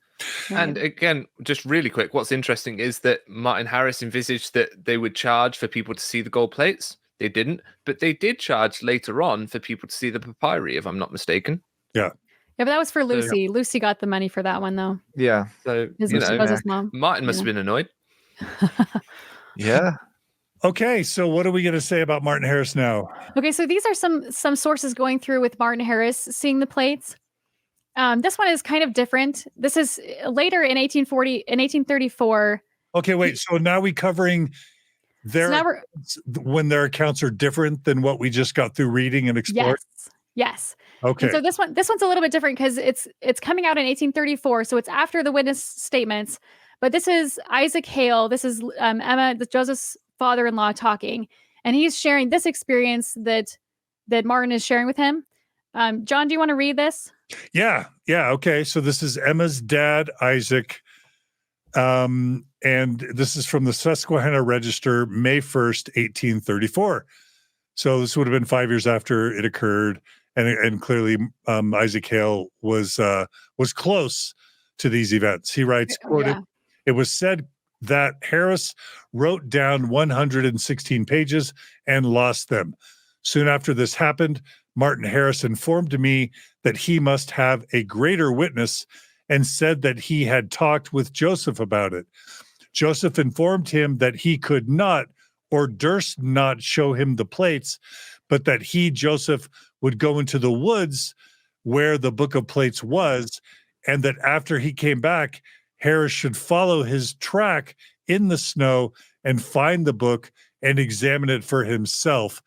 [SPEAKER 3] And again, just really quick, what's interesting is that Martin Harris envisaged that they would charge for people to see the gold plates. They didn't, but they did charge later on for people to see the papyri, if I'm not mistaken.
[SPEAKER 1] Yeah.
[SPEAKER 2] Yeah, but that was for Lucy. Lucy got the money for that one, though.
[SPEAKER 4] Yeah.
[SPEAKER 3] So,
[SPEAKER 2] his mom.
[SPEAKER 3] Martin must have been annoyed.
[SPEAKER 4] Yeah.
[SPEAKER 1] Okay, so what are we going to say about Martin Harris now?
[SPEAKER 2] Okay, so these are some sources going through with Martin Harris seeing the plates. This one is kind of different. This is later in 1834.
[SPEAKER 1] Okay, wait. So now we covering when their accounts are different than what we just got through reading and exploring.
[SPEAKER 2] Yes.
[SPEAKER 1] Okay.
[SPEAKER 2] And so this one's a little bit different because it's coming out in 1834, so it's after the witness statements. But this is Isaac Hale. This is Emma, Joseph's father-in-law, talking, and he's sharing this experience that Martin is sharing with him. John, do you want to read this?
[SPEAKER 1] Yeah. Okay. So this is Emma's dad, Isaac, and this is from the Susquehanna Register, May 1st, 1834. So this would have been 5 years after it occurred. And clearly, Isaac Hale was close to these events. He writes, quoted, "It was said that Harris wrote down 116 pages and lost them. Soon after this happened, Martin Harris informed me that he must have a greater witness and said that he had talked with Joseph about it. Joseph informed him that he could not or durst not show him the plates, but that he, Joseph, would go into the woods where the Book of Plates was, and that after he came back, Harris should follow his track in the snow and find the book and examine it for himself.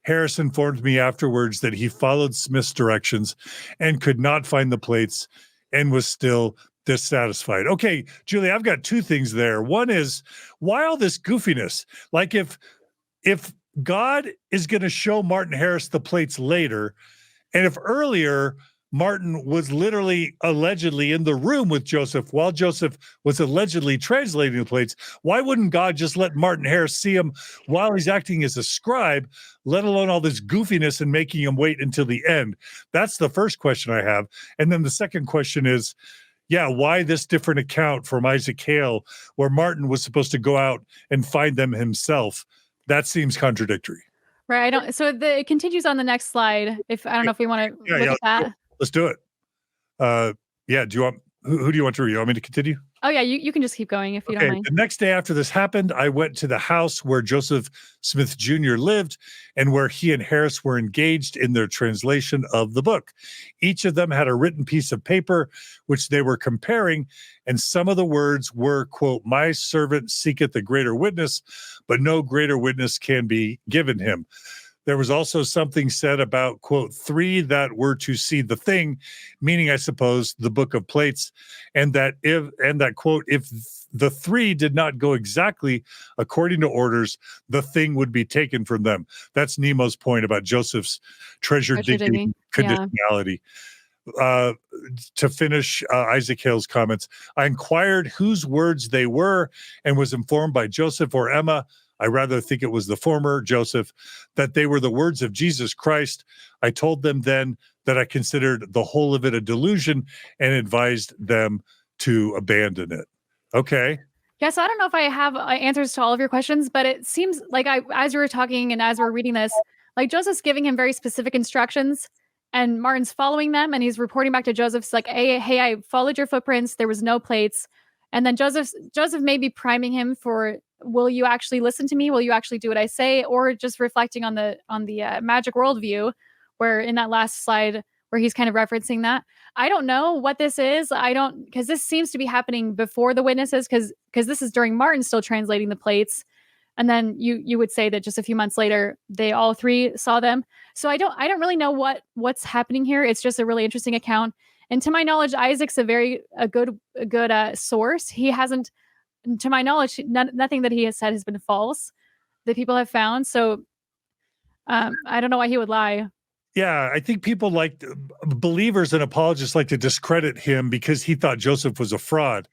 [SPEAKER 1] Harris informed me afterwards that he followed Smith's directions and could not find the plates and was still dissatisfied. Okay, Julie, I've got two things there. One is, why all this goofiness? Like if God is going to show Martin Harris the plates later, and if earlier Martin was literally allegedly in the room with Joseph while Joseph was allegedly translating the plates, why wouldn't God just let Martin Harris see him while he's acting as a scribe, let alone all this goofiness and making him wait until the end? That's the first question I have. And then the second question is, why this different account from Isaac Hale where Martin was supposed to go out and find them himself? That seems contradictory.
[SPEAKER 2] Right. It continues on the next slide. I don't know if we want to look at that.
[SPEAKER 1] Let's do it. Do you want, who do you want to read? You want me to continue?
[SPEAKER 2] Oh yeah, you can just keep going if you don't mind.
[SPEAKER 1] The next day after this happened, I went to the house where Joseph Smith Jr. lived and where he and Harris were engaged in their translation of the book. Each of them had a written piece of paper which they were comparing, and some of the words were, quote, "My servant seeketh a greater witness, but no greater witness can be given him." There was also something said about, quote, 3 that were to see the thing, meaning, I suppose, the Book of Plates, and that, quote, if the 3 did not go exactly according to orders, the thing would be taken from them. That's Nemo's point about Joseph's treasure digging conditionality. To finish Isaac Hale's comments, I inquired whose words they were and was informed by Joseph or Emma, I rather think it was the former, Joseph, that they were the words of Jesus Christ. I told them then that I considered the whole of it a delusion and advised them to abandon it. Okay.
[SPEAKER 2] Yeah, so I don't know if I have answers to all of your questions, but it seems like as we were talking and as we're reading this, like Joseph's giving him very specific instructions and Martin's following them and he's reporting back to Joseph's like, hey, I followed your footprints. There was no plates. And then Joseph may be priming him for, will you actually listen to me? Will you actually do what I say? Or just reflecting on the magic worldview, where in that last slide where he's kind of referencing that. I don't know what this is. Because this seems to be happening before the witnesses, because this is during Martin still translating the plates. And then you would say that just a few months later, they all 3 saw them. So I don't really know what's happening here. It's just a really interesting account. And to my knowledge, Isaac's a good source. He hasn't, to my knowledge, nothing that he has said has been false that people have found. So I don't know why he would lie.
[SPEAKER 1] Yeah, I think people believers and apologists like to discredit him because he thought Joseph was a fraud.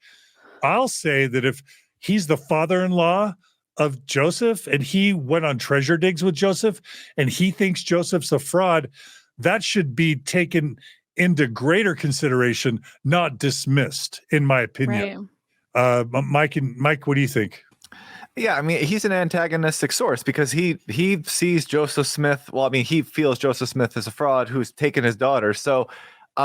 [SPEAKER 1] I'll say that if he's the father-in-law of Joseph and he went on treasure digs with Joseph and he thinks Joseph's a fraud, that should be taken into greater consideration, not dismissed, in my opinion. Right. Mike, what do you think?
[SPEAKER 4] Yeah, I mean, he's an antagonistic source because he sees Joseph Smith. Well, I mean, he feels Joseph Smith is a fraud who's taken his daughter. So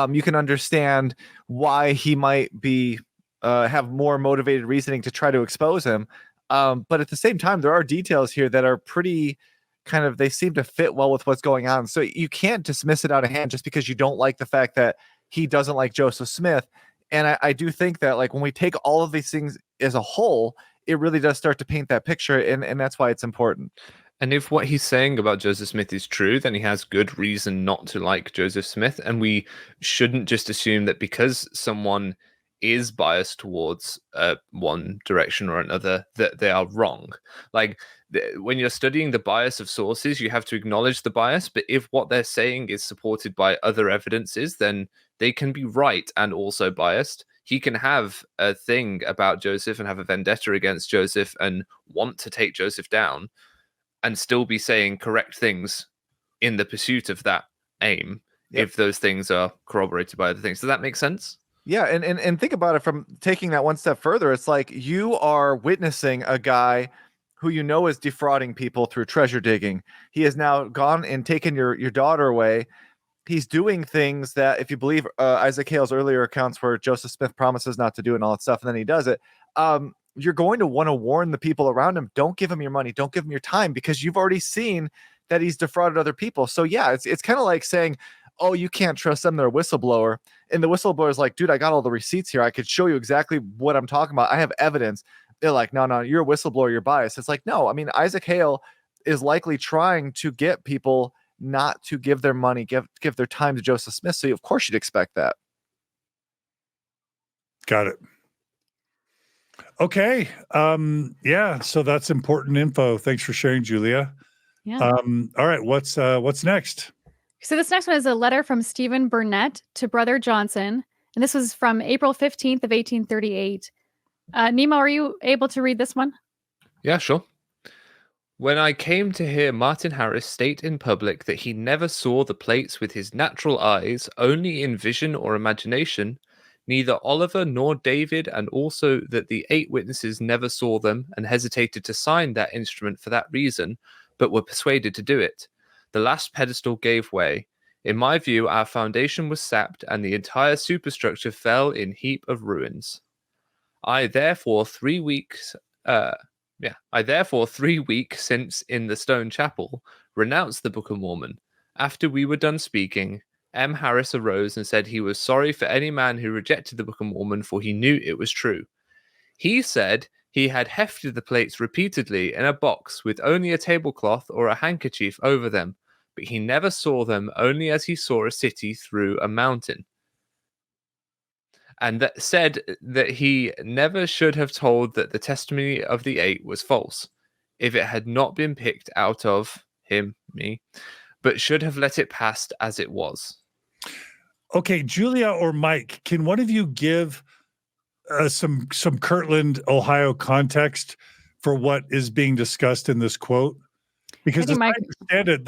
[SPEAKER 4] you can understand why he might be have more motivated reasoning to try to expose him. But at the same time, there are details here that are pretty they seem to fit well with what's going on. So you can't dismiss it out of hand just because you don't like the fact that he doesn't like Joseph Smith. And I do think that when we take all of these things as a whole, it really does start to paint that picture. And that's why it's important.
[SPEAKER 3] And if what he's saying about Joseph Smith is true, then he has good reason not to like Joseph Smith. And we shouldn't just assume that because someone is biased towards one direction or another, that they are wrong. When you're studying the bias of sources, you have to acknowledge the bias. But if what they're saying is supported by other evidences, then they can be right and also biased. He can have a thing about Joseph and have a vendetta against Joseph and want to take Joseph down and still be saying correct things in the pursuit of that aim, if those things are corroborated by other things. Does that make sense?
[SPEAKER 4] Yeah, and think about it from taking that one step further. It's like you are witnessing a guy who you know is defrauding people through treasure digging. He has now gone and taken your daughter away. He's doing things that, if you believe Isaac Hale's earlier accounts where Joseph Smith promises not to do and all that stuff, and then he does it, you're going to want to warn the people around him, don't give him your money, don't give him your time, because you've already seen that he's defrauded other people. So yeah, it's kind of like saying, oh, you can't trust them, they're a whistleblower. And the whistleblower is like, dude, I got all the receipts here. I could show you exactly what I'm talking about. I have evidence. They're like, no, you're a whistleblower, you're biased. It's like, no, I mean, Isaac Hale is likely trying to get people not to give their money, give their time to Joseph Smith. So of course you'd expect that.
[SPEAKER 1] Got it. Okay. Yeah. So that's important info. Thanks for sharing, Julia.
[SPEAKER 2] Yeah.
[SPEAKER 1] All right. What's next?
[SPEAKER 2] So this next one is a letter from Stephen Burnett to Brother Johnson. And this was from April 15th of 1838. Nemo, are you able to read this one?
[SPEAKER 3] Yeah, sure. When I came to hear Martin Harris state in public that he never saw the plates with his natural eyes, only in vision or imagination, neither Oliver nor David, and also that the 8 witnesses never saw them and hesitated to sign that instrument for that reason, but were persuaded to do it, the last pedestal gave way. In my view, our foundation was sapped and the entire superstructure fell in heap of ruins. I therefore 3 weeks since in the stone chapel renounced the Book of Mormon. After we were done speaking, M. Harris arose and said he was sorry for any man who rejected the Book of Mormon, for he knew it was true. He said he had hefted the plates repeatedly in a box with only a tablecloth or a handkerchief over them, but he never saw them, only as he saw a city through a mountain. And that said that he never should have told that the testimony of the 8 was false, if it had not been picked out of me, but should have let it pass as it was.
[SPEAKER 1] Okay, Julia or Mike, can one of you give some Kirtland, Ohio context for what is being discussed in this quote? Because as I understand it,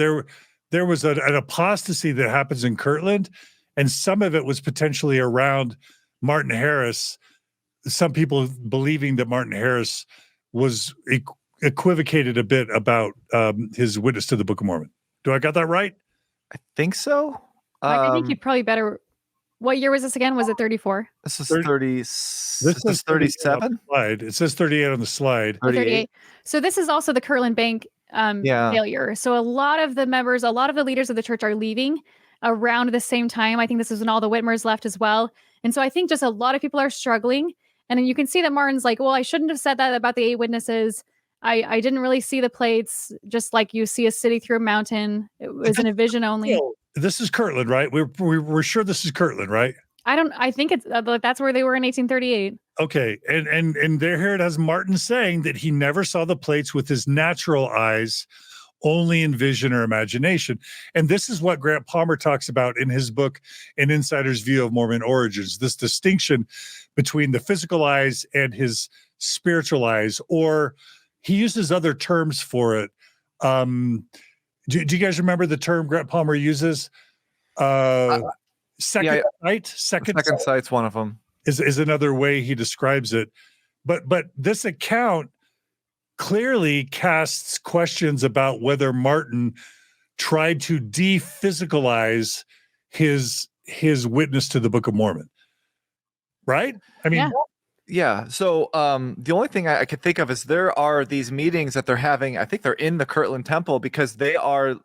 [SPEAKER 1] there was an apostasy that happens in Kirtland, and some of it was potentially around Martin Harris. Some people believing that Martin Harris was equivocated a bit about his witness to the Book of Mormon. Do I got that right?
[SPEAKER 4] I think so.
[SPEAKER 2] I think you probably better. What year was this again? Was it 34?
[SPEAKER 4] This is 30. This is 37.
[SPEAKER 1] It says 38 on the slide.
[SPEAKER 2] 38. So this is also the Kirtland Bank failure. So a lot of the members, a lot of the leaders of the church are leaving around the same time. I think this is when all the Whitmers left as well. And so I think just a lot of people are struggling. And then you can see that Martin's like, well, I shouldn't have said that about the 8 witnesses. I didn't really see the plates, just like you see a city through a mountain. It was in a vision only.
[SPEAKER 1] This is Kirtland, right? We're sure this is Kirtland, right?
[SPEAKER 2] I think it's that's where they were in 1838.
[SPEAKER 1] Okay. And here it has Martin saying that he never saw the plates with his natural eyes, only in vision or imagination. And this is what Grant Palmer talks about in his book, An Insider's View of Mormon Origins, this distinction between the physical eyes and his spiritual eyes, or he uses other terms for it. Do you guys remember the term Grant Palmer uses? Second sight? Second
[SPEAKER 4] sight's one of them.
[SPEAKER 1] Is another way he describes it. But this account clearly casts questions about whether Martin tried to de-physicalize his witness to the Book of Mormon. Right? I mean,
[SPEAKER 4] yeah. So the only thing I could think of is there are these meetings that they're having. I think they're in the Kirtland Temple because they are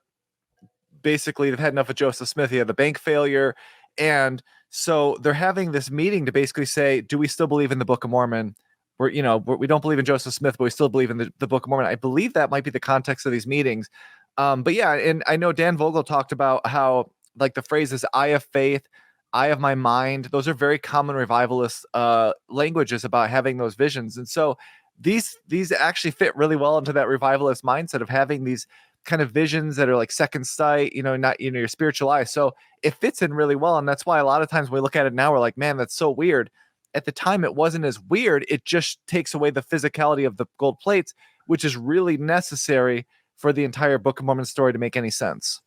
[SPEAKER 4] basically, they've had enough of Joseph Smith. He had the bank failure. And so they're having this meeting to basically say, do we we believe in the Book of Mormon? We don't believe in Joseph Smith, but we still believe in the Book of Mormon. I believe that might be the context of these meetings. But yeah, and I know Dan Vogel talked about how like the phrases "eye of faith," "eye of my mind," those are very common revivalist languages about having those visions. And so these actually fit really well into that revivalist mindset of having these kind of visions that are like second sight, not your spiritual eye. So it fits in really well. And that's why a lot of times when we look at it now, we're like, man, that's so weird. At the time, it wasn't as weird. It just takes away the physicality of the gold plates, which is really necessary for the entire Book of Mormon story to make any sense.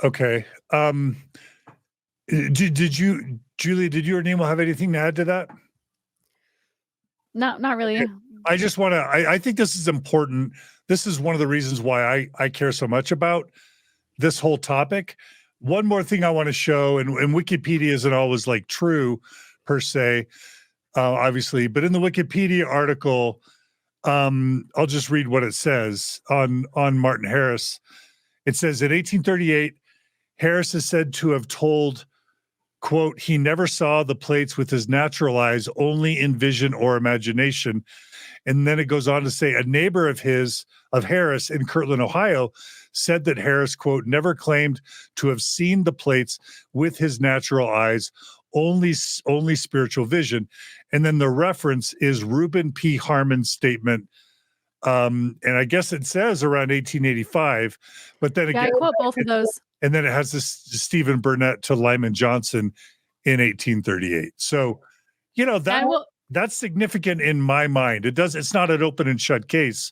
[SPEAKER 1] Okay. Did you, Julie, did you or Nemo have anything to add to that?
[SPEAKER 2] Not really.
[SPEAKER 1] Okay. I just want to, I think this is important. This is one of the reasons why I care so much about this whole topic. One more thing I want to show, and Wikipedia isn't always like true per se, obviously, but in the Wikipedia article, I'll just read what it says on Martin Harris. It says in 1838, Harris is said to have told, quote, he never saw the plates with his natural eyes, only in vision or imagination. And then it goes on to say a neighbor of Harris in Kirtland, Ohio, said that Harris, quote, never claimed to have seen the plates with his natural eyes, only spiritual vision. And then the reference is Reuben P. Harmon's statement. And I guess it says around 1885, but then again,
[SPEAKER 2] I quote both of those.
[SPEAKER 1] And then it has this Stephen Burnett to Lyman Johnson in 1838. So, that's significant in my mind. It's not an open and shut case,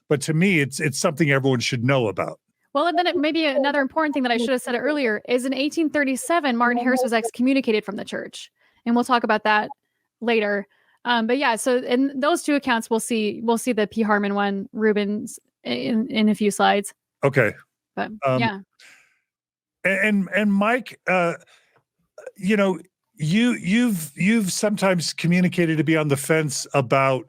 [SPEAKER 1] but to me, it's something everyone should know about.
[SPEAKER 2] Well, and then it maybe another important thing that I should have said earlier is in 1837, Martin Harris was excommunicated from the church, and we'll talk about that later. But yeah, so in those two accounts, we'll see the P. Harmon one, Reuben's in a few slides.
[SPEAKER 1] Okay,
[SPEAKER 2] but yeah,
[SPEAKER 1] and Mike, you've sometimes communicated to be on the fence about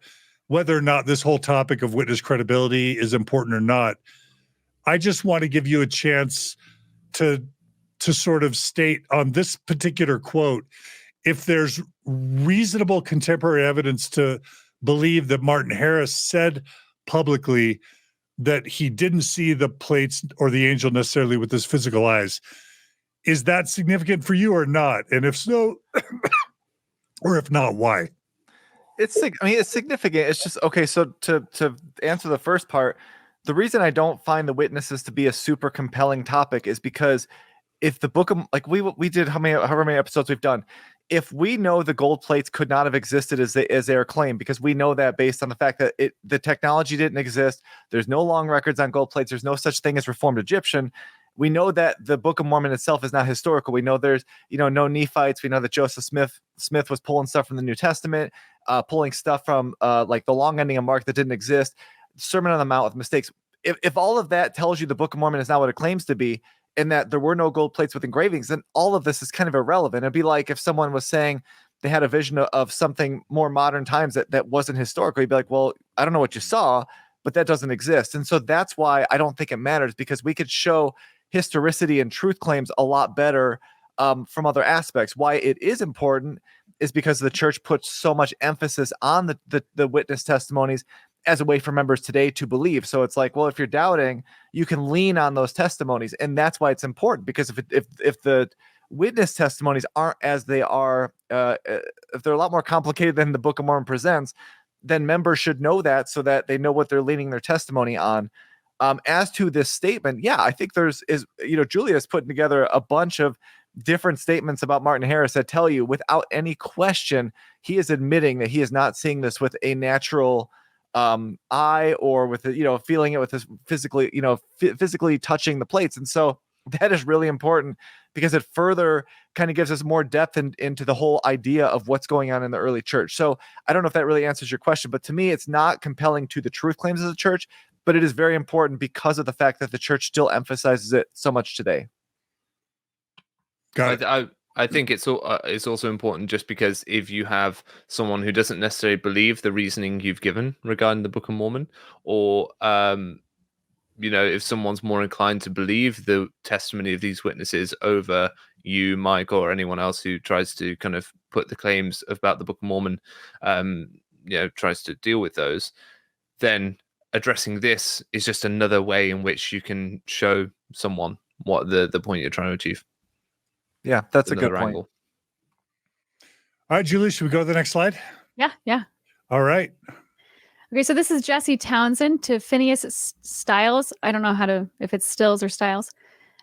[SPEAKER 1] whether or not this whole topic of witness credibility is important or not. I just want to give you a chance to sort of state on this particular quote, if there's reasonable contemporary evidence to believe that Martin Harris said publicly that he didn't see the plates or the angel necessarily with his physical eyes. Is that significant for you or not? And if so, or if not, why?
[SPEAKER 4] It's significant. It's just, okay, so to answer the first part, the reason I don't find the witnesses to be a super compelling topic is because if the book of, like we did however many episodes we've done, if we know the gold plates could not have existed as they are claimed, because we know that based on the fact that the technology didn't exist, there's no long records on gold plates, there's no such thing as Reformed Egyptian. We know that the Book of Mormon itself is not historical. We know there's, no Nephites. We know that Joseph Smith was pulling stuff from the New Testament, pulling stuff from like the long ending of Mark that didn't exist, Sermon on the Mount with mistakes. If all of that tells you the Book of Mormon is not what it claims to be, and that there were no gold plates with engravings, then all of this is kind of irrelevant. It'd be like if someone was saying they had a vision of something more modern times that wasn't historical. You'd be like, well, I don't know what you saw, but that doesn't exist. And so that's why I don't think it matters, because we could show historicity and truth claims a lot better from other aspects. Why it is important is because the church puts so much emphasis on the witness testimonies as a way for members today to believe. So it's like, well, if you're doubting, you can lean on those testimonies. And that's why it's important, because if the witness testimonies aren't as they are, if they're a lot more complicated than the Book of Mormon presents, then members should know that, so that they know what they're leaning their testimony on. As to this statement, yeah, I think Julia's putting together a bunch of different statements about Martin Harris that tell you without any question, he is admitting that he is not seeing this with a natural eye, or with feeling it with his physically touching the plates. And so that is really important, because it further kind of gives us more depth into the whole idea of what's going on in the early church. So I don't know if that really answers your question, but to me, it's not compelling to the truth claims of the church, but it is very important because of the fact that the church still emphasizes it so much today.
[SPEAKER 1] Got it.
[SPEAKER 3] I think it's also important, just because if you have someone who doesn't necessarily believe the reasoning you've given regarding the Book of Mormon, or if someone's more inclined to believe the testimony of these witnesses over you, Mike, or anyone else who tries to kind of put the claims about the Book of Mormon, tries to deal with those, then addressing this is just another way in which you can show someone what the point you're trying to achieve.
[SPEAKER 4] Yeah, that's a good point.
[SPEAKER 1] All right, Julie, should we go to the next slide?
[SPEAKER 2] Yeah.
[SPEAKER 1] All right.
[SPEAKER 2] Okay, so this is Jesse Townsend to Phineas Stiles. I don't know if it's Stills or Stiles.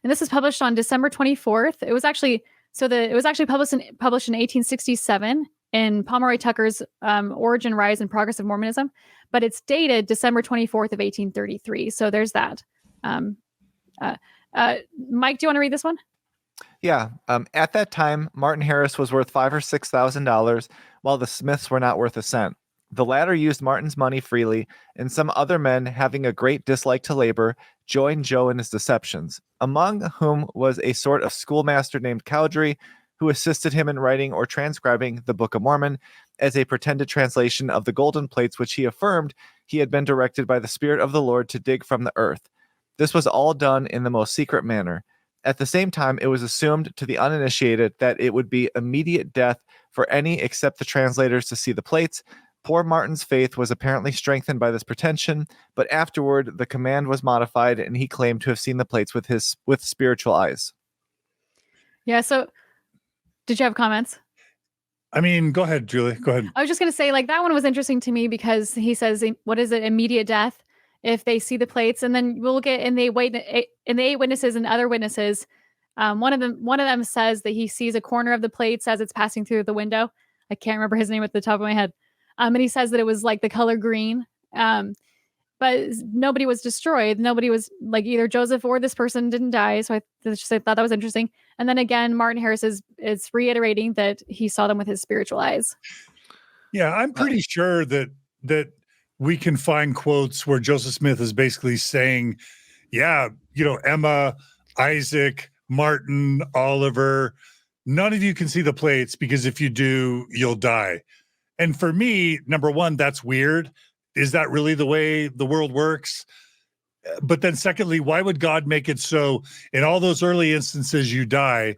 [SPEAKER 2] And this is published on December 24th. It was actually published in 1867 in Pomeroy Tucker's Origin, Rise, and Progress of Mormonism, but it's dated December 24th of 1833. So there's that. Mike, do you want to read this one?
[SPEAKER 4] Yeah. At that time, Martin Harris was worth $5,000 or $6,000, while the Smiths were not worth a cent. The latter used Martin's money freely, and some other men, having a great dislike to labor, joined Joe in his deceptions, among whom was a sort of schoolmaster named Cowdery, who assisted him in writing or transcribing the Book of Mormon as a pretended translation of the golden plates, which he affirmed he had been directed by the Spirit of the Lord to dig from the earth. This was all done in the most secret manner. At the same time, it was assumed to the uninitiated that it would be immediate death for any except the translators to see the plates. Poor Martin's faith was apparently strengthened by this pretension, but afterward the command was modified and he claimed to have seen the plates with spiritual eyes.
[SPEAKER 2] Yeah, so did you have comments?
[SPEAKER 1] I mean, go ahead, Julie. Go ahead.
[SPEAKER 2] I was just going to say, like, that one was interesting to me because he says, what is it, immediate death if they see the plates? And then we'll get in the eight witnesses and other witnesses. One of them says that he sees a corner of the plates as it's passing through the window. I can't remember his name at the top of my head. And he says that it was like the color green. But nobody was destroyed. Nobody was like either Joseph or this person didn't die. So I thought that was interesting. And then again, Martin Harris is reiterating that he saw them with his spiritual eyes.
[SPEAKER 1] Yeah, I'm pretty sure that we can find quotes where Joseph Smith is basically saying, yeah, Emma, Isaac, Martin, Oliver, none of you can see the plates because if you do, you'll die. And for me, number one, that's weird. Is that really the way the world works? But then secondly, why would God make it so in all those early instances you die,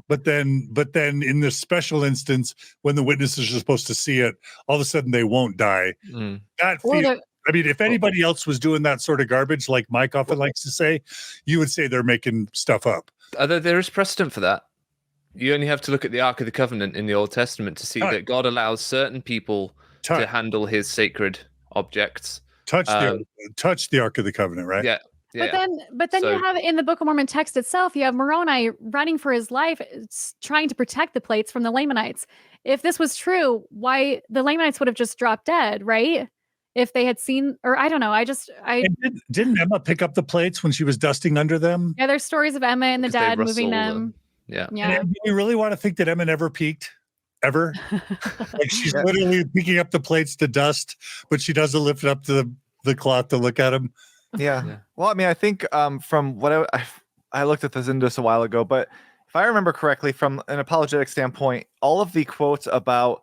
[SPEAKER 1] but then in this special instance, when the witnesses are supposed to see it, all of a sudden they won't die? I mean, if anybody else was doing that sort of garbage, like Mike often likes to say, you would say they're making stuff up.
[SPEAKER 3] Although there is precedent for that. You only have to look at the Ark of the Covenant in the Old Testament to see that God allows certain people to handle his sacred objects.
[SPEAKER 1] Touch the Ark of the Covenant, right?
[SPEAKER 3] Yeah.
[SPEAKER 2] But then you have in the Book of Mormon text itself, you have Moroni running for his life, trying to protect the plates from the Lamanites. If this was true, why the Lamanites would have just dropped dead, right? If they had seen, or I don't know.
[SPEAKER 1] Didn't Emma pick up the plates when she was dusting under them?
[SPEAKER 2] Yeah, there's stories of Emma and the dad moving them.
[SPEAKER 3] Yeah.
[SPEAKER 1] And do you really want to think that Emma never peeked? Ever? Like she's literally picking up the plates to dust, but she doesn't lift it up to the cloth to look at them.
[SPEAKER 4] Yeah. Well, I mean, I think from what I looked at this in just a while ago, but if I remember correctly, from an apologetic standpoint, all of the quotes about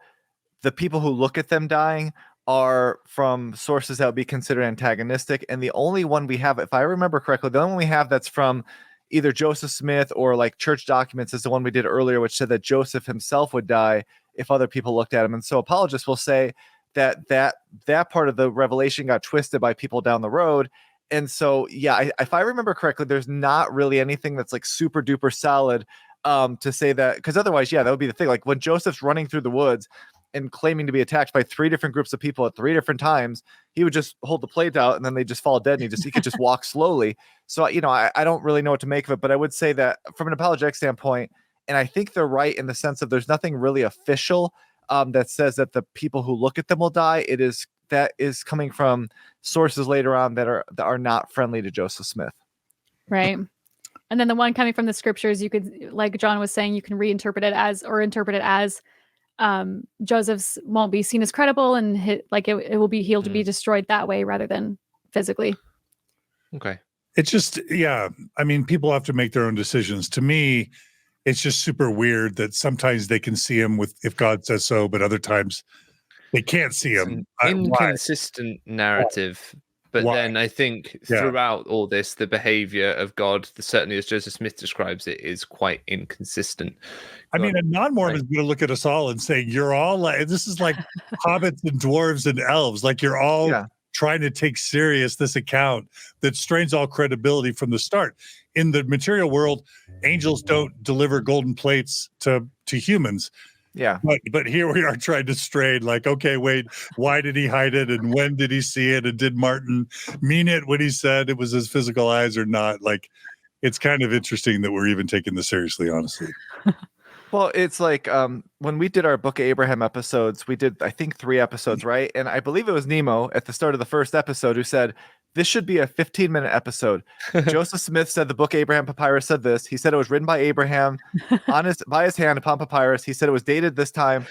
[SPEAKER 4] the people who look at them dying are from sources that would be considered antagonistic. And the only one we have, if I remember correctly, the only one we have that's from either Joseph Smith or like church documents is the one we did earlier, which said that Joseph himself would die if other people looked at him. And so apologists will say that part of the revelation got twisted by people down the road. And so, yeah, if I remember correctly, there's not really anything that's like super duper solid to say that, because otherwise, yeah, that would be the thing. Like when Joseph's running through the woods and claiming to be attacked by 3 different groups of people at 3 different times, he would just hold the plate out and then they just fall dead and he could just walk slowly. So, I don't really know what to make of it, but I would say that from an apologetic standpoint, and I think they're right in the sense of there's nothing really official that says that the people who look at them will die. That is coming from sources later on that are not friendly to Joseph Smith.
[SPEAKER 2] Right. And then the one coming from the scriptures, you could, like John was saying, you can reinterpret it as, or interpret it as Joseph's won't be seen as credible and it will be healed to be destroyed that way rather than physically.
[SPEAKER 3] Okay.
[SPEAKER 1] It's just, yeah. I mean, people have to make their own decisions. To me, it's just super weird that sometimes they can see him if God says so, but other times they can't see him.
[SPEAKER 3] Inconsistent narrative. But then I think throughout all this, the behavior of God, certainly as Joseph Smith describes it, is quite inconsistent.
[SPEAKER 1] I mean, a non-Mormon is going to look at us all and say, you're all like, this is like hobbits and dwarves and elves. Like you're all trying to take serious this account that strains all credibility from the start. In the material world, angels don't deliver golden plates to humans.
[SPEAKER 4] Yeah.
[SPEAKER 1] But here we are trying to strain like, okay, wait, why did he hide it? And when did he see it? And did Martin mean it when he said it was his physical eyes or not? Like, it's kind of interesting that we're even taking this seriously, honestly.
[SPEAKER 4] Well, it's like when we did our Book of Abraham episodes, we did, I think, 3 episodes, right? And I believe it was Nemo at the start of the first episode who said, this should be a 15-minute episode. Joseph Smith said the Book of Abraham papyrus said this. He said it was written by Abraham by his hand upon papyrus. He said it was dated this time.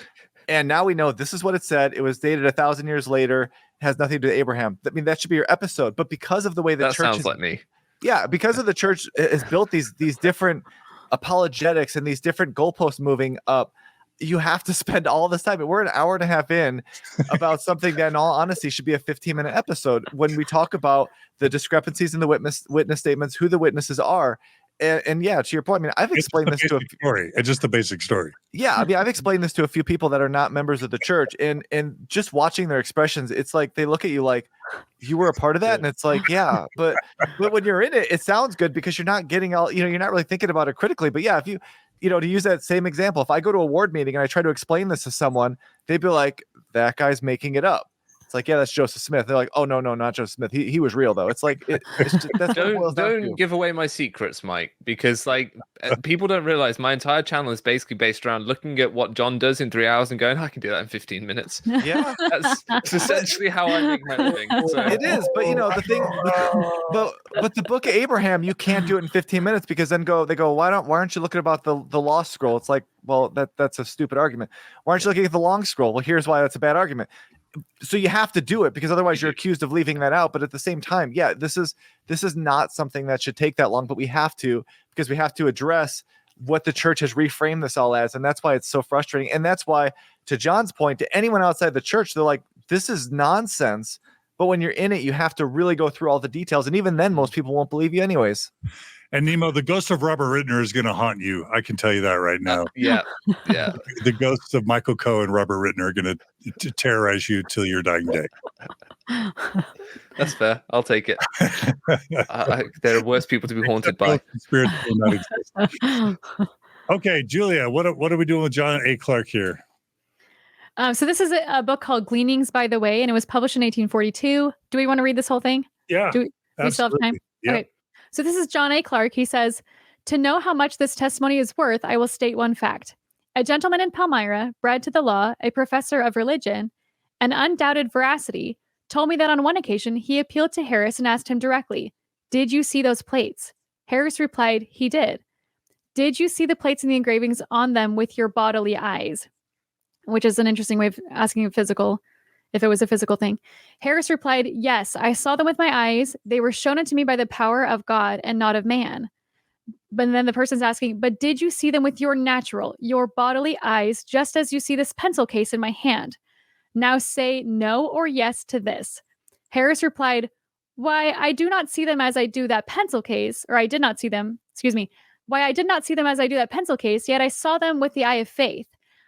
[SPEAKER 4] And now we know this is what it said. It was dated 1,000 years later. It has nothing to do with Abraham. I mean, that should be your episode. But because of the way the church
[SPEAKER 3] sounds like me.
[SPEAKER 4] Yeah, because of the church has built these different apologetics and these different goalposts moving up, you have to spend all this time. We're an hour and a half in about something that in all honesty should be a 15-minute episode when we talk about the discrepancies in the witness statements, who the witnesses are. And yeah, to your point, I mean, I've explained this to a
[SPEAKER 1] story. It's just the basic story.
[SPEAKER 4] Yeah, I mean, I've explained this to a few people that are not members of the church, and just watching their expressions, it's like they look at you like you were a part of that, and it's like, yeah, but when you're in it, it sounds good because you're not getting all, you're not really thinking about it critically. But yeah, if to use that same example, if I go to a ward meeting and I try to explain this to someone, they'd be like, that guy's making it up. It's like, yeah, that's Joseph Smith. They're like, oh, no, not Joseph Smith. He was real, though. It's like, it's just, that's
[SPEAKER 3] don't give away my secrets, Mike, because like people don't realize my entire channel is basically based around looking at what John does in 3 hours and going, I can do that in 15 minutes.
[SPEAKER 4] Yeah.
[SPEAKER 3] That's essentially how I make my living. So.
[SPEAKER 4] It is. But, the thing, but the Book of Abraham, you can't do it in 15 minutes because then they go, why aren't you looking about the lost scroll? It's like, well, that's a stupid argument. Why aren't you looking at the long scroll? Well, here's why that's a bad argument. So you have to do it because otherwise you're accused of leaving that out. But at the same time, yeah, this is not something that should take that long, but we have to, because we have to address what the church has reframed this all as. And that's why it's so frustrating. And that's why, to John's point, to anyone outside the church, they're like, this is nonsense. But when you're in it, you have to really go through all the details. And even then, most people won't believe you anyways.
[SPEAKER 1] And Nemo, the ghost of Robert Rittner is going to haunt you. I can tell you that right now.
[SPEAKER 3] Yeah.
[SPEAKER 1] The ghosts of Michael Coe and Robert Rittner are going to terrorize you till your dying day.
[SPEAKER 3] That's fair. I'll take it. There are worse people to be haunted by.
[SPEAKER 1] Spirits will not exist. Okay, Julia, what are we doing with John A. Clark here?
[SPEAKER 2] So this is a book called Gleanings, by the way, and it was published in 1842. Do we want to read this whole thing?
[SPEAKER 1] Yeah.
[SPEAKER 2] Do we still have time?
[SPEAKER 1] Yeah.
[SPEAKER 2] Okay. So this is John A. Clark. He says, to know how much this testimony is worth, I will state one fact. A gentleman in Palmyra, bred to the law, a professor of religion, and undoubted veracity, told me that on one occasion he appealed to Harris and asked him directly, did you see those plates? Harris replied, he did. Did you see the plates and the engravings on them with your bodily eyes? Which is an interesting way of asking if it was a physical thing. Harris replied, yes, I saw them with my eyes. They were shown unto me by the power of God and not of man. But then the person's asking, but did you see them with your bodily eyes, just as you see this pencil case in my hand? Now say no or yes to this. Harris replied, why, I do not see them as I do that pencil case, or I did not see them, why I did not see them as I do that pencil case, yet I saw them with the eye of faith.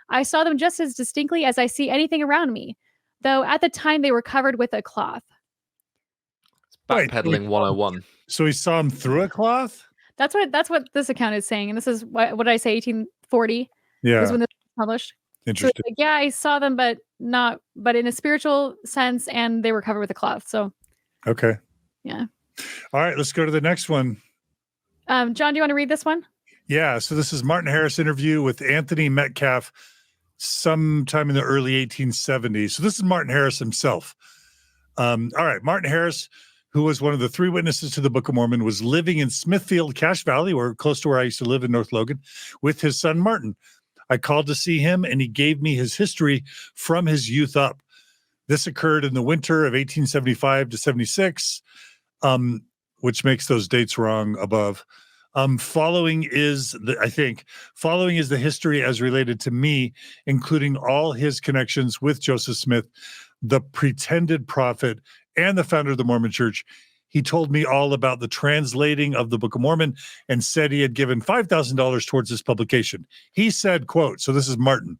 [SPEAKER 2] I saw them just as distinctly as I see anything around me, though at the time they were covered with a cloth.
[SPEAKER 3] Backpedaling 101.
[SPEAKER 1] So he saw him through a cloth?
[SPEAKER 2] That's what this account is saying. And this is what did I say, 1840?
[SPEAKER 1] Yeah.
[SPEAKER 2] Is when this was published.
[SPEAKER 1] Interesting.
[SPEAKER 2] So like, yeah, I saw them, but in a spiritual sense, and they were covered with a cloth. So
[SPEAKER 1] okay.
[SPEAKER 2] Yeah.
[SPEAKER 1] All right, let's go to the next one.
[SPEAKER 2] John, do you want to read this one?
[SPEAKER 1] Yeah. So this is Martin Harris interview with Anthony Metcalf sometime in the early 1870s. So this is Martin Harris himself. All right. Martin Harris, who was one of the three witnesses to the Book of Mormon, was living in Smithfield, Cache Valley, or close to where I used to live in North Logan, with his son Martin. I called to see him, and he gave me his history from his youth up. This occurred in the winter of 1875 to 76, which makes those dates wrong above. Following is the history as related to me, including all his connections with Joseph Smith, the pretended prophet and the founder of the Mormon Church. He told me all about the translating of the Book of Mormon and said he had given $5,000 towards this publication. He said, quote, so this is Martin,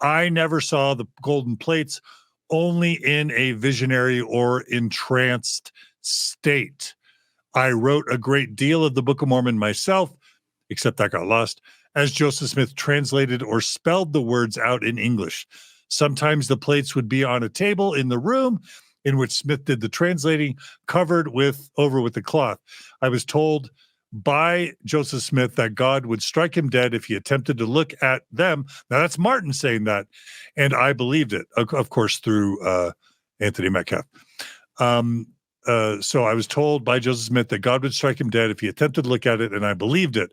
[SPEAKER 1] I never saw the golden plates, only in a visionary or entranced state. I wrote a great deal of the Book of Mormon myself, except that got lost, as Joseph Smith translated or spelled the words out in English. Sometimes the plates would be on a table in the room in which Smith did the translating, covered over with the cloth. I was told by Joseph Smith that God would strike him dead if he attempted to look at them. Now that's Martin saying that, and I believed it, of course, through Anthony Metcalf. So I was told by Joseph Smith that God would strike him dead if he attempted to look at it, and I believed it.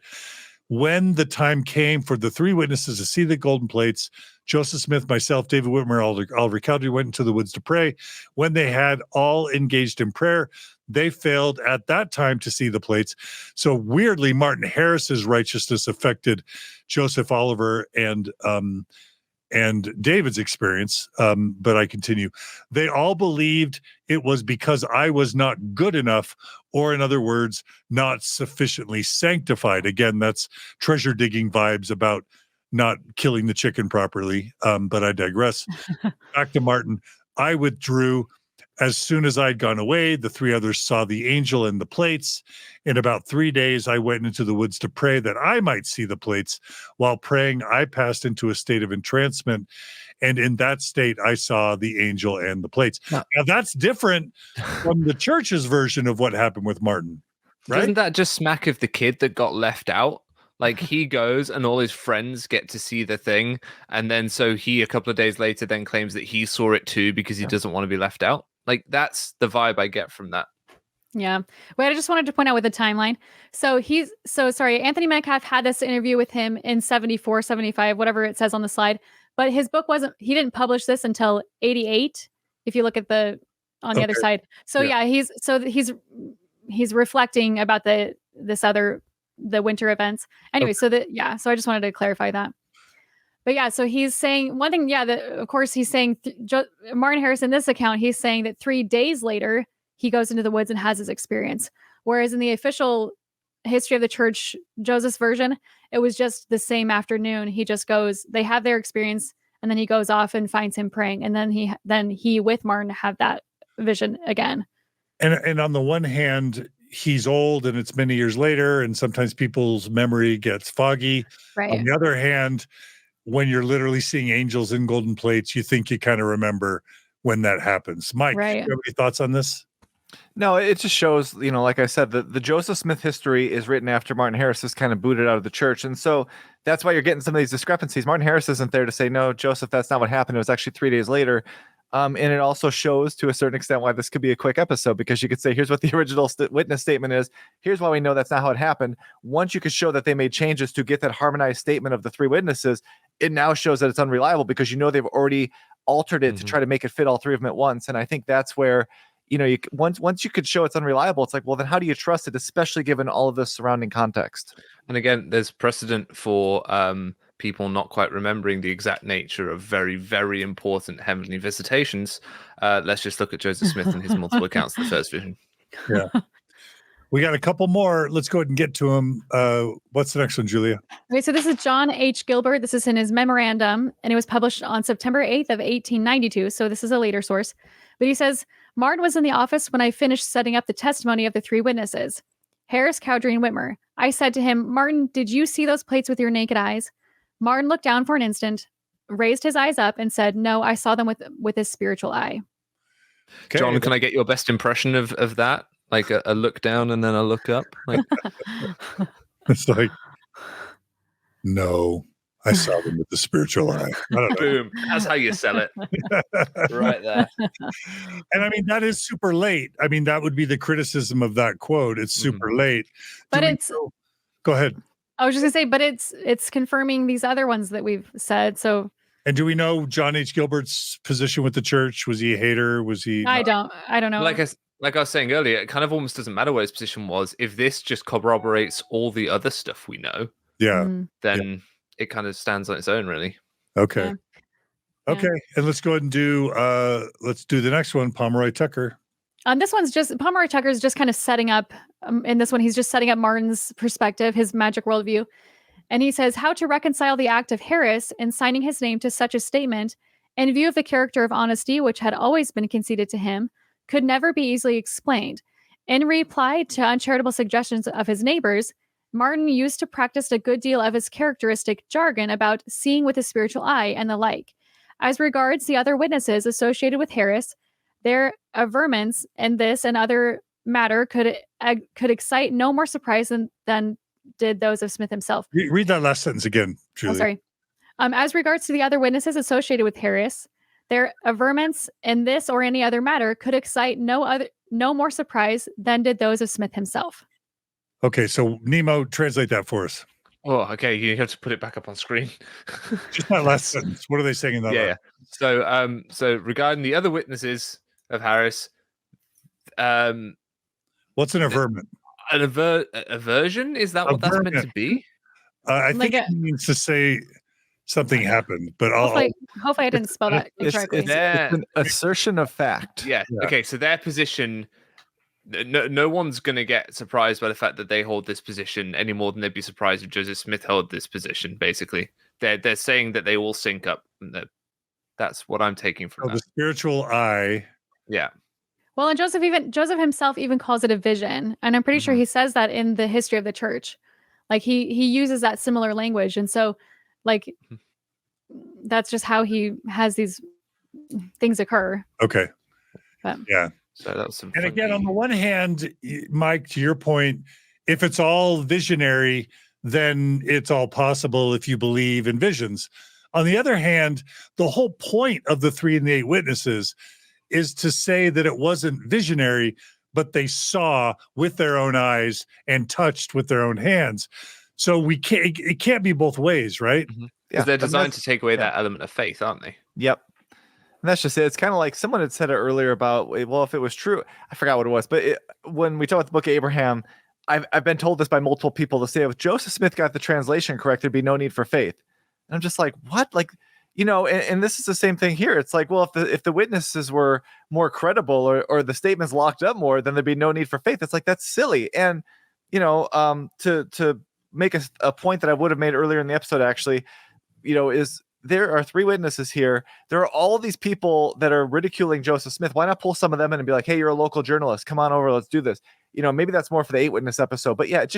[SPEAKER 1] When the time came for the three witnesses to see the golden plates, Joseph Smith, myself, David Whitmer, Oliver Cowdery went into the woods to pray. When they had all engaged in prayer, they failed at that time to see the plates. So weirdly, Martin Harris's righteousness affected Joseph Oliver and and David's experience, but I continue. They all believed it was because I was not good enough, or in other words, not sufficiently sanctified. Again, that's treasure digging vibes about not killing the chicken properly, but I digress. Back to Martin. I withdrew. As soon as I'd gone away, the three others saw the angel and the plates. In about 3 days, I went into the woods to pray that I might see the plates. While praying, I passed into a state of entrancement. And in that state, I saw the angel and the plates. Now, that's different from the church's version of what happened with Martin, right?
[SPEAKER 3] Doesn't that just smack of the kid that got left out? Like, he goes and all his friends get to see the thing. And then so he, a couple of days later, then claims that he saw it too because he doesn't want to be left out. Like, that's the vibe I get from that.
[SPEAKER 2] Yeah. Wait, I just wanted to point out with the timeline. So Anthony Metcalf had this interview with him in 74, 75, whatever it says on the slide. But his book he didn't publish this until 88, if you look at on the other side. So he's reflecting about the winter events. Anyway, so I just wanted to clarify that. But yeah, so he's saying one thing, of course he's saying Martin Harris in this account, he's saying that 3 days later, he goes into the woods and has his experience. Whereas in the official history of the church, Joseph's version, it was just the same afternoon. He just goes, they have their experience, and then he goes off and finds him praying. And then he with Martin have that vision again.
[SPEAKER 1] And on the one hand, he's old and it's many years later, and sometimes people's memory gets foggy.
[SPEAKER 2] Right.
[SPEAKER 1] On the other hand, when you're literally seeing angels in golden plates, you think you kind of remember when that happens. Mike, do you have any thoughts on this?
[SPEAKER 4] No, it just shows, like I said, the Joseph Smith history is written after Martin Harris is kind of booted out of the church. And so that's why you're getting some of these discrepancies. Martin Harris isn't there to say, no, Joseph, that's not what happened. It was actually 3 days later. And it also shows to a certain extent why this could be a quick episode, because you could say, here's what the original witness statement is. Here's why we know that's not how it happened. Once you could show that they made changes to get that harmonized statement of the three witnesses, it now shows that it's unreliable because they've already altered it to try to make it fit all three of them at once. And I think that's where, once you could show it's unreliable, it's like, well, then how do you trust it, especially given all of the surrounding context?
[SPEAKER 3] And again, there's precedent for people not quite remembering the exact nature of very, very important heavenly visitations. Let's just look at Joseph Smith and his multiple accounts of the first vision.
[SPEAKER 1] Yeah. We got a couple more. Let's go ahead and get to them. What's the next one, Julia?
[SPEAKER 2] Okay, so this is John H. Gilbert. This is in his memorandum, and it was published on September 8th of 1892. So this is a later source. But he says, Martin was in the office when I finished setting up the testimony of the three witnesses, Harris, Cowdery, and Whitmer. I said to him, Martin, did you see those plates with your naked eyes? Martin looked down for an instant, raised his eyes up, and said, no, I saw them with his spiritual eye.
[SPEAKER 1] Okay.
[SPEAKER 3] John, can I get your best impression of that? Like a look down and then a look up? Like...
[SPEAKER 1] It's like, no, I saw them with the spiritual eye. I don't know.
[SPEAKER 3] Boom. That's how you sell it. Right there.
[SPEAKER 1] And I mean, that is super late. I mean, that would be the criticism of that quote. It's super late.
[SPEAKER 2] But
[SPEAKER 1] Go ahead.
[SPEAKER 2] I was just gonna say, but it's confirming these other ones that we've said. So.
[SPEAKER 1] And do we know John H. Gilbert's position with the church? Was he a hater? Was he?
[SPEAKER 2] I don't know.
[SPEAKER 3] Like I was saying earlier, it kind of almost doesn't matter what his position was. If this just corroborates all the other stuff we know, then it kind of stands on its own, really.
[SPEAKER 1] Okay.
[SPEAKER 2] Yeah.
[SPEAKER 1] Okay. And let's go ahead and do the next one, Pomeroy Tucker.
[SPEAKER 2] This one's just Pomeroy Tucker is just kind of setting up. In this one, he's just setting up Martin's perspective, his magic worldview. And he says, how to reconcile the act of Harris in signing his name to such a statement in view of the character of honesty, which had always been conceded to him, could never be easily explained. In reply to uncharitable suggestions of his neighbors, Martin used to practice a good deal of his characteristic jargon about seeing with a spiritual eye and the like. As regards the other witnesses associated with Harris, their averments in this and other matter could excite no more surprise than did those of Smith himself.
[SPEAKER 1] Read that last sentence again, Julie.
[SPEAKER 2] Oh, sorry. As regards to the other witnesses associated with Harris, their averments in this or any other matter could excite no more surprise than did those of Smith himself.
[SPEAKER 1] Okay, so Nemo, translate that for us.
[SPEAKER 3] Oh, okay. You have to put it back up on screen.
[SPEAKER 1] Just that last sentence. What are they saying in that?
[SPEAKER 3] Yeah. So regarding the other witnesses of Harris,
[SPEAKER 1] what's an averment?
[SPEAKER 3] An aversion? Is that what that's meant to be?
[SPEAKER 1] I think it means to say something happened. But
[SPEAKER 2] Hopefully I didn't spell that incorrectly.
[SPEAKER 4] It's an assertion of fact.
[SPEAKER 3] Yeah. Okay. So their position, no one's going to get surprised by the fact that they hold this position any more than they'd be surprised if Joseph Smith held this position. Basically, they're saying that they all sync up. That's what I'm taking from that.
[SPEAKER 1] The spiritual eye.
[SPEAKER 3] Yeah.
[SPEAKER 2] Well, and Joseph himself even calls it a vision, and I'm pretty sure he says that in the history of the church. Like he uses that similar language, and so like that's just how he has these things occur.
[SPEAKER 1] Okay.
[SPEAKER 2] But,
[SPEAKER 1] yeah.
[SPEAKER 3] So that was some.
[SPEAKER 1] And again, on the one hand, Mike, to your point, if it's all visionary, then it's all possible if you believe in visions. On the other hand, the whole point of the 3 and the 8 witnesses is to say that it wasn't visionary, but they saw with their own eyes and touched with their own hands. So it can't be both ways, right?
[SPEAKER 3] Because they're designed to take away that element of faith, aren't they?
[SPEAKER 4] Yep. And that's just it. It's kind of like someone had said it earlier about, well, if it was true, I forgot what it was, but when we talk about the Book of Abraham, I've been told this by multiple people to say, if Joseph Smith got the translation correct, there'd be no need for faith. And I'm just like, what? Like, and this is the same thing here. It's like, well, if the witnesses were more credible or the statements locked up more, then there'd be no need for faith. It's like, that's silly. And, to make a point that I would have made earlier in the episode, actually, is there are 3 witnesses here. There are all of these people that are ridiculing Joseph Smith. Why not pull some of them in and be like, hey, you're a local journalist. Come on over. Let's do this. Maybe that's more for the 8 witness episode. But yeah, it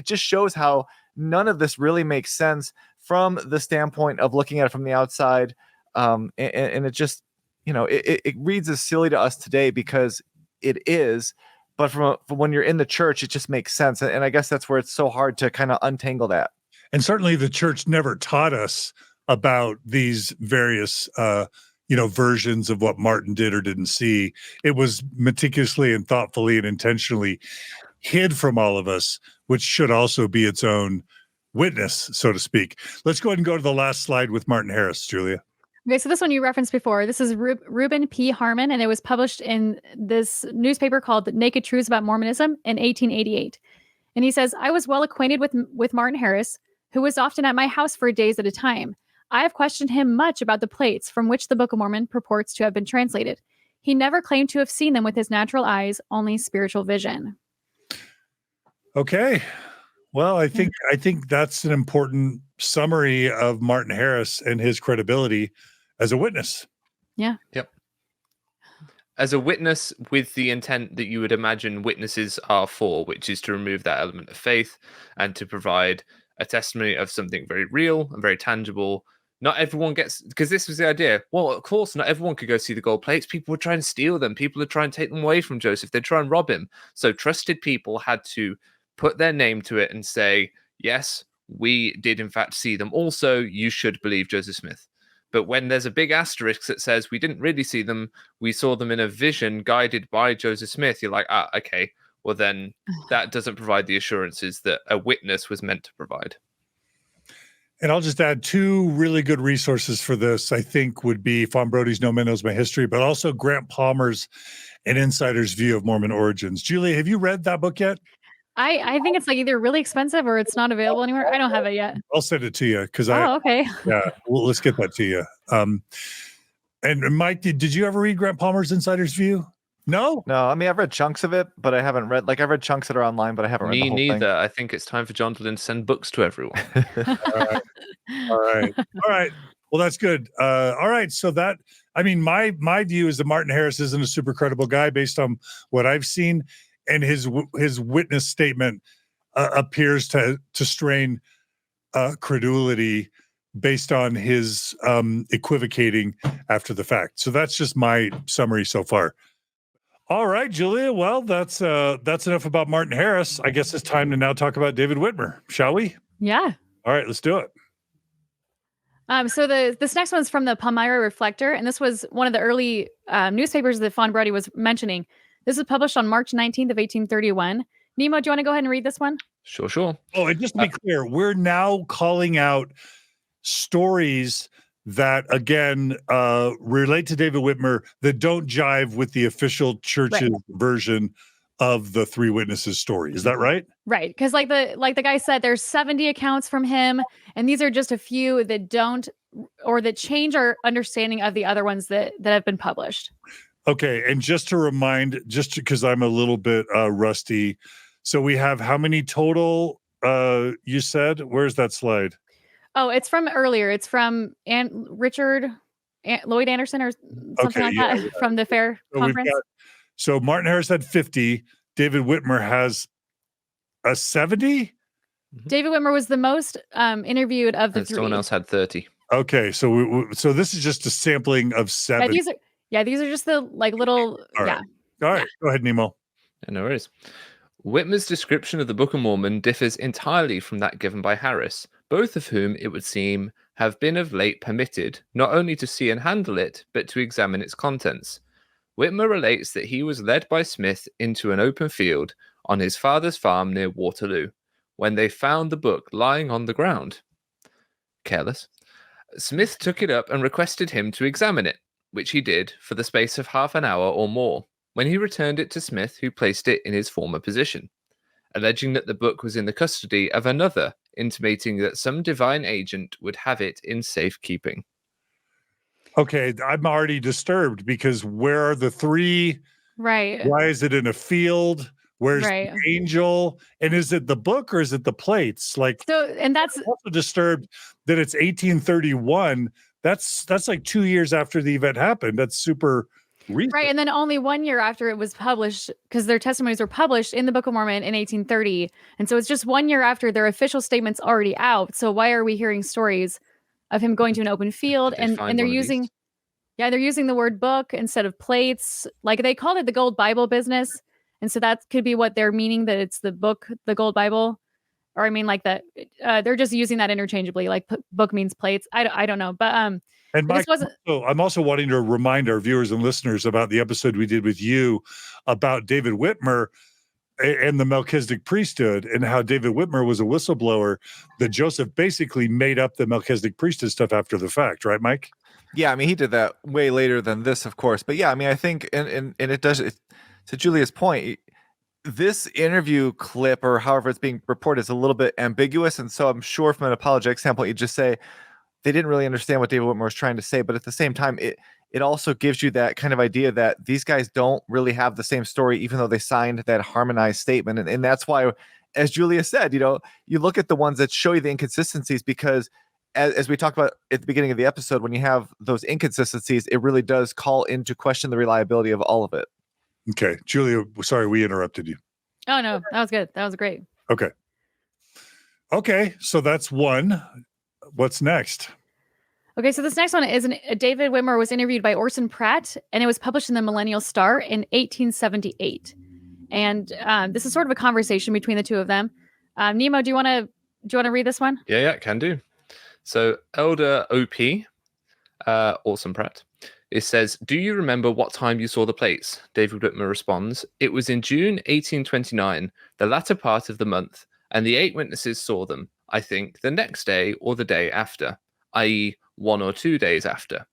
[SPEAKER 4] just shows how none of this really makes sense from the standpoint of looking at it from the outside. And it just, it reads as silly to us today because it is. But from when you're in the church, it just makes sense. And I guess that's where it's so hard to kind of untangle that.
[SPEAKER 1] And certainly the church never taught us about these various, versions of what Martin did or didn't see. It was meticulously and thoughtfully and intentionally hid from all of us, which should also be its own witness, so to speak. Let's go ahead and go to the last slide with Martin Harris, Julia.
[SPEAKER 2] Okay, so this one you referenced before. This is Reuben P. Harmon, and it was published in this newspaper called Naked Truths About Mormonism in 1888. And he says, I was well acquainted with Martin Harris, who was often at my house for days at a time. I have questioned him much about the plates from which the Book of Mormon purports to have been translated. He never claimed to have seen them with his natural eyes, only spiritual vision.
[SPEAKER 1] Okay. Well, I think that's an important summary of Martin Harris and his credibility as a witness.
[SPEAKER 2] Yeah.
[SPEAKER 3] Yep. As a witness with the intent that you would imagine witnesses are for, which is to remove that element of faith and to provide a testimony of something very real and very tangible. Not everyone gets, because this was the idea. Well, of course, not everyone could go see the gold plates. People would try and steal them. People would try and take them away from Joseph. They'd try and rob him. So trusted people had to put their name to it and say, yes, we did in fact see them. Also, you should believe Joseph Smith. But when there's a big asterisk that says we didn't really see them, we saw them in a vision guided by Joseph Smith, you're like, okay, well then that doesn't provide the assurances that a witness was meant to provide.
[SPEAKER 1] And I'll just add 2 really good resources for this, I think, would be Fawn Brodie's No Man Knows My History, but also Grant Palmer's An Insider's View of Mormon Origins. Julia, have you read that book yet?
[SPEAKER 2] I think it's like either really expensive or it's not available anywhere. I don't have it yet.
[SPEAKER 1] I'll send it to you because
[SPEAKER 2] okay.
[SPEAKER 1] Yeah, well, let's get that to you. And Mike, did you ever read Grant Palmer's Insider's View? No?
[SPEAKER 4] No, I mean, I've read chunks of it, but I haven't read, I've read chunks that are online, but I haven't read the whole thing. Me neither.
[SPEAKER 3] I think it's time for John to send books to everyone.
[SPEAKER 1] All right. Well, that's good. All right. So my view is that Martin Harris isn't a super credible guy based on what I've seen. And his witness statement appears to strain credulity based on his equivocating after the fact. So that's just my summary so far. All right, Julia. Well, that's enough about Martin Harris. I guess it's time to now talk about David Whitmer, shall we?
[SPEAKER 2] Yeah.
[SPEAKER 1] All right, let's do it.
[SPEAKER 2] So this next one's from the Palmyra Reflector, and this was one of the early newspapers that Fawn Brodie was mentioning. This was published on March 19th of 1831. Nemo, do you want to go ahead and read this one?
[SPEAKER 3] Sure.
[SPEAKER 1] Oh, and just to be clear, we're now calling out stories that, again, relate to David Whitmer that don't jive with the official church's version of the three witnesses story. Is that right?
[SPEAKER 2] Right. Because like the guy said, there's 70 accounts from him, and these are just a few that don't or that change our understanding of the other ones that have been published.
[SPEAKER 1] Okay. And just to remind, just because I'm a little bit rusty, so we have how many total, you said? Where's that slide?
[SPEAKER 2] Oh, it's from earlier. It's from Lloyd Anderson or something like that from the Fair Conference.
[SPEAKER 1] So Martin Harris had 50. David Whitmer has a 70?
[SPEAKER 2] David Whitmer was the most interviewed of the three.
[SPEAKER 3] Someone else had 30.
[SPEAKER 1] Okay, so so this is just a sampling of 7.
[SPEAKER 2] These are just the like little.
[SPEAKER 1] All right. All right. Go ahead, Nemo.
[SPEAKER 3] No worries. Whitmer's description of the Book of Mormon differs entirely from that given by Harris, both of whom, it would seem, have been of late permitted not only to see and handle it, but to examine its contents. Whitmer relates that he was led by Smith into an open field on his father's farm near Waterloo, when they found the book lying on the ground. Careless. Smith took it up and requested him to examine it, which he did for the space of half an hour or more, when he returned it to Smith, who placed it in his former position, alleging that the book was in the custody of another, intimating that some divine agent would have it in safekeeping.
[SPEAKER 1] Okay, I'm already disturbed because where are the three?
[SPEAKER 2] Right.
[SPEAKER 1] Why is it in a field? Where's the angel? And is it the book or is it the plates? Like,
[SPEAKER 2] so, and that's
[SPEAKER 1] I'm also disturbed that it's 1831. That's like 2 years after the event happened. That's super recent.
[SPEAKER 2] Right. And then only 1 year after it was published, because their testimonies were published in the Book of Mormon in 1830. And so it's just 1 year after their official statement's already out. So why are we hearing stories of him going to an open field? And they're using, they're using the word book instead of plates. Like they called it the Gold Bible business. And so that could be what they're meaning, that it's the book, the Gold Bible. Or I mean, like that, they're just using that interchangeably. Like book means plates. I don't know, but
[SPEAKER 1] and Mike, I'm also wanting to remind our viewers and listeners about the episode we did with you about David Whitmer and the Melchizedek priesthood, and how David Whitmer was a whistleblower that Joseph basically made up the Melchizedek priesthood stuff after the fact, right, Mike?
[SPEAKER 4] Yeah, I mean, he did that way later than this, of course. But yeah, I mean, I think, and it does, to Julia's point, this interview clip, or however it's being reported, is a little bit ambiguous. And so I'm sure from an apologetic standpoint, you just say they didn't really understand what David Whitmer was trying to say. But at the same time, it also gives you that kind of idea that these guys don't really have the same story, even though they signed that harmonized statement. And that's why, as Julia said, you look at the ones that show you the inconsistencies, because as we talked about at the beginning of the episode, when you have those inconsistencies, it really does call into question the reliability of all of it.
[SPEAKER 1] Okay. Julia, sorry, we interrupted you.
[SPEAKER 2] Oh, no, that was good. That was great.
[SPEAKER 1] Okay. So that's one. What's next?
[SPEAKER 2] Okay. So this next one is David Whitmer was interviewed by Orson Pratt, and it was published in the Millennial Star in 1878. And this is sort of a conversation between the two of them. Nemo, do you want to read this one?
[SPEAKER 3] Yeah, can do. So Elder OP, Orson Pratt, it says, "Do you remember what time you saw the plates?" David Whitmer responds, "It was in June 1829, the latter part of the month, and the 8 witnesses saw them, I think, the next day or the day after, i.e. 1 or 2 days after.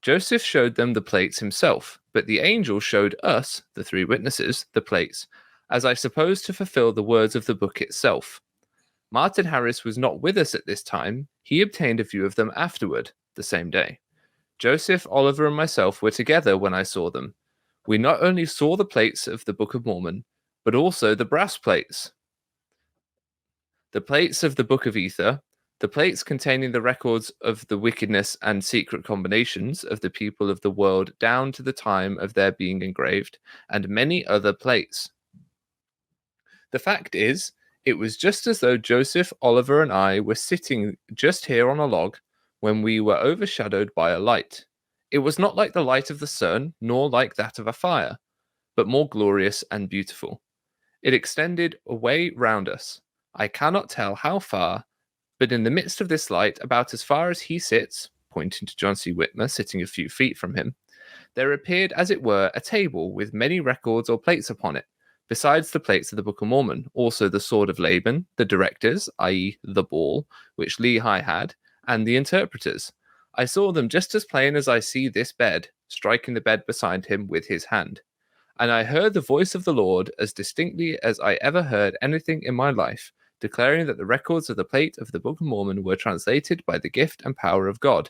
[SPEAKER 3] Joseph showed them the plates himself, but the angel showed us, the 3 witnesses, the plates, as I suppose to fulfill the words of the book itself. Martin Harris was not with us at this time. He obtained a view of them afterward, the same day. Joseph, Oliver, and myself were together when I saw them. We not only saw the plates of the Book of Mormon, but also the brass plates, the plates of the Book of Ether, the plates containing the records of the wickedness and secret combinations of the people of the world down to the time of their being engraved, and many other plates. The fact is, it was just as though Joseph, Oliver, and I were sitting just here on a log when we were overshadowed by a light. It was not like the light of the sun, nor like that of a fire, but more glorious and beautiful. It extended away round us. I cannot tell how far, but in the midst of this light, about as far as he sits, pointing to John C. Whitmer sitting a few feet from him, there appeared, as it were, a table with many records or plates upon it, besides the plates of the Book of Mormon, also the sword of Laban, the directors, i.e. the ball, which Lehi had, and the interpreters. I saw them just as plain as I see this bed, striking the bed beside him with his hand. And I heard the voice of the Lord as distinctly as I ever heard anything in my life, declaring that the records of the plate of the Book of Mormon were translated by the gift and power of God.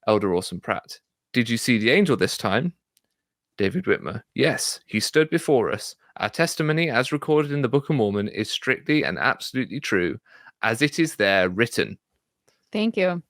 [SPEAKER 3] Elder Orson Pratt. Did you see the angel this time? David Whitmer. Yes, he stood before us. Our testimony, as recorded in the Book of Mormon, is strictly and absolutely true, as it is there written.
[SPEAKER 2] Thank you.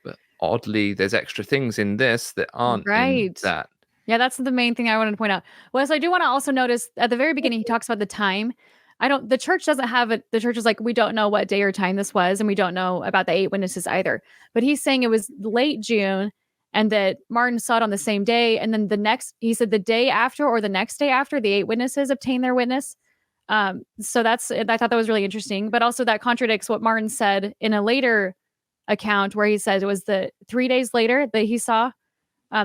[SPEAKER 3] But oddly, there's extra things in this that aren't in that.
[SPEAKER 2] Yeah, that's the main thing I wanted to point out. Well, so I do want to also notice at the very beginning, he talks about the time. The church doesn't have it. The church is like, we don't know what day or time this was, and we don't know about the 8 witnesses either. But he's saying it was late June and that Martin saw it on the same day. And then he said the day after or the next day after, the 8 witnesses obtained their witness. I thought that was really interesting. But also that contradicts what Martin said in a later account where he said it was the 3 days later that he saw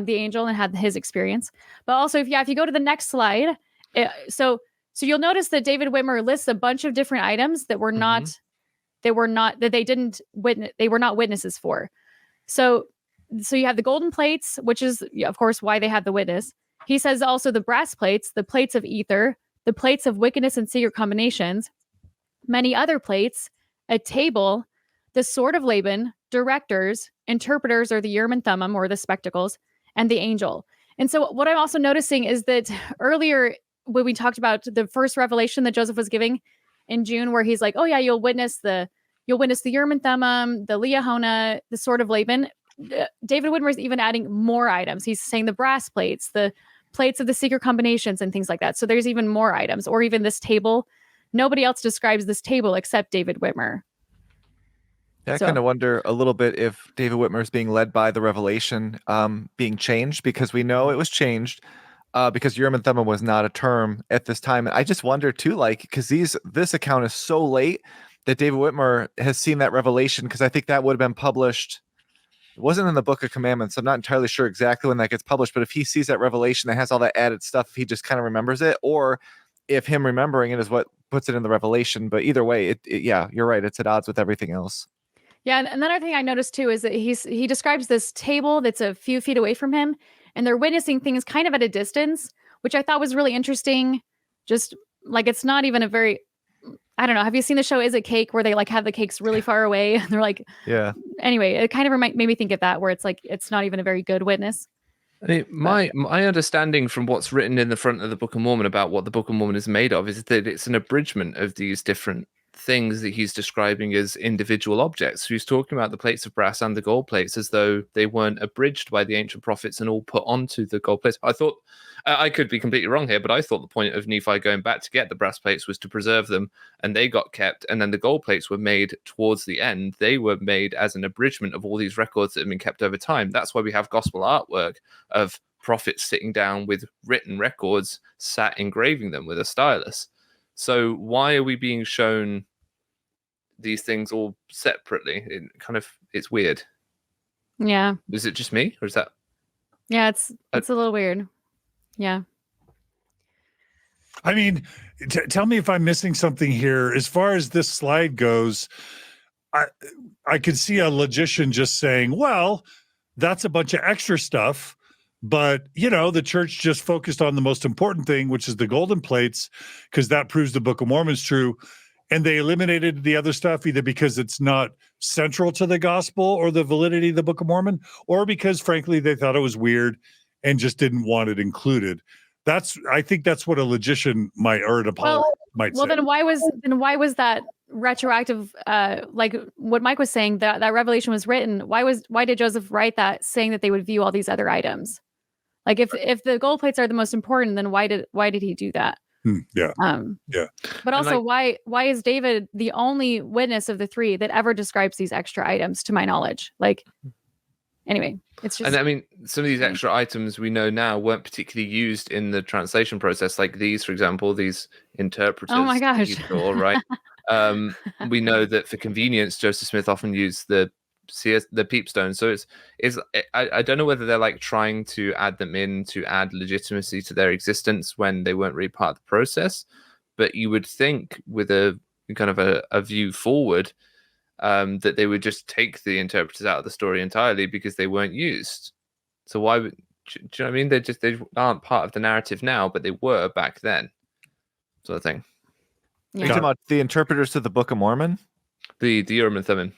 [SPEAKER 2] the angel and had his experience. But also, if you go to the next slide, so you'll notice that David Whitmer lists a bunch of different items that were not witnesses for. So you have the golden plates, which is of course why they had the witness. He says also the brass plates, the plates of ether, the plates of wickedness and secret combinations, many other plates, a table, the sword of Laban, directors, interpreters, or the Urim and Thummim, or the spectacles, and the angel. And so what I'm also noticing is that earlier when we talked about the first revelation that Joseph was giving in June, where he's like, oh yeah, you'll witness the Urim and Thummim, the Liahona, the sword of Laban. David Whitmer is even adding more items. He's saying the brass plates, the plates of the secret combinations and things like that. So there's even more items, or even this table. Nobody else describes this table except David Whitmer.
[SPEAKER 4] Yeah, I kind of wonder a little bit if David Whitmer is being led by the revelation being changed, because we know it was changed because Urim and Thummim was not a term at this time. And I just wonder too, because this account is so late that David Whitmer has seen that revelation, because I think that would have been published. It wasn't in the Book of Commandments. I'm not entirely sure exactly when that gets published, but if he sees that revelation that has all that added stuff, if he just kind of remembers it, or if him remembering it is what puts it in the revelation. But either way, yeah, you're right. It's at odds with everything else.
[SPEAKER 2] Yeah, and another thing I noticed too is that he describes this table that's a few feet away from him, and they're witnessing things kind of at a distance, which I thought was really interesting. Just like it's not even a very, I don't know. Have you seen the show Is It Cake, where they like have the cakes really far away? And they're like,
[SPEAKER 4] yeah.
[SPEAKER 2] Anyway, it kind of made me think of that, where it's like it's not even a very good witness.
[SPEAKER 3] I mean, my understanding from what's written in the front of the Book of Mormon about what the Book of Mormon is made of is that it's an abridgment of these different things that he's describing as individual objects. So he's talking about the plates of brass and the gold plates as though they weren't abridged by the ancient prophets and all put onto the gold plates. I thought, I could be completely wrong here, but I thought the point of Nephi going back to get the brass plates was to preserve them, and they got kept, and then the gold plates were made towards the end. They were made as an abridgment of all these records that have been kept over time. That's why we have gospel artwork of prophets sitting down with written records, sat engraving them with a stylus. So why are we being shown these things all separately? It's weird.
[SPEAKER 2] Yeah.
[SPEAKER 3] Is it just me, or is that?
[SPEAKER 2] Yeah, it's a little weird. Yeah.
[SPEAKER 1] I mean, tell me if I'm missing something here. As far as this slide goes, I could see a logician just saying, well, that's a bunch of extra stuff. But, the church just focused on the most important thing, which is the golden plates, because that proves the Book of Mormon is true. And they eliminated the other stuff either because it's not central to the gospel or the validity of the Book of Mormon, or because, frankly, they thought it was weird and just didn't want it included. I think that's what a logician might, or an apologist might say.
[SPEAKER 2] Well, then why was that retroactive? Like what Mike was saying, that revelation was written. Why did Joseph write that, saying that they would view all these other items? Like if the gold plates are the most important, then why did he do that?
[SPEAKER 1] Yeah. Yeah.
[SPEAKER 2] But also, why is David the only witness of the 3 that ever describes these extra items, to my knowledge? Like, anyway, it's just.
[SPEAKER 3] And I mean, some of these extra items we know now weren't particularly used in the translation process, like these, for example, these interpreters.
[SPEAKER 2] Oh my gosh!
[SPEAKER 3] All right. We know that for convenience, Joseph Smith often used the peepstone. So I don't know whether they're like trying to add them in to add legitimacy to their existence when they weren't really part of the process. But you would think with a kind of a view forward that they would just take the interpreters out of the story entirely because they weren't used. So why would Do you know what I mean? They aren't part of the narrative now, but they were back then, sort of thing.
[SPEAKER 4] Are you talking about the interpreters to the Book of Mormon?
[SPEAKER 3] The Urim and Thummim.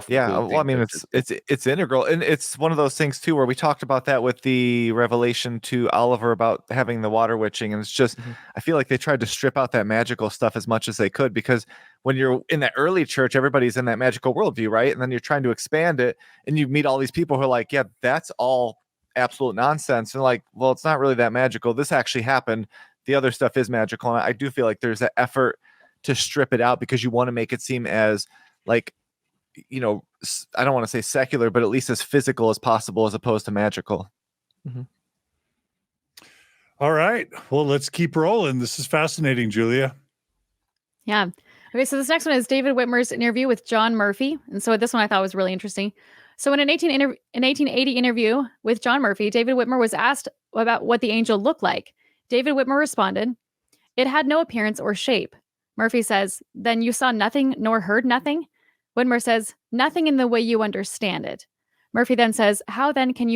[SPEAKER 4] Yeah, well, I mean, it's integral, and it's one of those things too where we talked about that with the revelation to Oliver about having the water witching, and it's just I feel like they tried to strip out that magical stuff as much as they could, because when you're in that early church, everybody's in that magical worldview, right? And then you're trying to expand it, and you meet all these people who are like, yeah, that's all absolute nonsense, and like, well, it's not really that magical. This actually happened. The other stuff is magical, and I do feel like there's that effort to strip it out because you want to make it seem as like, you know, I don't want to say secular, but at least as physical as possible as opposed to magical.
[SPEAKER 1] All right. Well, let's keep rolling. This is fascinating, Julia.
[SPEAKER 2] Yeah. Okay, so this next one is David Whitmer's interview with John Murphy. And so this one I thought was really interesting. So in an 1880 interview with John Murphy, David Whitmer was asked about what the angel looked like. David Whitmer responded, "It had no appearance or shape." Murphy says, "Then you saw nothing nor heard nothing?" Whitmer says, "Nothing in the way you understand it." Murphy then says, How then could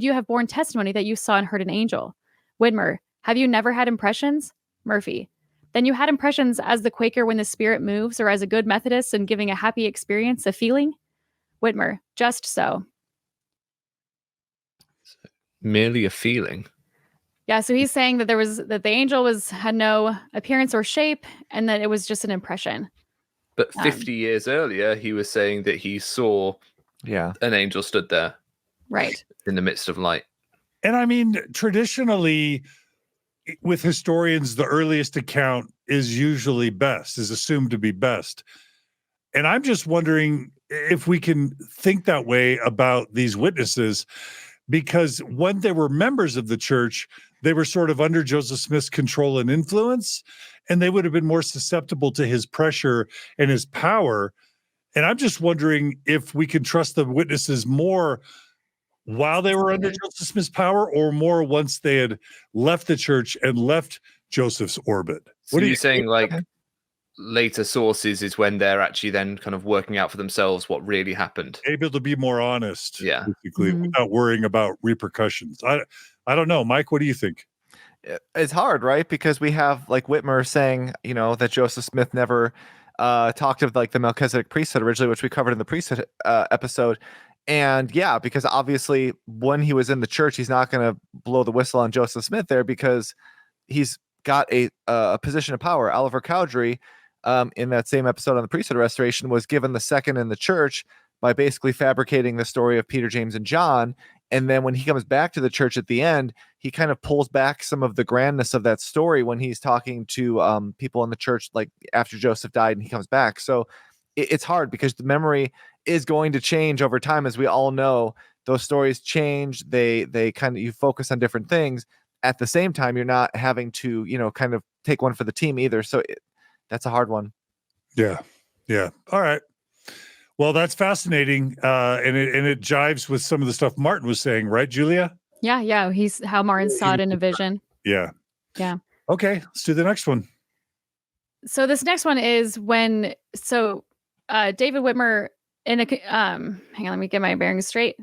[SPEAKER 2] you have borne testimony that you saw and heard an angel?" Whitmer, "Have you never had impressions?" Murphy, "Then you had impressions as the Quaker when the spirit moves, or as a good Methodist and giving a happy experience, a feeling?" Whitmer, "Just so."
[SPEAKER 3] Merely a feeling.
[SPEAKER 2] Yeah, so he's saying that the angel had no appearance or shape, and that it was just an impression.
[SPEAKER 3] But 50 years earlier, he was saying that he saw an angel stood there.
[SPEAKER 2] Right.
[SPEAKER 3] In the midst of light.
[SPEAKER 1] And I mean, traditionally, with historians, the earliest account is usually best, is assumed to be best. And I'm just wondering if we can think that way about these witnesses, because when they were members of the church, they were sort of under Joseph Smith's control and influence, and they would have been more susceptible to his pressure and his power. And I'm just wondering if we can trust the witnesses more while they were under Joseph Smith's power, or more once they had left the church and left Joseph's orbit.
[SPEAKER 3] So what are you saying? Like later sources is when they're actually then kind of working out for themselves what really happened,
[SPEAKER 1] able to be more honest, basically,
[SPEAKER 2] Mm-hmm.
[SPEAKER 1] without worrying about repercussions. I don't know, Mike. What do you think?
[SPEAKER 4] It's hard, right? Because we have like Whitmer saying, you know, that Joseph Smith never talked of like the Melchizedek priesthood originally, which we covered in the priesthood episode. And yeah, because obviously when he was in the church, he's not going to blow the whistle on Joseph Smith there, because he's got a position of power. Oliver Cowdery, in that same episode on the priesthood restoration, was given the second in the church by basically fabricating the story of Peter, James, and John. And then when he comes back to the church at the end, he kind of pulls back some of the grandness of that story when he's talking to people in the church, like after Joseph died and he comes back. So it's hard because the memory is going to change over time. As we all know, those stories change. They kind of, you focus on different things. At the same time, you're not having to, you know, kind of take one for the team either. So that's a hard one.
[SPEAKER 1] Yeah. All right. Well, that's fascinating, and it jives with some of the stuff Martin was saying, right, Julia?
[SPEAKER 2] Yeah. He's how Martin saw it in a vision.
[SPEAKER 1] Yeah. Okay, let's do the next one.
[SPEAKER 2] So this next one is when David Whitmer in a hang on, let me get my bearings straight.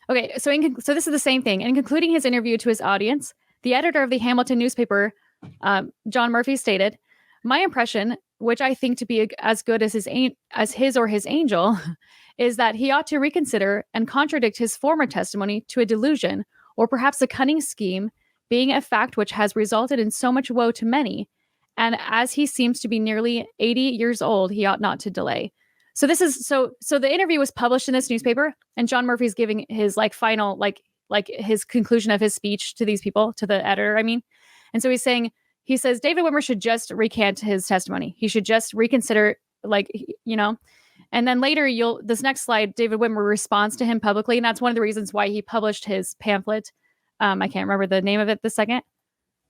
[SPEAKER 2] Okay, so this is the same thing. In concluding his interview to his audience, the editor of the Hamilton newspaper, John Murphy, stated, "My impression, which I think to be as good as his or his angel, is that he ought to reconsider and contradict his former testimony to a delusion, or perhaps a cunning scheme, being a fact which has resulted in so much woe to many. And as he seems to be nearly 80 years old, he ought not to delay." So this is so the interview was published in this newspaper, and John Murphy's giving his final his conclusion of his speech to these people, to the editor, I mean. And so he says David Whitmer should just recant his testimony. He should just reconsider, and then later this next slide, David Whitmer responds to him publicly. And that's one of the reasons why he published his pamphlet. I can't remember the name of it this second.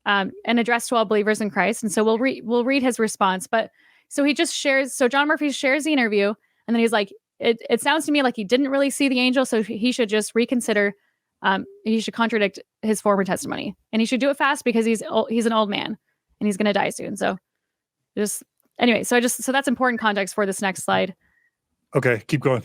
[SPEAKER 2] An address to all believers in Christ. And so we'll read his response. But so he just shares. So John Murphy shares the interview, and then he's like, it sounds to me like he didn't really see the angel. So he should just reconsider. He should contradict his former testimony, and he should do it fast because he's an old man and he's going to die soon. So so that's important context for this next slide.
[SPEAKER 1] Okay, keep going.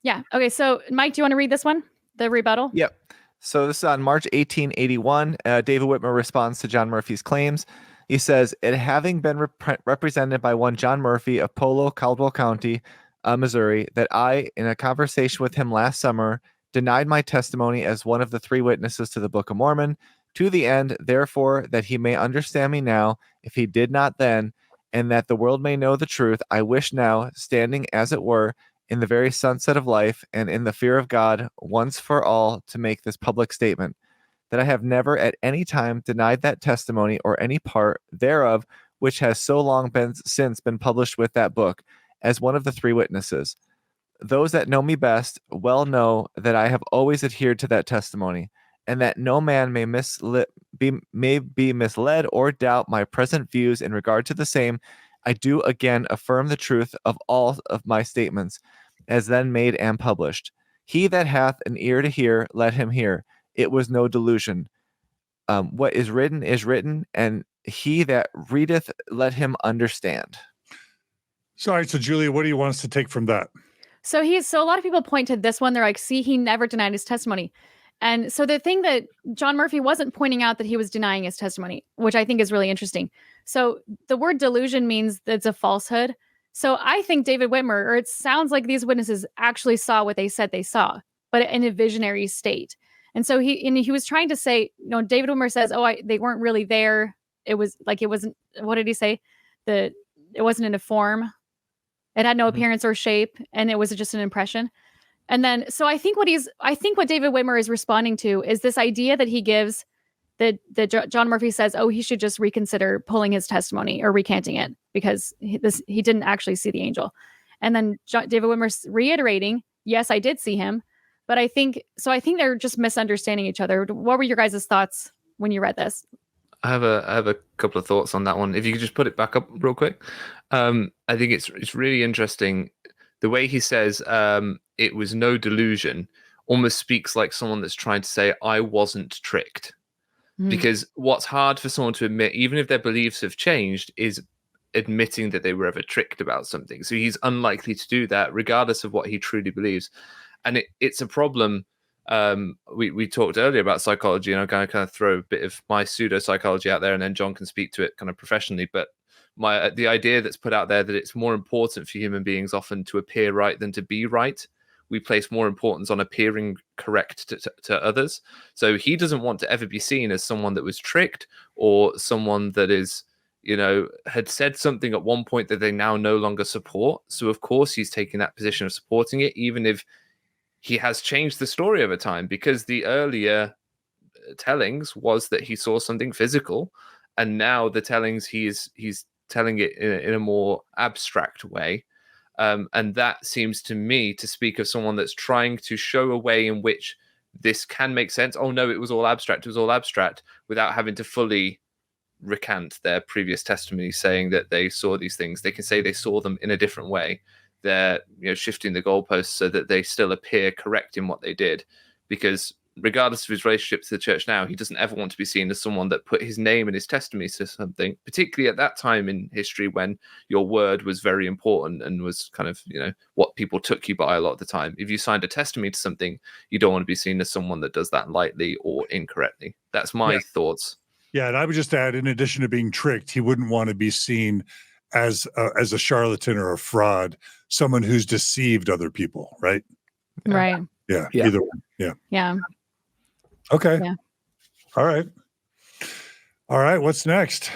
[SPEAKER 2] Yeah. Okay. So Mike, do you want to read this one? the rebuttal?
[SPEAKER 4] Yep. So this is on March 1881. David Whitmer responds to John Murphy's claims. He says, it having been represented by one John Murphy of Polo, Caldwell County, Missouri, that I, in a conversation with him last summer, denied my testimony as one of the 3 witnesses to the Book of Mormon, to the end, therefore, that he may understand me now, if he did not then, and that the world may know the truth, I wish now, standing as it were, in the very sunset of life, and in the fear of God, once for all, to make this public statement, that I have never at any time denied that testimony or any part thereof which has so long been since been published with that book, as one of the 3 witnesses. Those that know me best well know that I have always adhered to that testimony, and that no man may be misled or doubt my present views in regard to the same. I do again affirm the truth of all of my statements, as then made and published. He that hath an ear to hear, let him hear. It was no delusion. What is written, and he that readeth, let him understand.
[SPEAKER 1] Sorry, so Julia, what do you want us to take from that?
[SPEAKER 2] So a lot of people point to this one. They're like, see, he never denied his testimony. And so the thing that John Murphy wasn't pointing out that he was denying his testimony, which I think is really interesting. So the word delusion means that it's a falsehood. So I think David Whitmer, or it sounds like these witnesses actually saw what they said they saw, but in a visionary state. And so he was trying to say, David Whitmer says, they weren't really there. It was like, it wasn't, what did he say? It wasn't in a form. It had no appearance or shape, and it was just an impression. And then, so I think what David Whitmer is responding to is this idea that he gives that John Murphy says, he should just reconsider pulling his testimony or recanting it because he didn't actually see the angel. And then David Whitmer's reiterating, yes, I did see him, but I think they're just misunderstanding each other. What were your guys' thoughts when you read this?
[SPEAKER 3] I have a couple of thoughts on that one. If you could just put it back up real quick. I think it's really interesting. The way he says it was no delusion almost speaks like someone that's trying to say, I wasn't tricked. Because what's hard for someone to admit, even if their beliefs have changed, is admitting that they were ever tricked about something. So he's unlikely to do that, regardless of what he truly believes. And it's a problem. We talked earlier about psychology, and I'm going to kind of throw a bit of my pseudo psychology out there, and then John can speak to it kind of professionally. But the idea that's put out there that it's more important for human beings often to appear right than to be right. We place more importance on appearing correct to others. So he doesn't want to ever be seen as someone that was tricked or someone that is, had said something at one point that they now no longer support. So of course he's taking that position of supporting it, even if he has changed the story over time, because the earlier tellings was that he saw something physical, and now the tellings he's telling it in a more abstract way. And that seems to me to speak of someone that's trying to show a way in which this can make sense. Oh, no, it was all abstract. It was all abstract, without having to fully recant their previous testimony saying that they saw these things. They can say they saw them in a different way. They're shifting the goalposts so that they still appear correct in what they did. Because regardless of his relationship to the church now, he doesn't ever want to be seen as someone that put his name and his testimony to something, particularly at that time in history when your word was very important and was kind of, what people took you by a lot of the time. If you signed a testimony to something, you don't want to be seen as someone that does that lightly or incorrectly. That's my thoughts. Yeah,
[SPEAKER 1] and I would just add, in addition to being tricked, he wouldn't want to be seen as a charlatan or a fraud, someone who's deceived other people, right?
[SPEAKER 2] Right.
[SPEAKER 1] Yeah. Either one. Yeah.
[SPEAKER 2] Yeah.
[SPEAKER 1] Okay.
[SPEAKER 2] Yeah.
[SPEAKER 1] All right. What's next?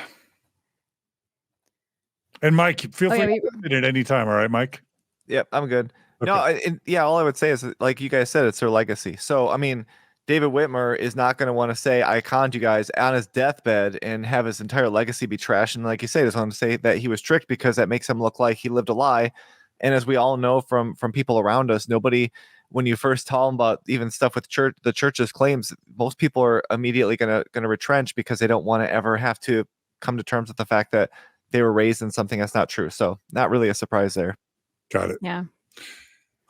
[SPEAKER 1] And Mike, feel free to jump in at any time. All right, Mike?
[SPEAKER 4] Yep, I'm good.
[SPEAKER 1] Okay.
[SPEAKER 4] No, all I would say is, like you guys said, it's their legacy. So, I mean, David Whitmer is not going to want to say, I conned you guys on his deathbed and have his entire legacy be trashed. And like you say, he doesn't want to say that he was tricked, because that makes him look like he lived a lie. And as we all know from people around us, nobody, when you first tell them about even stuff with the church's claims, most people are immediately going to retrench, because they don't want to ever have to come to terms with the fact that they were raised in something that's not true. So not really a surprise there.
[SPEAKER 1] Got it.
[SPEAKER 2] Yeah.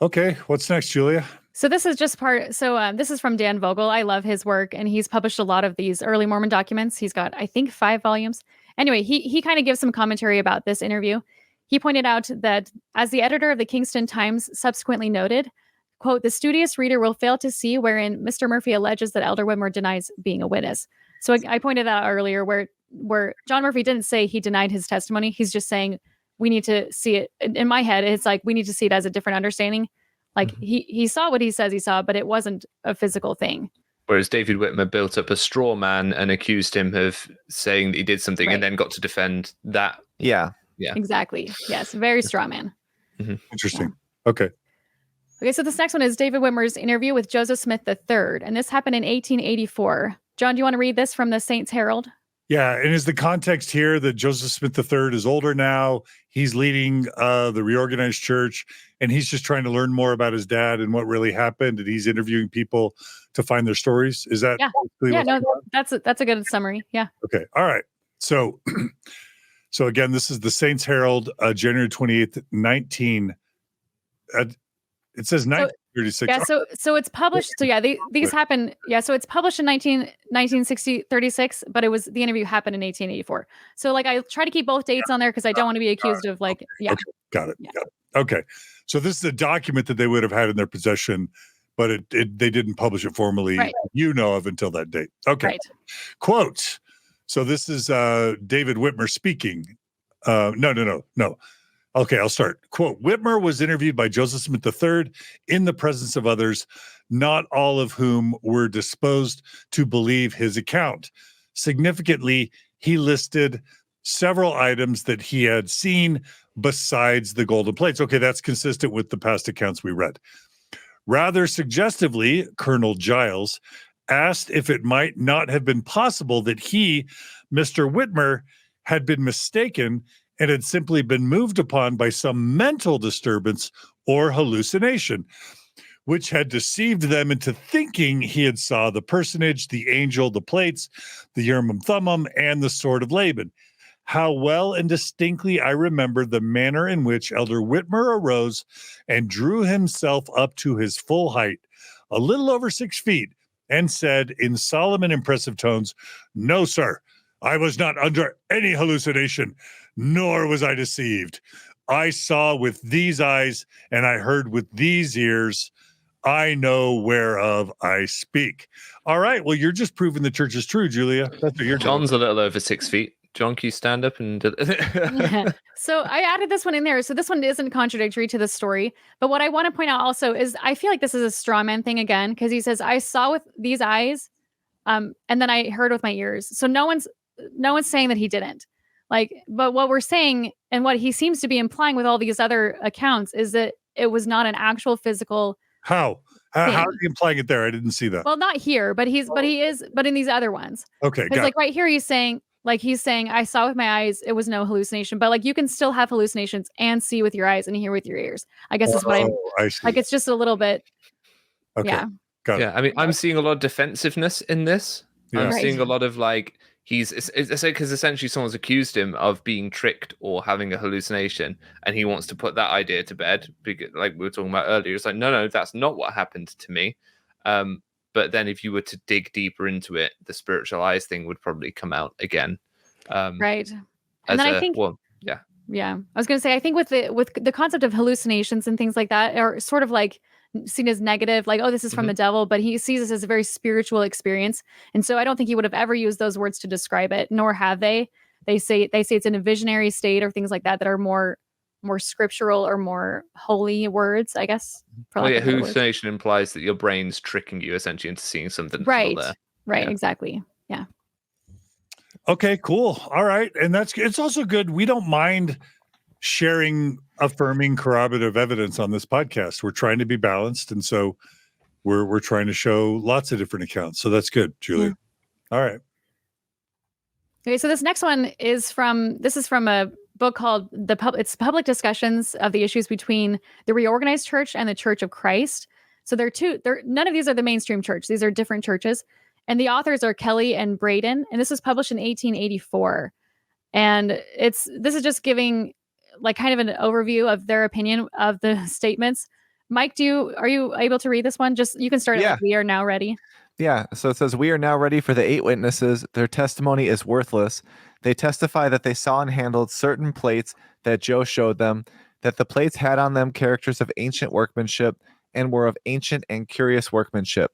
[SPEAKER 1] Okay. What's next, Julia?
[SPEAKER 2] So this is just this is from Dan Vogel. I love his work, and he's published a lot of these early Mormon documents. He's got, I think, 5 volumes. Anyway, he kind of gives some commentary about this interview. He pointed out that, as the editor of the Kingston Times subsequently noted, quote, the studious reader will fail to see wherein Mr. Murphy alleges that Elder Whitmer denies being a witness. So I pointed out earlier where John Murphy didn't say he denied his testimony. He's just saying we need to see it. In my head, it's like we need to see it as a different understanding. Like he saw what he says he saw, but it wasn't a physical thing.
[SPEAKER 3] Whereas David Whitmer built up a straw man and accused him of saying that he did something and then got to defend that.
[SPEAKER 4] Yeah.
[SPEAKER 2] Exactly. Yes. Very straw man.
[SPEAKER 1] Interesting. Okay.
[SPEAKER 2] Okay. So this next one is David Whitmer's interview with Joseph Smith III. And this happened in 1884. John, do you want to read this from the Saints Herald?
[SPEAKER 1] Yeah, and is the context here that Joseph Smith III is older now? He's leading the reorganized church, and he's just trying to learn more about his dad and what really happened, and he's interviewing people to find their stories. Is that?
[SPEAKER 2] Yeah. No, that's a good summary. Yeah.
[SPEAKER 1] Okay. All right. So, so again, this is the Saints Herald, January 28th, it says 1936.
[SPEAKER 2] Yeah, so it's published. So yeah, these happen. Yeah, so it's published in 1936, but the interview happened in 1884. So like I try to keep both dates on there because I don't want to be accused of like,
[SPEAKER 1] Okay. Got it. Okay. So this is a document that they would have had in their possession, but they didn't publish it formally, of until that date. Okay.
[SPEAKER 2] Right.
[SPEAKER 1] Quote. So this is David Whitmer speaking. No. Okay, I'll start. Quote, Whitmer was interviewed by Joseph Smith III in the presence of others, not all of whom were disposed to believe his account. Significantly, he listed several items that he had seen besides the golden plates. Okay, that's consistent with the past accounts we read. Rather suggestively, Colonel Giles asked if it might not have been possible that he, Mr. Whitmer, had been mistaken and had simply been moved upon by some mental disturbance or hallucination, which had deceived them into thinking he had saw the personage, the angel, the plates, the Urim Thummim, and the sword of Laban. How well and distinctly I remember the manner in which Elder Whitmer arose and drew himself up to his full height, a little over 6 feet, and said in solemn and impressive tones, "No, sir, I was not under any hallucination, nor was I deceived. I saw with these eyes and I heard with these ears. I know whereof I speak." All right. Well, you're just proving the church is true, Julia. That's what you're
[SPEAKER 3] John's a little over 6 feet. John, can you stand up and...
[SPEAKER 2] So I added this one in there. So this one isn't contradictory to the story. But what I want to point out also is I feel like this is a straw man thing again, because he says, I saw with these eyes and then I heard with my ears. So no one's saying that he didn't. But what we're saying and what he seems to be implying with all these other accounts is that it was not an actual physical.
[SPEAKER 1] How is he implying it there? I didn't see that.
[SPEAKER 2] Well, not here, but he is in these other ones.
[SPEAKER 1] Okay.
[SPEAKER 2] It's like right here, he's saying, I saw with my eyes, it was no hallucination, but like you can still have hallucinations and see with your eyes and hear with your ears. I guess is what
[SPEAKER 1] I see.
[SPEAKER 2] Like, it's just a little bit.
[SPEAKER 1] Okay.
[SPEAKER 2] Yeah.
[SPEAKER 1] Got it.
[SPEAKER 3] Yeah. I mean, I'm seeing a lot of defensiveness in this.
[SPEAKER 1] Yeah.
[SPEAKER 3] I'm seeing a lot of like, it's because essentially someone's accused him of being tricked or having a hallucination, and he wants to put that idea to bed. Because, like we were talking about earlier, it's like, no, that's not what happened to me. But then if you were to dig deeper into it, the spiritual eyes thing would probably come out again.
[SPEAKER 2] Right. And then I think,
[SPEAKER 3] yeah.
[SPEAKER 2] I was going to say, I think with the concept of hallucinations and things like that are sort of like seen as negative, like, oh, this is from the devil, but he sees this as a very spiritual experience. And so I don't think he would have ever used those words to describe it, nor have they. They say it's in a visionary state or things like that that are more scriptural or more holy words, I guess.
[SPEAKER 3] Hallucination implies that your brain's tricking you essentially into seeing something that's not there.
[SPEAKER 2] Right,
[SPEAKER 3] yeah.
[SPEAKER 2] Exactly. Yeah.
[SPEAKER 1] Okay, cool. All right. And it's also good. We don't mind sharing affirming corroborative evidence on this podcast. We're trying to be balanced. And so we're trying to show lots of different accounts. So that's good, Julia.
[SPEAKER 2] Yeah.
[SPEAKER 1] All right.
[SPEAKER 2] Okay. So this next one is from a book called it's Public Discussions of the Issues Between the Reorganized Church and the Church of Christ. So none of these are the mainstream church. These are different churches. And the authors are Kelly and Braden. And this was published in 1884. And this is just giving like kind of an overview of their opinion of the statements. Mike, are you able to read this one? Just, you can start it with "We are now ready."
[SPEAKER 4] Yeah. So it says, "We are now ready for the 8 witnesses. Their testimony is worthless. They testify that they saw and handled certain plates that Joe showed them, that the plates had on them characters of ancient workmanship, and were of ancient and curious workmanship,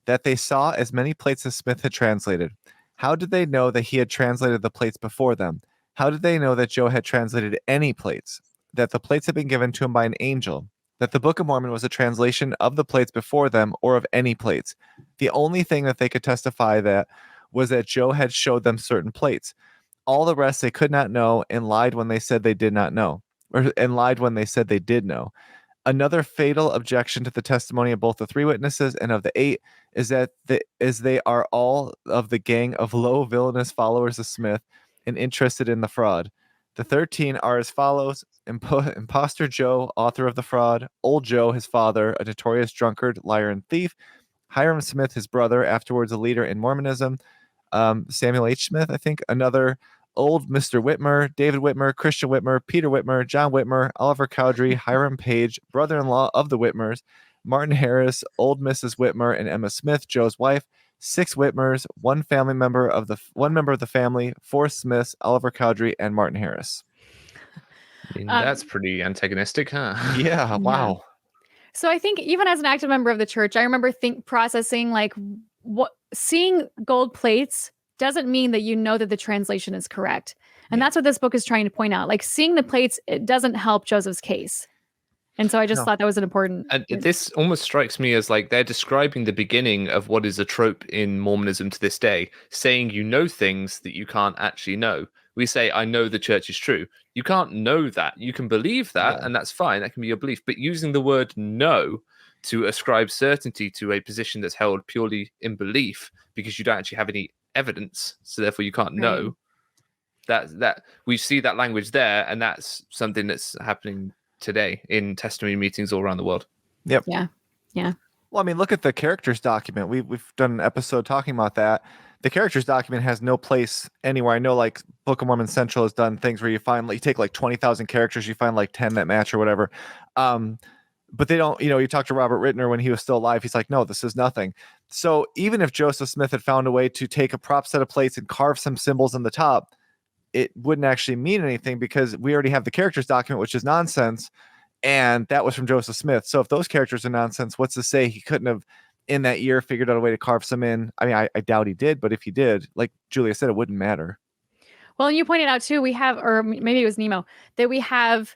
[SPEAKER 4] that they saw as many plates as Smith had translated. How did they know that he had translated the plates before them? How did they know that Joe had translated any plates? That the plates had been given to him by an angel? That the Book of Mormon was a translation of the plates before them or of any plates? The only thing that they could testify that was that Joe had showed them certain plates. All the rest they could not know and lied when they said they did not know, and lied when they said they did know. Another fatal objection to the testimony of both the 3 witnesses and of the 8 is that they are all of the gang of low villainous followers of Smith and interested in the fraud. The 13 are as follows: Imposter Joe, author of the fraud; Old Joe, his father, a notorious drunkard, liar, and thief; Hiram Smith, his brother, afterwards a leader in Mormonism; Samuel H. Smith, I think, another; Old Mr. Whitmer, David Whitmer, Christian Whitmer, Peter Whitmer, John Whitmer, Oliver Cowdery, Hiram Page, brother-in-law of the Whitmers; Martin Harris, Old Mrs. Whitmer, and Emma Smith, Joe's wife; 6 Whitmers, one member of the family; 4 Smiths, Oliver Cowdery, and Martin Harris.
[SPEAKER 3] I mean, that's pretty antagonistic, huh?
[SPEAKER 4] Yeah, wow.
[SPEAKER 2] So I think even as an active member of the church, I remember processing like seeing gold plates doesn't mean that you know that the translation is correct. And that's what this book is trying to point out. Like seeing the plates, it doesn't help Joseph's case. And so I just thought that was an important.
[SPEAKER 3] And this almost strikes me as like they're describing the beginning of what is a trope in Mormonism to this day, saying you know things that you can't actually know. We say, I know the church is true. You can't know that. You can believe that, and that's fine. That can be your belief. But using the word know to ascribe certainty to a position that's held purely in belief because you don't actually have any evidence, so therefore you can't know. That we see that language there, and that's something that's happening today in testimony meetings all around the world.
[SPEAKER 4] Yep.
[SPEAKER 2] Yeah.
[SPEAKER 4] Well, I mean, look at the characters document. We've done an episode talking about that. The characters document has no place anywhere. I know like Book of Mormon Central has done things where you find like you take like 20,000 characters, you find like 10 that match or whatever. But they don't, you talk to Robert Rittner when he was still alive. He's like, no, this is nothing. So even if Joseph Smith had found a way to take a prop set of plates and carve some symbols in the top, it wouldn't actually mean anything because we already have the characters document, which is nonsense. And that was from Joseph Smith. So if those characters are nonsense, what's to say he couldn't have in that year figured out a way to carve some in? I mean, I doubt he did, but if he did, like Julia said, it wouldn't matter.
[SPEAKER 2] Well, and you pointed out too, we have, or maybe it was Nemo, that we have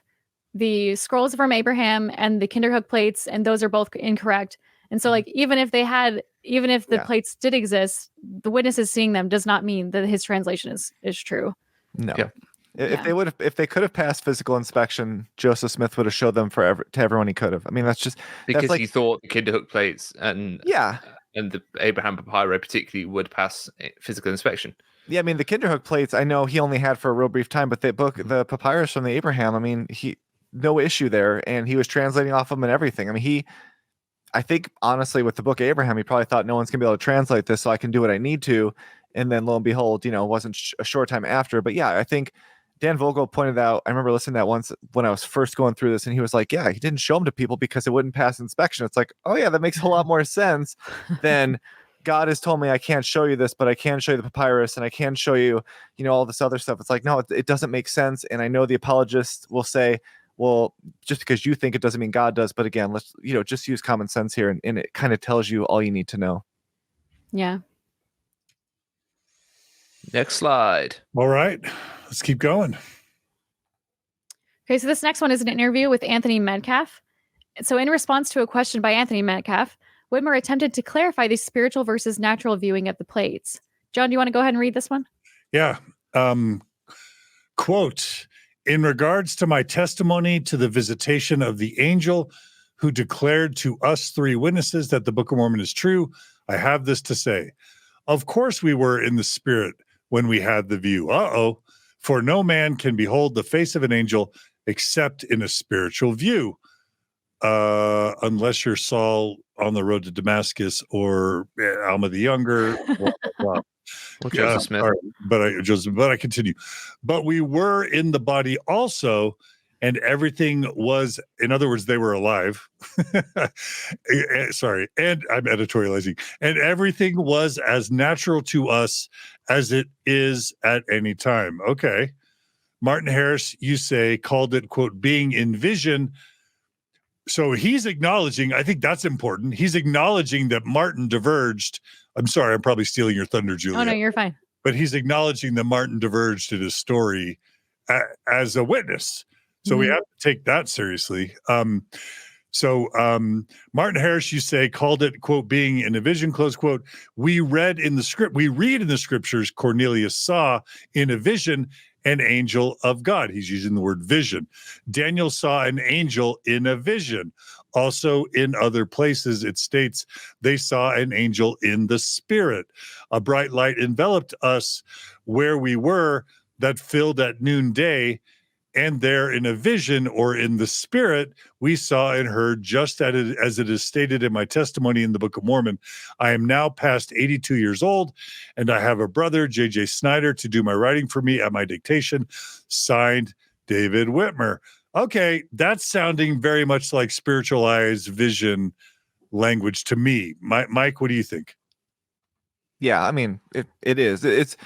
[SPEAKER 2] the scrolls from Abraham and the Kinderhook plates, and those are both incorrect. And so like, even if the plates did exist, the witnesses seeing them does not mean that his translation is true.
[SPEAKER 4] No. Yeah. If they could have passed physical inspection, Joseph Smith would have showed them to everyone he could have. I mean, that's
[SPEAKER 3] because he thought the Kinderhook plates and the Abraham papyri particularly would pass physical inspection.
[SPEAKER 4] Yeah, I mean the Kinderhook plates, I know he only had for a real brief time, but the papyrus from the Abraham, I mean, no issue there, and he was translating off them and everything. I mean, I think honestly with the Book of Abraham, he probably thought no one's gonna be able to translate this, so I can do what I need to. And then lo and behold, it wasn't a short time after. But yeah, I think Dan Vogel pointed out, I remember listening to that once when I was first going through this, and he was like, yeah, he didn't show them to people because it wouldn't pass inspection. It's like, oh yeah, that makes a lot more sense than God has told me I can't show you this, but I can show you the papyrus and I can show you, all this other stuff. It's like, no, it doesn't make sense. And I know the apologists will say, well, just because you think it doesn't mean God does. But again, let's, just use common sense here. And it kind of tells you all you need to know.
[SPEAKER 2] Yeah.
[SPEAKER 3] Next slide.
[SPEAKER 1] All right, let's keep going.
[SPEAKER 2] Okay, so this next one is an interview with Anthony Metcalf. So in response to a question by Anthony Metcalf, Whitmer attempted to clarify the spiritual versus natural viewing of the plates. John, do you want to go ahead and read this one?
[SPEAKER 1] Yeah. Quote, in regards to my testimony to the visitation of the angel who declared to us 3 witnesses that the Book of Mormon is true, I have this to say. Of course we were in the spirit when we had the view. For no man can behold the face of an angel except in a spiritual view, unless you're Saul on the road to Damascus or Alma the Younger. Well,
[SPEAKER 3] Joseph Smith.
[SPEAKER 1] But I continue. But we were in the body also, and everything was, in other words, they were alive. Sorry, and I'm editorializing. And everything was as natural to us as it is at any time. Okay. Martin Harris, you say, called it, quote, being in vision. So he's acknowledging, I think that's important. He's acknowledging that Martin diverged. I'm sorry, I'm probably stealing your thunder, Julia.
[SPEAKER 2] Oh, no, you're fine.
[SPEAKER 1] But he's acknowledging that Martin diverged in his story as a witness. So we have to take that seriously. So Martin Harris, you say, called it, quote, being in a vision, close quote. We read in the scriptures, Cornelius saw in a vision an angel of God. He's using the word vision. Daniel saw an angel in a vision. Also in other places, it states they saw an angel in the spirit. A bright light enveloped us where we were that filled at noonday. And there in a vision or in the spirit, we saw and heard just as it is stated in my testimony in the Book of Mormon. I am now past 82 years old, and I have a brother, J.J. Snyder, to do my writing for me at my dictation. Signed, David Whitmer. Okay, that's sounding very much like spiritualized vision language to me. Mike, what do you think?
[SPEAKER 4] Yeah, I mean, it is. It's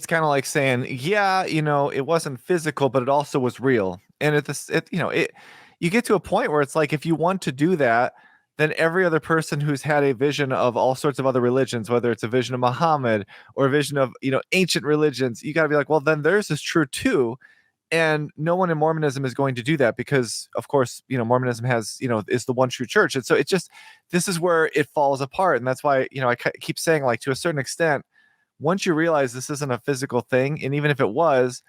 [SPEAKER 4] kind of like saying, yeah, it wasn't physical, but it also was real. And you get to a point where it's like, if you want to do that, then every other person who's had a vision of all sorts of other religions, whether it's a vision of Muhammad or a vision of, ancient religions, you got to be like, well, then theirs is true too. And no one in Mormonism is going to do that because, of course, Mormonism has, is the one true church. And so this is where it falls apart. And that's why, I keep saying, like, to a certain extent, once you realize this isn't a physical thing, and even if it was,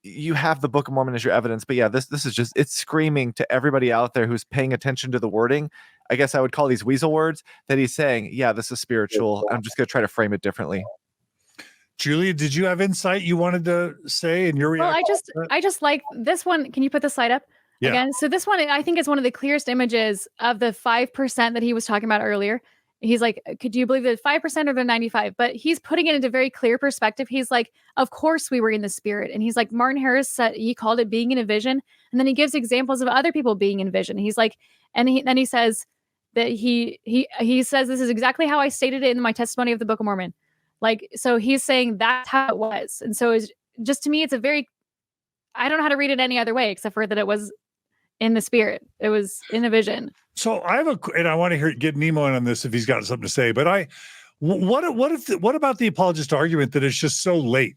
[SPEAKER 4] you have the Book of Mormon as your evidence. But yeah, this is just, it's screaming to everybody out there who's paying attention to the wording. I guess I would call these weasel words that he's saying, yeah, this is spiritual. I'm just going to try to frame it differently.
[SPEAKER 1] Julia, did you have insight you wanted to say in your reaction?
[SPEAKER 2] Well, I just like this one. Can you put the slide up again? So this one, I think, is one of the clearest images of the 5% that he was talking about earlier. He's like, could you believe that 5% or the 95? But he's putting it into very clear perspective. He's like, of course we were in the spirit. And he's like, Martin Harris said, he called it being in a vision. And then he gives examples of other people being in vision. He's like, then he says that he says, this is exactly how I stated it in my testimony of the Book of Mormon. Like, so he's saying that's how it was. And so it's just, to me, it's I don't know how to read it any other way, except for that it was in the spirit. It was in a vision.
[SPEAKER 1] So I want to get Nemo in on this if he's got something to say, but what about the apologist argument that it's just so late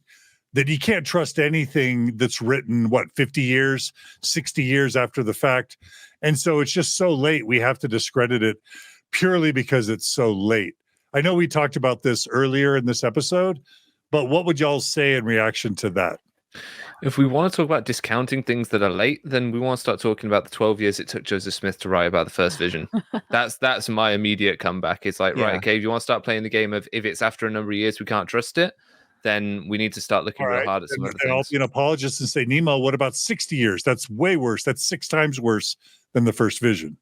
[SPEAKER 1] that you can't trust anything that's written, 50 years, 60 years after the fact. And so it's just so late. We have to discredit it purely because it's so late. I know we talked about this earlier in this episode, but what would y'all say in reaction to that?
[SPEAKER 3] If we want to talk about discounting things that are late, then we want to start talking about the 12 years it took Joseph Smith to write about the first vision. That's my immediate comeback. It's like, right, okay, if you want to start playing the game of if it's after a number of years we can't trust it, then we need to start looking real hard at some other things.
[SPEAKER 1] I'll be an apologist and say, Nemo, what about 60 years? That's way worse. That's 6 times worse than the first vision.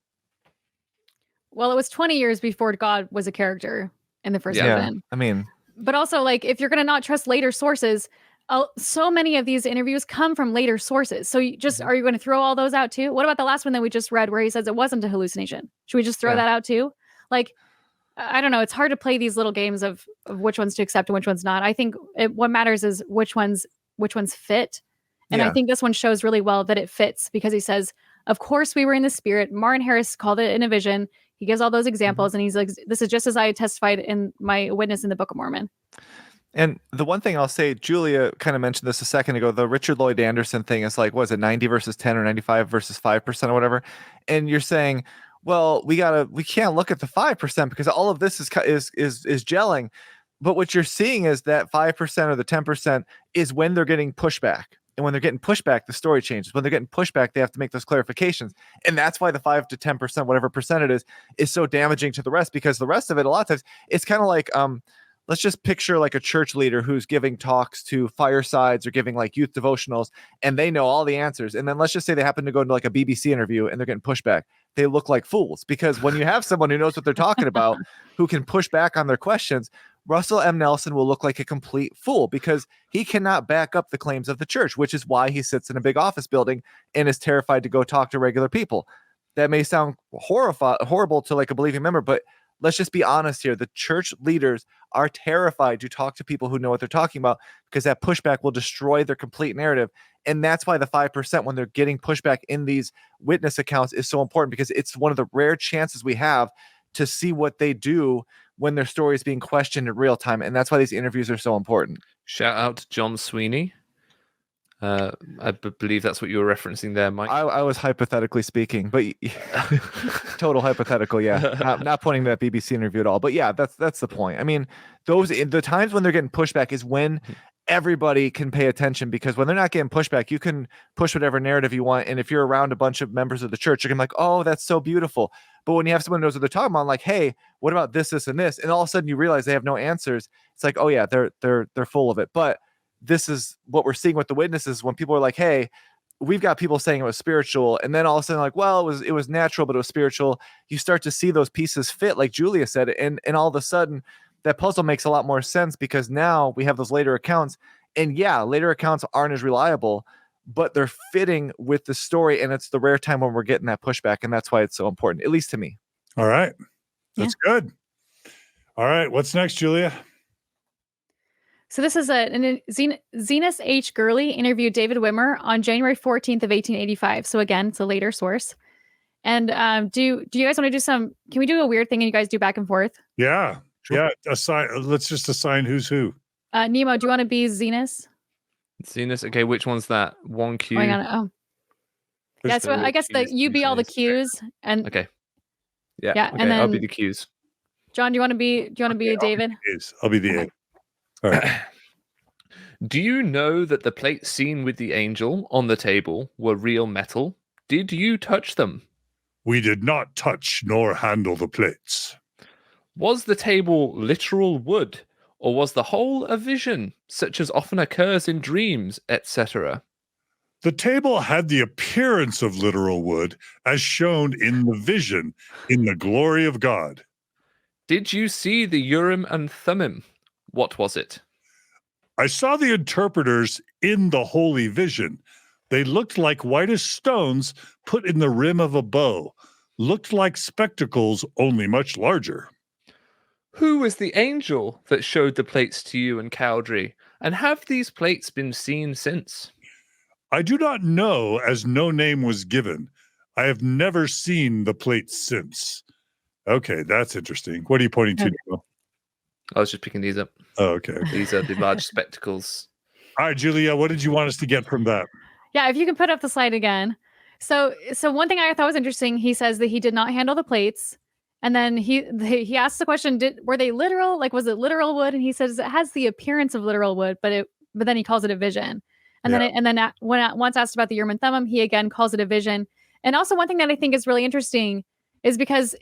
[SPEAKER 2] Well, it was 20 years before God was a character in the first vision.
[SPEAKER 4] I mean,
[SPEAKER 2] but also, like, if you're going to not trust later sources, so many of these interviews come from later sources. So are you going to throw all those out too? What about the last one that we just read where he says it wasn't a hallucination? Should we just throw that out too? Like, I don't know. It's hard to play these little games of which ones to accept and which ones not. I think what matters is which ones fit. And I think this one shows really well that it fits because he says, of course we were in the spirit. Martin Harris called it in a vision. He gives all those examples and he's like, this is just as I testified in my witness in the Book of Mormon.
[SPEAKER 4] And the one thing I'll say, Julia kind of mentioned this a second ago, the Richard Lloyd Anderson thing is like, was it 90 versus 10 or 95 versus 5% or whatever? And you're saying, well, we can't look at the 5% because all of this is gelling. But what you're seeing is that 5% or the 10% is when they're getting pushback. And when they're getting pushback, the story changes. When they're getting pushback, they have to make those clarifications. And that's why the 5 to 10%, whatever percent it is so damaging to the rest, because the rest of it, a lot of times, it's kind of like, let's just picture like a church leader who's giving talks to firesides or giving like youth devotionals, and they know all the answers. And then let's just say they happen to go into like a BBC interview and they're getting pushback. They look like fools, because when you have someone who knows what they're talking about, who can push back on their questions, Russell M. Nelson will look like a complete fool because he cannot back up the claims of the church, which is why he sits in a big office building and is terrified to go talk to regular people. That may sound horrible to like a believing member, but let's just be honest here. The church leaders are terrified to talk to people who know what they're talking about, because that pushback will destroy their complete narrative. And that's why the 5%, when they're getting pushback in these witness accounts, is so important, because it's one of the rare chances we have to see what they do when their story is being questioned in real time. And that's why these interviews are so important.
[SPEAKER 3] Shout out to John Sweeney. Believe that's what you were referencing there, Mike.
[SPEAKER 4] I was hypothetically speaking, but total hypothetical. Yeah. Not pointing to that BBC interview at all, but yeah, that's the point. I mean, the times when they're getting pushback is when everybody can pay attention, because when they're not getting pushback, you can push whatever narrative you want. And if you're around a bunch of members of the church, you're gonna be like, oh, that's so beautiful. But when you have someone who knows what they're talking about, like, hey, what about this, this, and this? And all of a sudden you realize they have no answers. It's like, oh yeah, they're full of it. But this is what we're seeing with the witnesses, when people are like, hey, we've got people saying it was spiritual, and then all of a sudden, like, well, it was natural, but it was spiritual. You start to see those pieces fit, like Julia said, and all of a sudden that puzzle makes a lot more sense, because now we have those later accounts, and yeah, later accounts aren't as reliable, but they're fitting with the story, and it's the rare time when we're getting that pushback, and that's why it's so important, at least to me.
[SPEAKER 1] All right. That's good. All right. What's next, Julia?
[SPEAKER 2] So this is Zenas H. Gurley interviewed David Whitmer on January 14th of 1885. So again, it's a later source. And do you guys want to do can we do a weird thing and you guys do back and forth?
[SPEAKER 1] Yeah. Sure. Yeah. Let's just assign who's who.
[SPEAKER 2] Nemo, do you want to be Zenas?
[SPEAKER 3] Zenas. Okay, which one's that? 1Q.
[SPEAKER 2] Hang on. Oh. Yeah, so I guess you be all the Qs and
[SPEAKER 3] okay. Yeah.
[SPEAKER 2] Yeah,
[SPEAKER 3] okay,
[SPEAKER 2] and then
[SPEAKER 3] I'll be the Qs.
[SPEAKER 2] John, do you want to be David?
[SPEAKER 1] I'll be the A. All right.
[SPEAKER 3] Do you know that the plates seen with the angel on the table were real metal? Did you touch them?
[SPEAKER 1] We did not touch nor handle the plates.
[SPEAKER 3] Was the table literal wood, or was the whole a vision, such as often occurs in dreams, etc.?
[SPEAKER 1] The table had the appearance of literal wood, as shown in the vision, in the glory of God.
[SPEAKER 3] Did you see the Urim and Thummim? What was it?
[SPEAKER 1] I saw the interpreters in the holy vision. They looked like whitest stones put in the rim of a bow, looked like spectacles, only much larger.
[SPEAKER 3] Who was the angel that showed the plates to you and Cowdery? And have these plates been seen since?
[SPEAKER 1] I do not know, as no name was given. I have never seen the plates since. Okay, that's interesting. What are you pointing to, Nemo?
[SPEAKER 3] I was just picking these up.
[SPEAKER 1] Oh, okay.
[SPEAKER 3] These are the large spectacles.
[SPEAKER 1] All right, Julia, what did you want us to get from that?
[SPEAKER 2] Yeah, if you can put up the slide again. So one thing I thought was interesting, he says that he did not handle the plates. And then he asks the question, were they literal? Like, was it literal wood? And he says it has the appearance of literal wood, but then he calls it a vision. And then when once asked about the Urim and Thummim, he again calls it a vision. And also one thing that I think is really interesting is because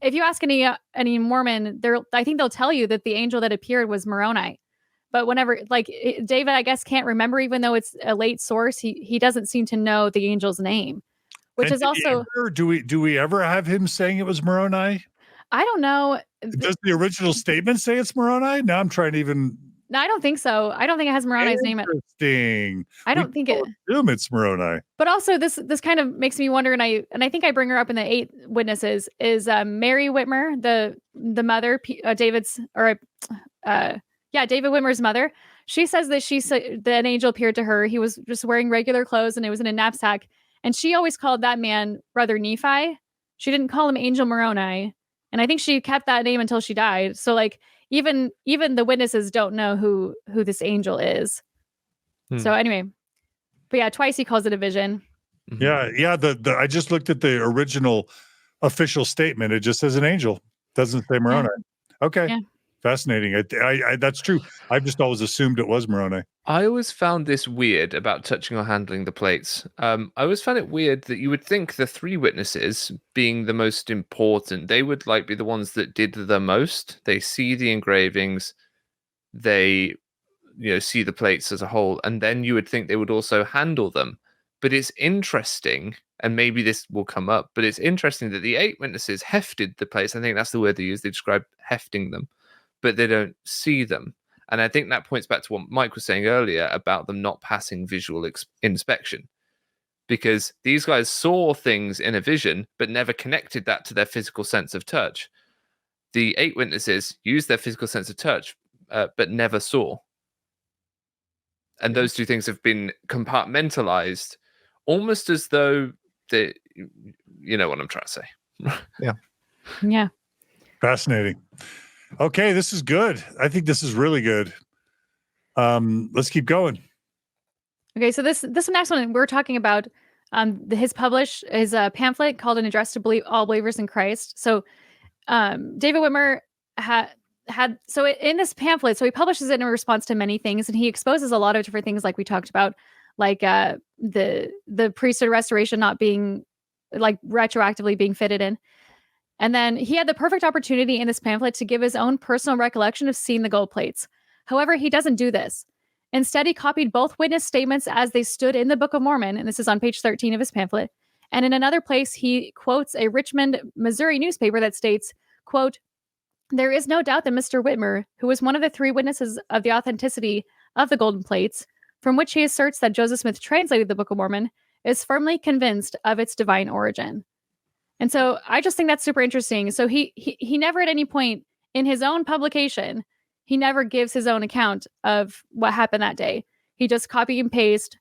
[SPEAKER 2] if you ask any Mormon, I think they'll tell you that the angel that appeared was Moroni. But whenever, like, David, I guess, can't remember, even though it's a late source, he doesn't seem to know the angel's name, which is also.
[SPEAKER 1] Do we ever have him saying it was Moroni?
[SPEAKER 2] I don't know.
[SPEAKER 1] Does the original statement say it's Moroni? Now I'm trying to even.
[SPEAKER 2] No, I don't think so. I don't think it has Moroni's name.
[SPEAKER 1] Interesting.
[SPEAKER 2] I don't think it.
[SPEAKER 1] Assume it's Moroni.
[SPEAKER 2] But also, this kind of makes me wonder, and I think I bring her up in the 8 witnesses. Is Mary Whitmer, the mother, David's David Whitmer's mother? She says that that an angel appeared to her. He was just wearing regular clothes, and it was in a knapsack. And she always called that man Brother Nephi. She didn't call him Angel Moroni, and I think she kept that name until she died. So, like, even the witnesses don't know who this angel is. So anyway, but yeah, twice he calls it a vision.
[SPEAKER 1] Yeah. I just looked at the original official statement. It just says an angel. Doesn't say Moroni. Yeah. Okay. Yeah. Fascinating. I that's true. I've just always assumed it was Moroni.
[SPEAKER 3] I always found this weird about touching or handling the plates. I always found it weird that you would think the 3 witnesses, being the most important, they would be the ones that did the most. They see the engravings, they see the plates as a whole, and then you would think they would also handle them. But it's interesting, and maybe this will come up, but it's interesting that the 8 witnesses hefted the plates. I think that's the word they use. They describe hefting them, but they don't see them. And I think that points back to what Mike was saying earlier about them not passing visual inspection, because these guys saw things in a vision, but never connected that to their physical sense of touch. the 8 witnesses used their physical sense of touch, but never saw. And those two things have been compartmentalized, almost as though you know what I'm trying to say.
[SPEAKER 2] Yeah.
[SPEAKER 1] Fascinating. Okay, this is good. I think this is really good. Let's keep going.
[SPEAKER 2] Okay, so this next one we're talking about his pamphlet called An Address to All Believers in Christ. So David Whitmer in this pamphlet, so he publishes it in response to many things, and he exposes a lot of different things like we talked about, like the priesthood restoration not being like retroactively being fitted in. And then he had the perfect opportunity in this pamphlet to give his own personal recollection of seeing the gold plates. However, he doesn't do this. Instead, he copied both witness statements as they stood in the Book of Mormon, and this is on page 13 of his pamphlet. And in another place, he quotes a Richmond, Missouri newspaper that states, quote, "There is no doubt that Mr. Whitmer, who was one of the 3 witnesses of the authenticity of the golden plates, from which he asserts that Joseph Smith translated the Book of Mormon, is firmly convinced of its divine origin." And so I just think that's super interesting. So he never at any point in his own publication, he never gives his own account of what happened that day. He just copy and paste.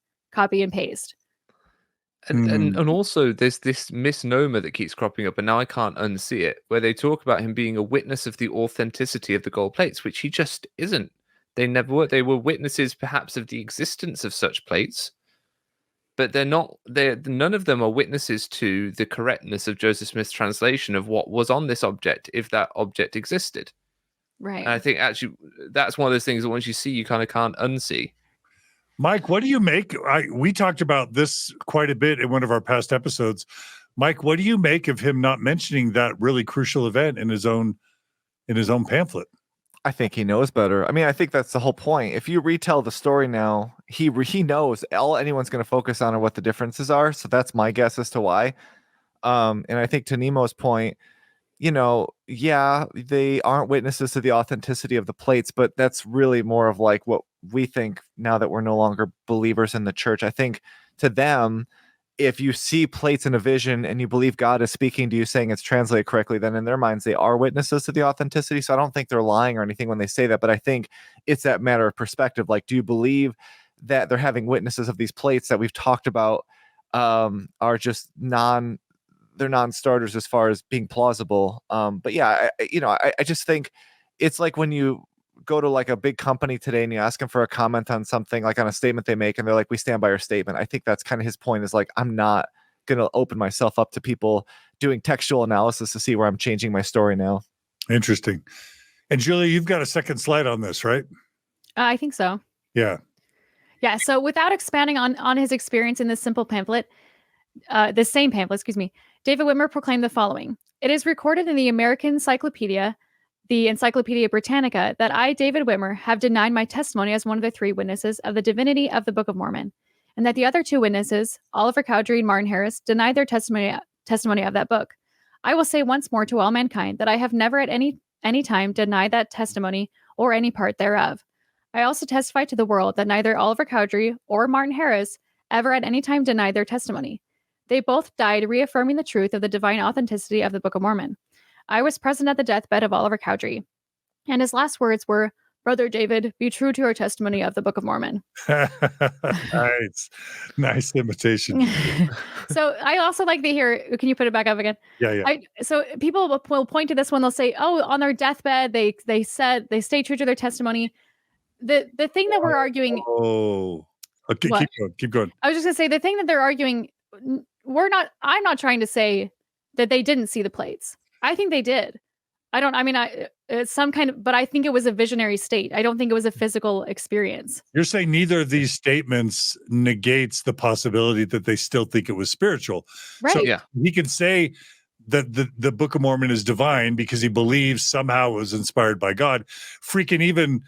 [SPEAKER 3] And also there's this misnomer that keeps cropping up, and now I can't unsee it, where they talk about him being a witness of the authenticity of the gold plates, which he just isn't. They never were. They were witnesses perhaps of the existence of such plates, but none of them are witnesses to the correctness of Joseph Smith's translation of what was on this object, if that object existed.
[SPEAKER 2] Right.
[SPEAKER 3] And I think actually that's one of those things that once you see, you kind of can't unsee.
[SPEAKER 1] Mike, what do you make? We talked about this quite a bit in one of our past episodes. Mike, what do you make of him not mentioning that really crucial event in his own pamphlet?
[SPEAKER 4] I think he knows better. I mean, I think that's the whole point. If you retell the story now, he knows all anyone's going to focus on are what the differences are. So that's my guess as to why. And I think to Nemo's point, yeah, they aren't witnesses to the authenticity of the plates, but that's really more of like what we think now that we're no longer believers in the church. I think to them, if you see plates in a vision and you believe God is speaking to you saying it's translated correctly, then in their minds, they are witnesses to the authenticity. So I don't think they're lying or anything when they say that, but I think it's that matter of perspective. Like, do you believe that they're having witnesses of these plates that we've talked about are just they're non-starters as far as being plausible. But yeah, I just think it's like when you go to like a big company today and you ask them for a comment on something, like on a statement they make, and they're like, "We stand by our statement." I think that's kind of his point, is like, I'm not going to open myself up to people doing textual analysis to see where I'm changing my story now.
[SPEAKER 1] Interesting. And Julia, you've got a second slide on this, right?
[SPEAKER 2] I think so.
[SPEAKER 1] Yeah.
[SPEAKER 2] Yeah. So without expanding on his experience in this simple pamphlet, this same pamphlet, David Whitmer proclaimed the following: "It is recorded in the American Encyclopedia, the Encyclopedia Britannica, that I, David Whitmer, have denied my testimony as one of the 3 witnesses of the divinity of the Book of Mormon, and that the other 2 witnesses, Oliver Cowdery and Martin Harris, denied their testimony of that book. I will say once more to all mankind that I have never at any time denied that testimony or any part thereof. I also testify to the world that neither Oliver Cowdery or Martin Harris ever at any time denied their testimony. They both died reaffirming the truth of the divine authenticity of the Book of Mormon. I was present at the deathbed of Oliver Cowdery, and his last words were, 'Brother David, be true to your testimony of the Book of Mormon.'"
[SPEAKER 1] Nice imitation.
[SPEAKER 2] So I also like to hear, can you put it back up again?
[SPEAKER 1] Yeah.
[SPEAKER 2] So people will point to this one. They'll say, "Oh, on their deathbed, they said they stay true to their testimony." The thing that we're arguing.
[SPEAKER 1] Oh, okay.
[SPEAKER 2] What?
[SPEAKER 1] Keep going.
[SPEAKER 2] I was just gonna say the thing that they're arguing. I'm not trying to say that they didn't see the plates. I think they did. It's some kind of, but I think it was a visionary state. I don't think it was a physical experience.
[SPEAKER 1] You're saying neither of these statements negates the possibility that they still think it was spiritual.
[SPEAKER 2] Right.
[SPEAKER 1] So
[SPEAKER 3] Yeah.
[SPEAKER 1] he can say that the Book of Mormon is divine because he believes somehow it was inspired by God. Freaking even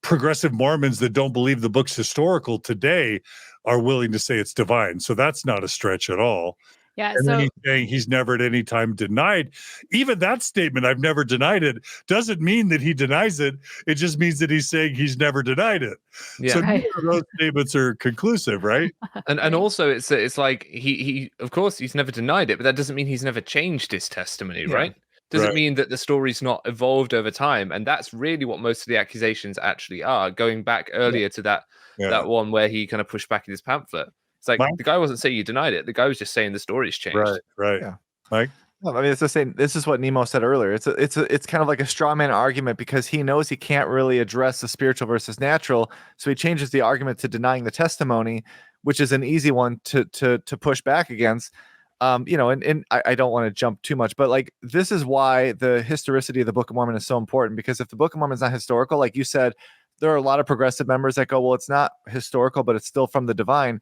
[SPEAKER 1] progressive Mormons that don't believe the book's historical today are willing to say it's divine. So that's not a stretch at all.
[SPEAKER 2] Yeah.
[SPEAKER 1] And
[SPEAKER 2] So
[SPEAKER 1] then he's saying he's never at any time denied. Even that statement, "I've never denied it," doesn't mean that he denies it. It just means that he's saying he's never denied it.
[SPEAKER 3] Yeah.
[SPEAKER 1] So
[SPEAKER 2] Right.
[SPEAKER 1] neither of those statements are conclusive, right?
[SPEAKER 3] And also it's like he of course he's never denied it, but that doesn't mean he's never changed his testimony,
[SPEAKER 4] Yeah.
[SPEAKER 3] right? doesn't mean that the story's not evolved over time. And that's really what most of the accusations actually are, going back earlier to that one where he kind of pushed back in his pamphlet. It's like the guy wasn't saying you denied it. The guy was just saying the story's changed.
[SPEAKER 1] Right.
[SPEAKER 4] Yeah.
[SPEAKER 1] Mike?
[SPEAKER 4] No, I mean, it's the same. This is what Nemo said earlier. It's kind of like a straw man argument because he knows he can't really address the spiritual versus natural. So he changes the argument to denying the testimony, which is an easy one to push back against. And I don't want to jump too much, but like this is why the historicity of the Book of Mormon is so important, because if the Book of Mormon is not historical, like you said, there are a lot of progressive members that go, well, it's not historical, but it's still from the divine.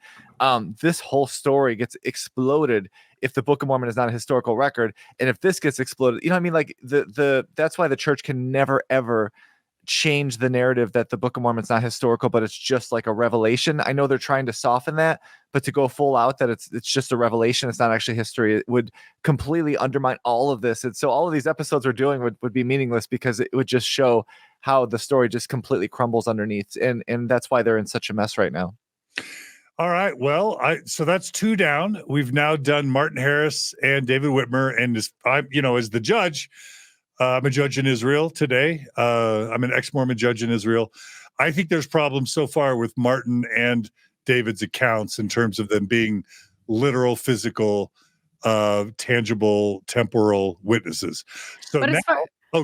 [SPEAKER 4] This whole story gets exploded if the Book of Mormon is not a historical record. And if this gets exploded, what I mean? Like that's why the church can never, ever change the narrative that the Book of Mormon is not historical, but it's just like a revelation. I know they're trying to soften that, but to go full out that it's just a revelation, it's not actually history, it would completely undermine all of this. And so all of these episodes we're doing would be meaningless because it would just show how the story just completely crumbles underneath. And that's why they're in such a mess right now.
[SPEAKER 1] All right. Well, so that's 2 down. We've now done Martin Harris and David Whitmer. And as the judge, I'm a judge in Israel today. I'm an ex-Mormon judge in Israel. I think there's problems so far with Martin and David's accounts in terms of them being literal, physical, tangible, temporal witnesses. So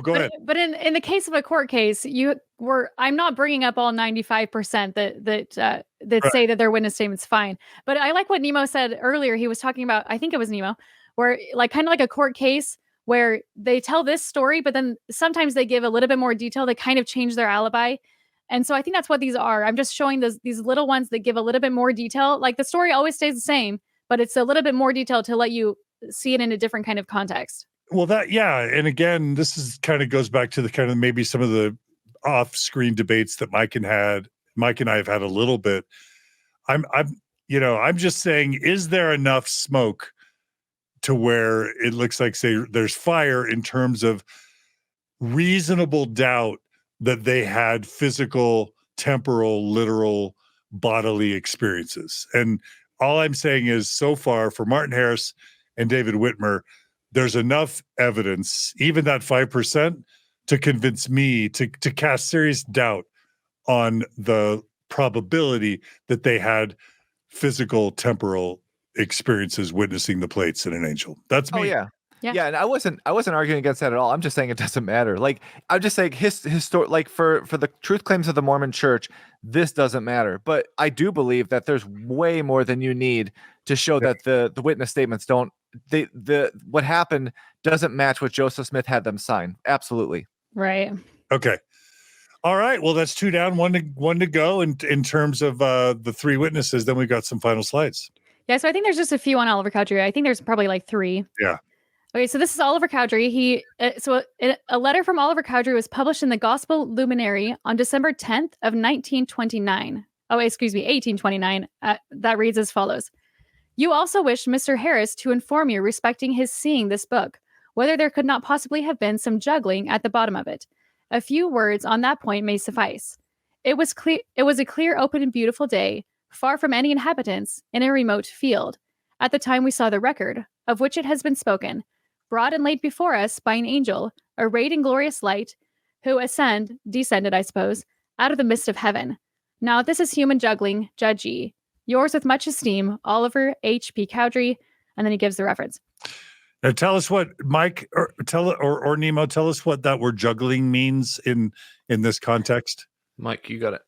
[SPEAKER 1] go ahead.
[SPEAKER 2] But in the case of a court case, I'm not bringing up all 95% that say that their witness statement's fine. But I like what Nemo said earlier. He was talking about, I think it was Nemo, where like kind of like a court case where they tell this story, but then sometimes they give a little bit more detail. They kind of change their alibi. And so I think that's what these are. I'm just showing these little ones that give a little bit more detail. Like the story always stays the same, but it's a little bit more detail to let you see it in a different kind of context.
[SPEAKER 1] Well, and again, this is kind of goes back to the kind of maybe some of the off-screen debates that Mike and I have had a little bit. I'm just saying, is there enough smoke to where it looks like, say, there's fire in terms of reasonable doubt that they had physical, temporal, literal, bodily experiences? And all I'm saying is, so far for Martin Harris and David Whitmer, there's enough evidence, even that 5%, to convince me to cast serious doubt on the probability that they had physical, temporal experiences witnessing the plates in an angel. That's me.
[SPEAKER 2] Yeah.
[SPEAKER 4] And I wasn't arguing against that at all. I'm just saying it doesn't matter. Like I'm just saying like for the truth claims of the Mormon Church, this doesn't matter. But I do believe that there's way more than you need to show that the witness statements don't. What happened doesn't match what Joseph Smith had them sign. Absolutely.
[SPEAKER 2] Right.
[SPEAKER 1] Okay. All right. Well, that's 2 down, one to go in terms of the 3 witnesses. Then we've got some final slides.
[SPEAKER 2] Yeah. So I think there's just a few on Oliver Cowdery. I think there's probably like 3.
[SPEAKER 1] Yeah.
[SPEAKER 2] Okay. So this is Oliver Cowdery. A letter from Oliver Cowdery was published in the Gospel Luminary on December 10th of 1929. 1829. That reads as follows. You also wished Mr. Harris to inform you respecting his seeing this book, whether there could not possibly have been some juggling at the bottom of it. A few words on that point may suffice. It was a clear, open, and beautiful day, far from any inhabitants, in a remote field. At the time we saw the record, of which it has been spoken, brought and laid before us by an angel, arrayed in glorious light, who descended, I suppose, out of the mist of heaven. Now this is human juggling, judge ye. Yours with much esteem, Oliver H. P. Cowdery, and then he gives the reference.
[SPEAKER 1] Now tell us what Mike or Nemo, tell us what that word juggling means in this context.
[SPEAKER 3] Mike, you got it.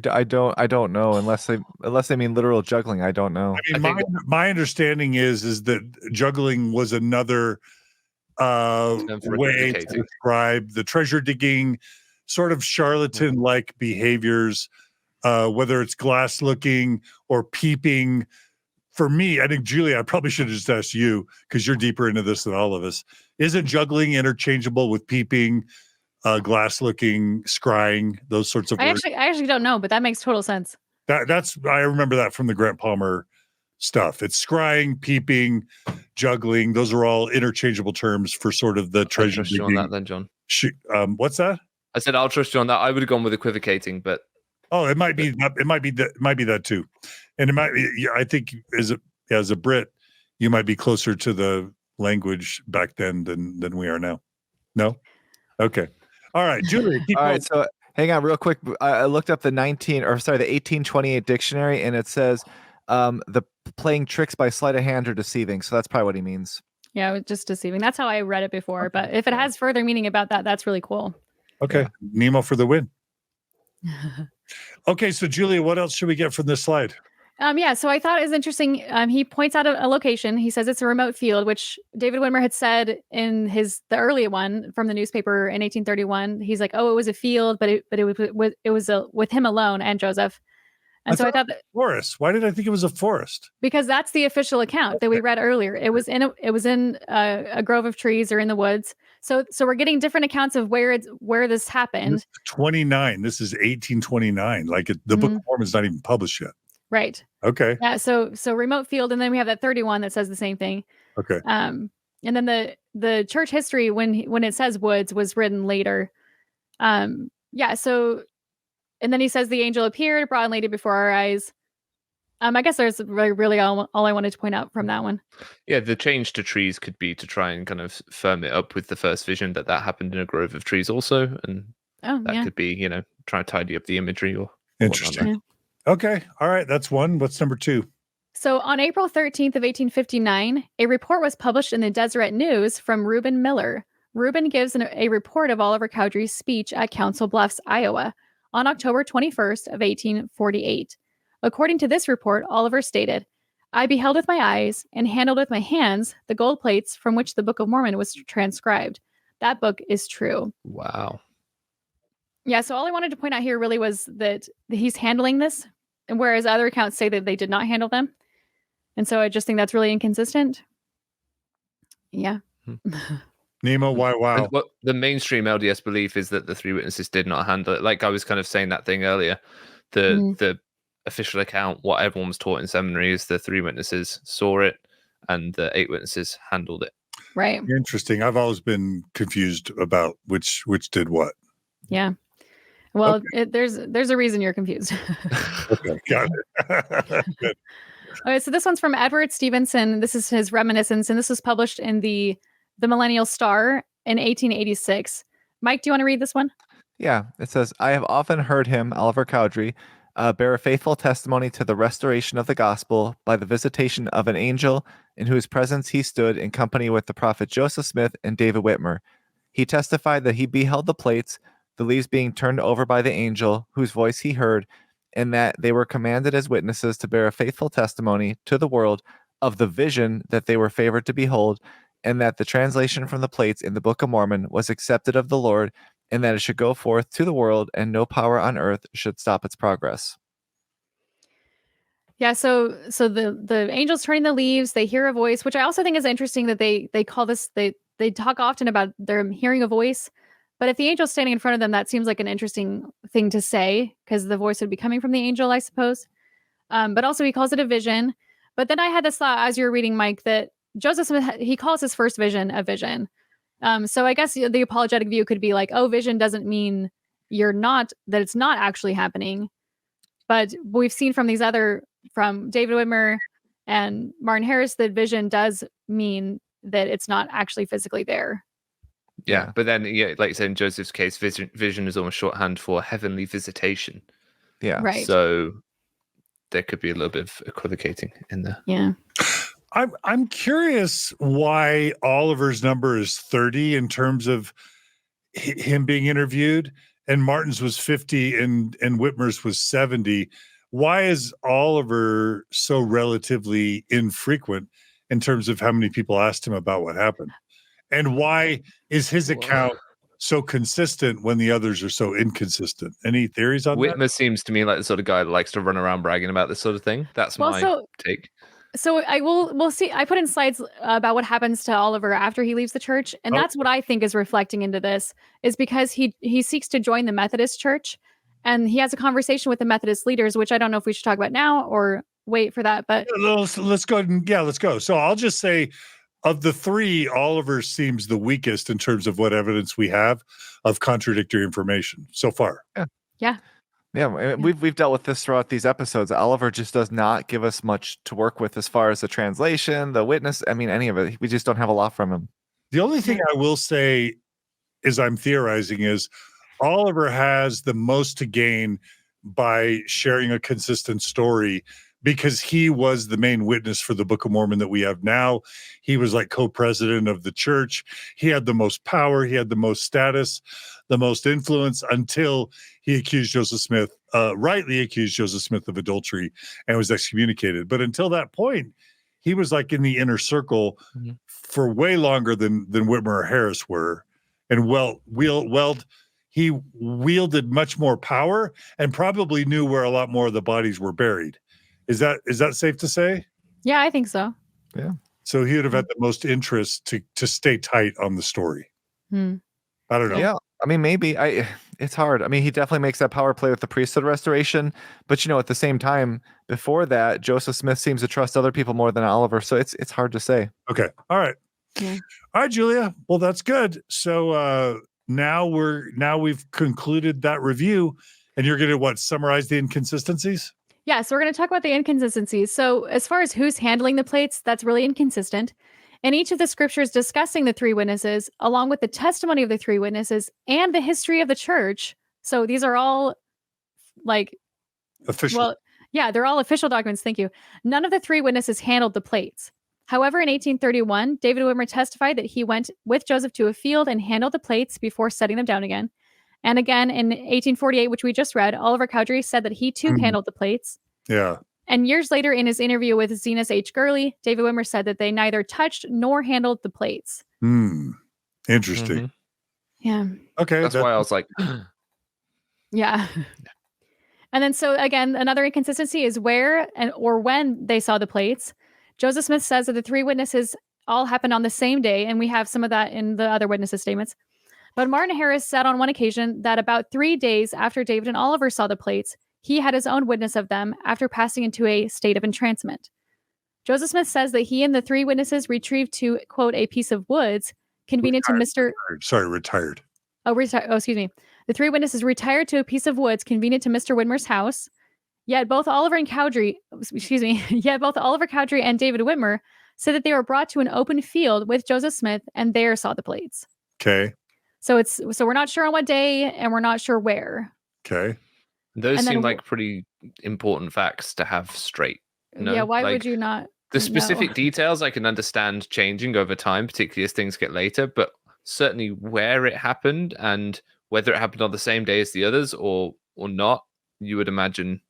[SPEAKER 4] I don't know unless they mean literal juggling. I don't know.
[SPEAKER 1] I mean, my understanding is that juggling was another way to describe the treasure digging, sort of charlatan-like behaviors, whether it's glass looking or peeping. For me, I think, Julie, I probably should have just asked you because you're deeper into this than all of us. Isn't juggling interchangeable with peeping, glass looking, scrying, those sorts of words?
[SPEAKER 2] I actually don't know, but that makes total sense.
[SPEAKER 1] That's I remember that from the Grant Palmer stuff. It's scrying, peeping, juggling. Those are all interchangeable terms for sort of the treasure
[SPEAKER 3] digging. I'll trust you on that then,
[SPEAKER 1] John. What's that? I
[SPEAKER 3] said I'll trust you on that. I would have gone with equivocating, but
[SPEAKER 1] it might be that too. And it might be, I think as a Brit, you might be closer to the language back then than we are now. No? Okay. All right, Julia, keep
[SPEAKER 4] All
[SPEAKER 1] going.
[SPEAKER 4] right, so hang on real quick. I looked up the 1828 dictionary, and it says the playing tricks by sleight of hand or deceiving. So that's probably what he means.
[SPEAKER 2] Yeah, it was just deceiving. That's how I read it before. But if it has further meaning about that, that's really cool.
[SPEAKER 1] Okay,
[SPEAKER 4] Yeah.
[SPEAKER 1] Nemo for the win. Okay, so Julia, what else should we get from this slide?
[SPEAKER 2] Yeah, so I thought it was interesting. He points out a location. He says it's a remote field, which David Whitmer had said in the early one from the newspaper in 1831. He's like, "Oh, it was a field, but it was with him alone and Joseph." And so I thought that
[SPEAKER 1] Forest. Why did I think it was a forest?
[SPEAKER 2] because that's the official account that we read earlier. It was in a grove of trees or in the woods. So we're getting different accounts of where this happened.
[SPEAKER 1] 29. This is 1829. Like the Book of Mormon's not even published yet.
[SPEAKER 2] Right.
[SPEAKER 1] Okay.
[SPEAKER 2] Yeah. So remote field, and then we have that 31 that says the same thing.
[SPEAKER 1] Okay.
[SPEAKER 2] And then the church history when it says woods was written later. Yeah. So, and then he says the angel appeared, brought and laid it before our eyes. I guess there's really all I wanted to point out from that one.
[SPEAKER 3] Yeah, the change to trees could be to try and kind of firm it up with the first vision that happened in a grove of trees also, and that could be try to tidy up the imagery or
[SPEAKER 1] interesting.
[SPEAKER 2] Yeah.
[SPEAKER 1] Okay. All right. That's one. What's number two?
[SPEAKER 2] So on April 13th of 1859, a report was published in the Deseret News from Reuben Miller. Reuben gives a report of Oliver Cowdery's speech at Council Bluffs, Iowa, on October 21st of 1848. According to this report, Oliver stated, "I beheld with my eyes and handled with my hands the gold plates from which the Book of Mormon was transcribed. That book is true."
[SPEAKER 3] Wow.
[SPEAKER 2] Yeah, so all I wanted to point out here really was that he's handling this, and whereas other accounts say that they did not handle them. And so I just think that's really inconsistent. Yeah.
[SPEAKER 1] Nemo, why? Wow.
[SPEAKER 3] And what the mainstream LDS belief is that the three witnesses did not handle it. Like I was kind of saying that thing earlier. The official account, what everyone was taught in seminary, is the three witnesses saw it and the 8 witnesses handled it.
[SPEAKER 2] Right.
[SPEAKER 1] Interesting. I've always been confused about which did what.
[SPEAKER 2] Yeah. Well, there's a reason you're confused.
[SPEAKER 1] Okay, got it. Good.
[SPEAKER 2] All right, so this one's from Edward Stevenson. This is his reminiscence, and this was published in the Millennial Star in 1886. Mike, do you want to read this one?
[SPEAKER 4] Yeah, it says, "I have often heard him, Oliver Cowdery, bear a faithful testimony to the restoration of the gospel by the visitation of an angel in whose presence he stood in company with the prophet Joseph Smith and David Whitmer. He testified that he beheld the plates, the leaves being turned over by the angel, whose voice he heard, and that they were commanded as witnesses to bear a faithful testimony to the world of the vision that they were favored to behold, and that the translation from the plates in the Book of Mormon was accepted of the Lord, and that it should go forth to the world, and no power on earth should stop its progress."
[SPEAKER 2] Yeah, so the angels turning the leaves, they hear a voice, which I also think is interesting that they call this, they talk often about their hearing a voice. But if the angel's standing in front of them, that seems like an interesting thing to say because the voice would be coming from the angel, I suppose. But also he calls it a vision. But then I had this thought as you were reading, Mike, that Joseph Smith, he calls his first vision a vision. So I guess the apologetic view could be like, oh, vision doesn't mean that it's not actually happening. But we've seen from from David Whitmer and Martin Harris that vision does mean that it's not actually physically there.
[SPEAKER 3] Yeah, but then, like you said, in Joseph's case, vision is almost shorthand for heavenly visitation.
[SPEAKER 4] Yeah.
[SPEAKER 2] Right.
[SPEAKER 3] So there could be a little bit of equivocating in there.
[SPEAKER 2] Yeah.
[SPEAKER 1] I'm curious why Oliver's number is 30 in terms of him being interviewed, and Martin's was 50 and Whitmer's was 70. Why is Oliver so relatively infrequent in terms of how many people asked him about what happened? And why is his account so consistent when the others are so inconsistent? Any theories on that?
[SPEAKER 3] Whitmer seems to me like the sort of guy that likes to run around bragging about this sort of thing. That's my take.
[SPEAKER 2] So we'll see. I put in slides about what happens to Oliver after he leaves the church, and that's what I think is reflecting into this, is because he seeks to join the Methodist Church, and he has a conversation with the Methodist leaders, which I don't know if we should talk about now or wait for that. But
[SPEAKER 1] let's go. Let's go. So I'll just say, of the three, Oliver seems the weakest in terms of what evidence we have of contradictory information so far.
[SPEAKER 2] Yeah.
[SPEAKER 4] Yeah, we've dealt with this throughout these episodes. Oliver just does not give us much to work with as far as the translation, the witness. I mean, any of it. We just don't have a lot from him.
[SPEAKER 1] The only thing I will say is I'm theorizing is Oliver has the most to gain by sharing a consistent story because he was the main witness for the Book of Mormon that we have now. He was like co-president of the church. He had the most power. He had the most status, the most influence until he accused Joseph Smith, rightly accused Joseph Smith of adultery and was excommunicated. But until that point, he was like in the inner circle for way longer than Whitmer or Harris were. And he wielded much more power and probably knew where a lot more of the bodies were buried. Is that safe to say?
[SPEAKER 2] Yeah, I think so.
[SPEAKER 4] Yeah.
[SPEAKER 1] So he would have had the most interest to stay tight on the story.
[SPEAKER 2] Hmm.
[SPEAKER 1] I don't know.
[SPEAKER 4] Yeah. I mean, maybe it's hard. I mean, he definitely makes that power play with the priesthood restoration, but at the same time, before that, Joseph Smith seems to trust other people more than Oliver. So it's hard to say.
[SPEAKER 1] Okay. All right.
[SPEAKER 2] Yeah.
[SPEAKER 1] All right, Julia. Well, that's good. So now we've concluded that review, and you're going to summarize the inconsistencies?
[SPEAKER 2] Yeah, so we're going to talk about the inconsistencies. So as far as who's handling the plates, that's really inconsistent. And each of the scriptures discussing the three witnesses, along with the testimony of the three witnesses and the history of the church. So these are all
[SPEAKER 1] Official.
[SPEAKER 2] Well, yeah, they're all official documents. Thank you. None of the three witnesses handled the plates. However, in 1831, David Whitmer testified that he went with Joseph to a field and handled the plates before setting them down again. And again, in 1848, which we just read, Oliver Cowdery said that he too handled the plates.
[SPEAKER 1] Yeah.
[SPEAKER 2] And years later, in his interview with Zenas H. Gurley, David Whitmer said that they neither touched nor handled the plates.
[SPEAKER 1] Interesting.
[SPEAKER 2] Yeah.
[SPEAKER 1] Okay.
[SPEAKER 3] That's why I was like,
[SPEAKER 2] Yeah. And then so again, another inconsistency is where or when they saw the plates. Joseph Smith says that the three witnesses all happened on the same day, and we have some of that in the other witnesses' statements. But Martin Harris said on one occasion that about 3 days after David and Oliver saw the plates, he had his own witness of them after passing into a state of entrancement. Joseph Smith says that he and the three witnesses retrieved to, quote, a piece of woods convenient to Mr.
[SPEAKER 1] Retired.
[SPEAKER 2] Excuse me. The three witnesses retired to a piece of woods convenient to Mr. Whitmer's house. Yet both Oliver Cowdery and David Whitmer said that they were brought to an open field with Joseph Smith and there saw the plates.
[SPEAKER 1] Okay.
[SPEAKER 2] So we're not sure on what day and we're not sure where.
[SPEAKER 1] Okay.
[SPEAKER 3] those seem like pretty important facts to have straight.
[SPEAKER 2] Yeah, why would you not?
[SPEAKER 3] The specific details I can understand changing over time, particularly as things get later, but certainly where it happened and whether it happened on the same day as the others or not, you would imagine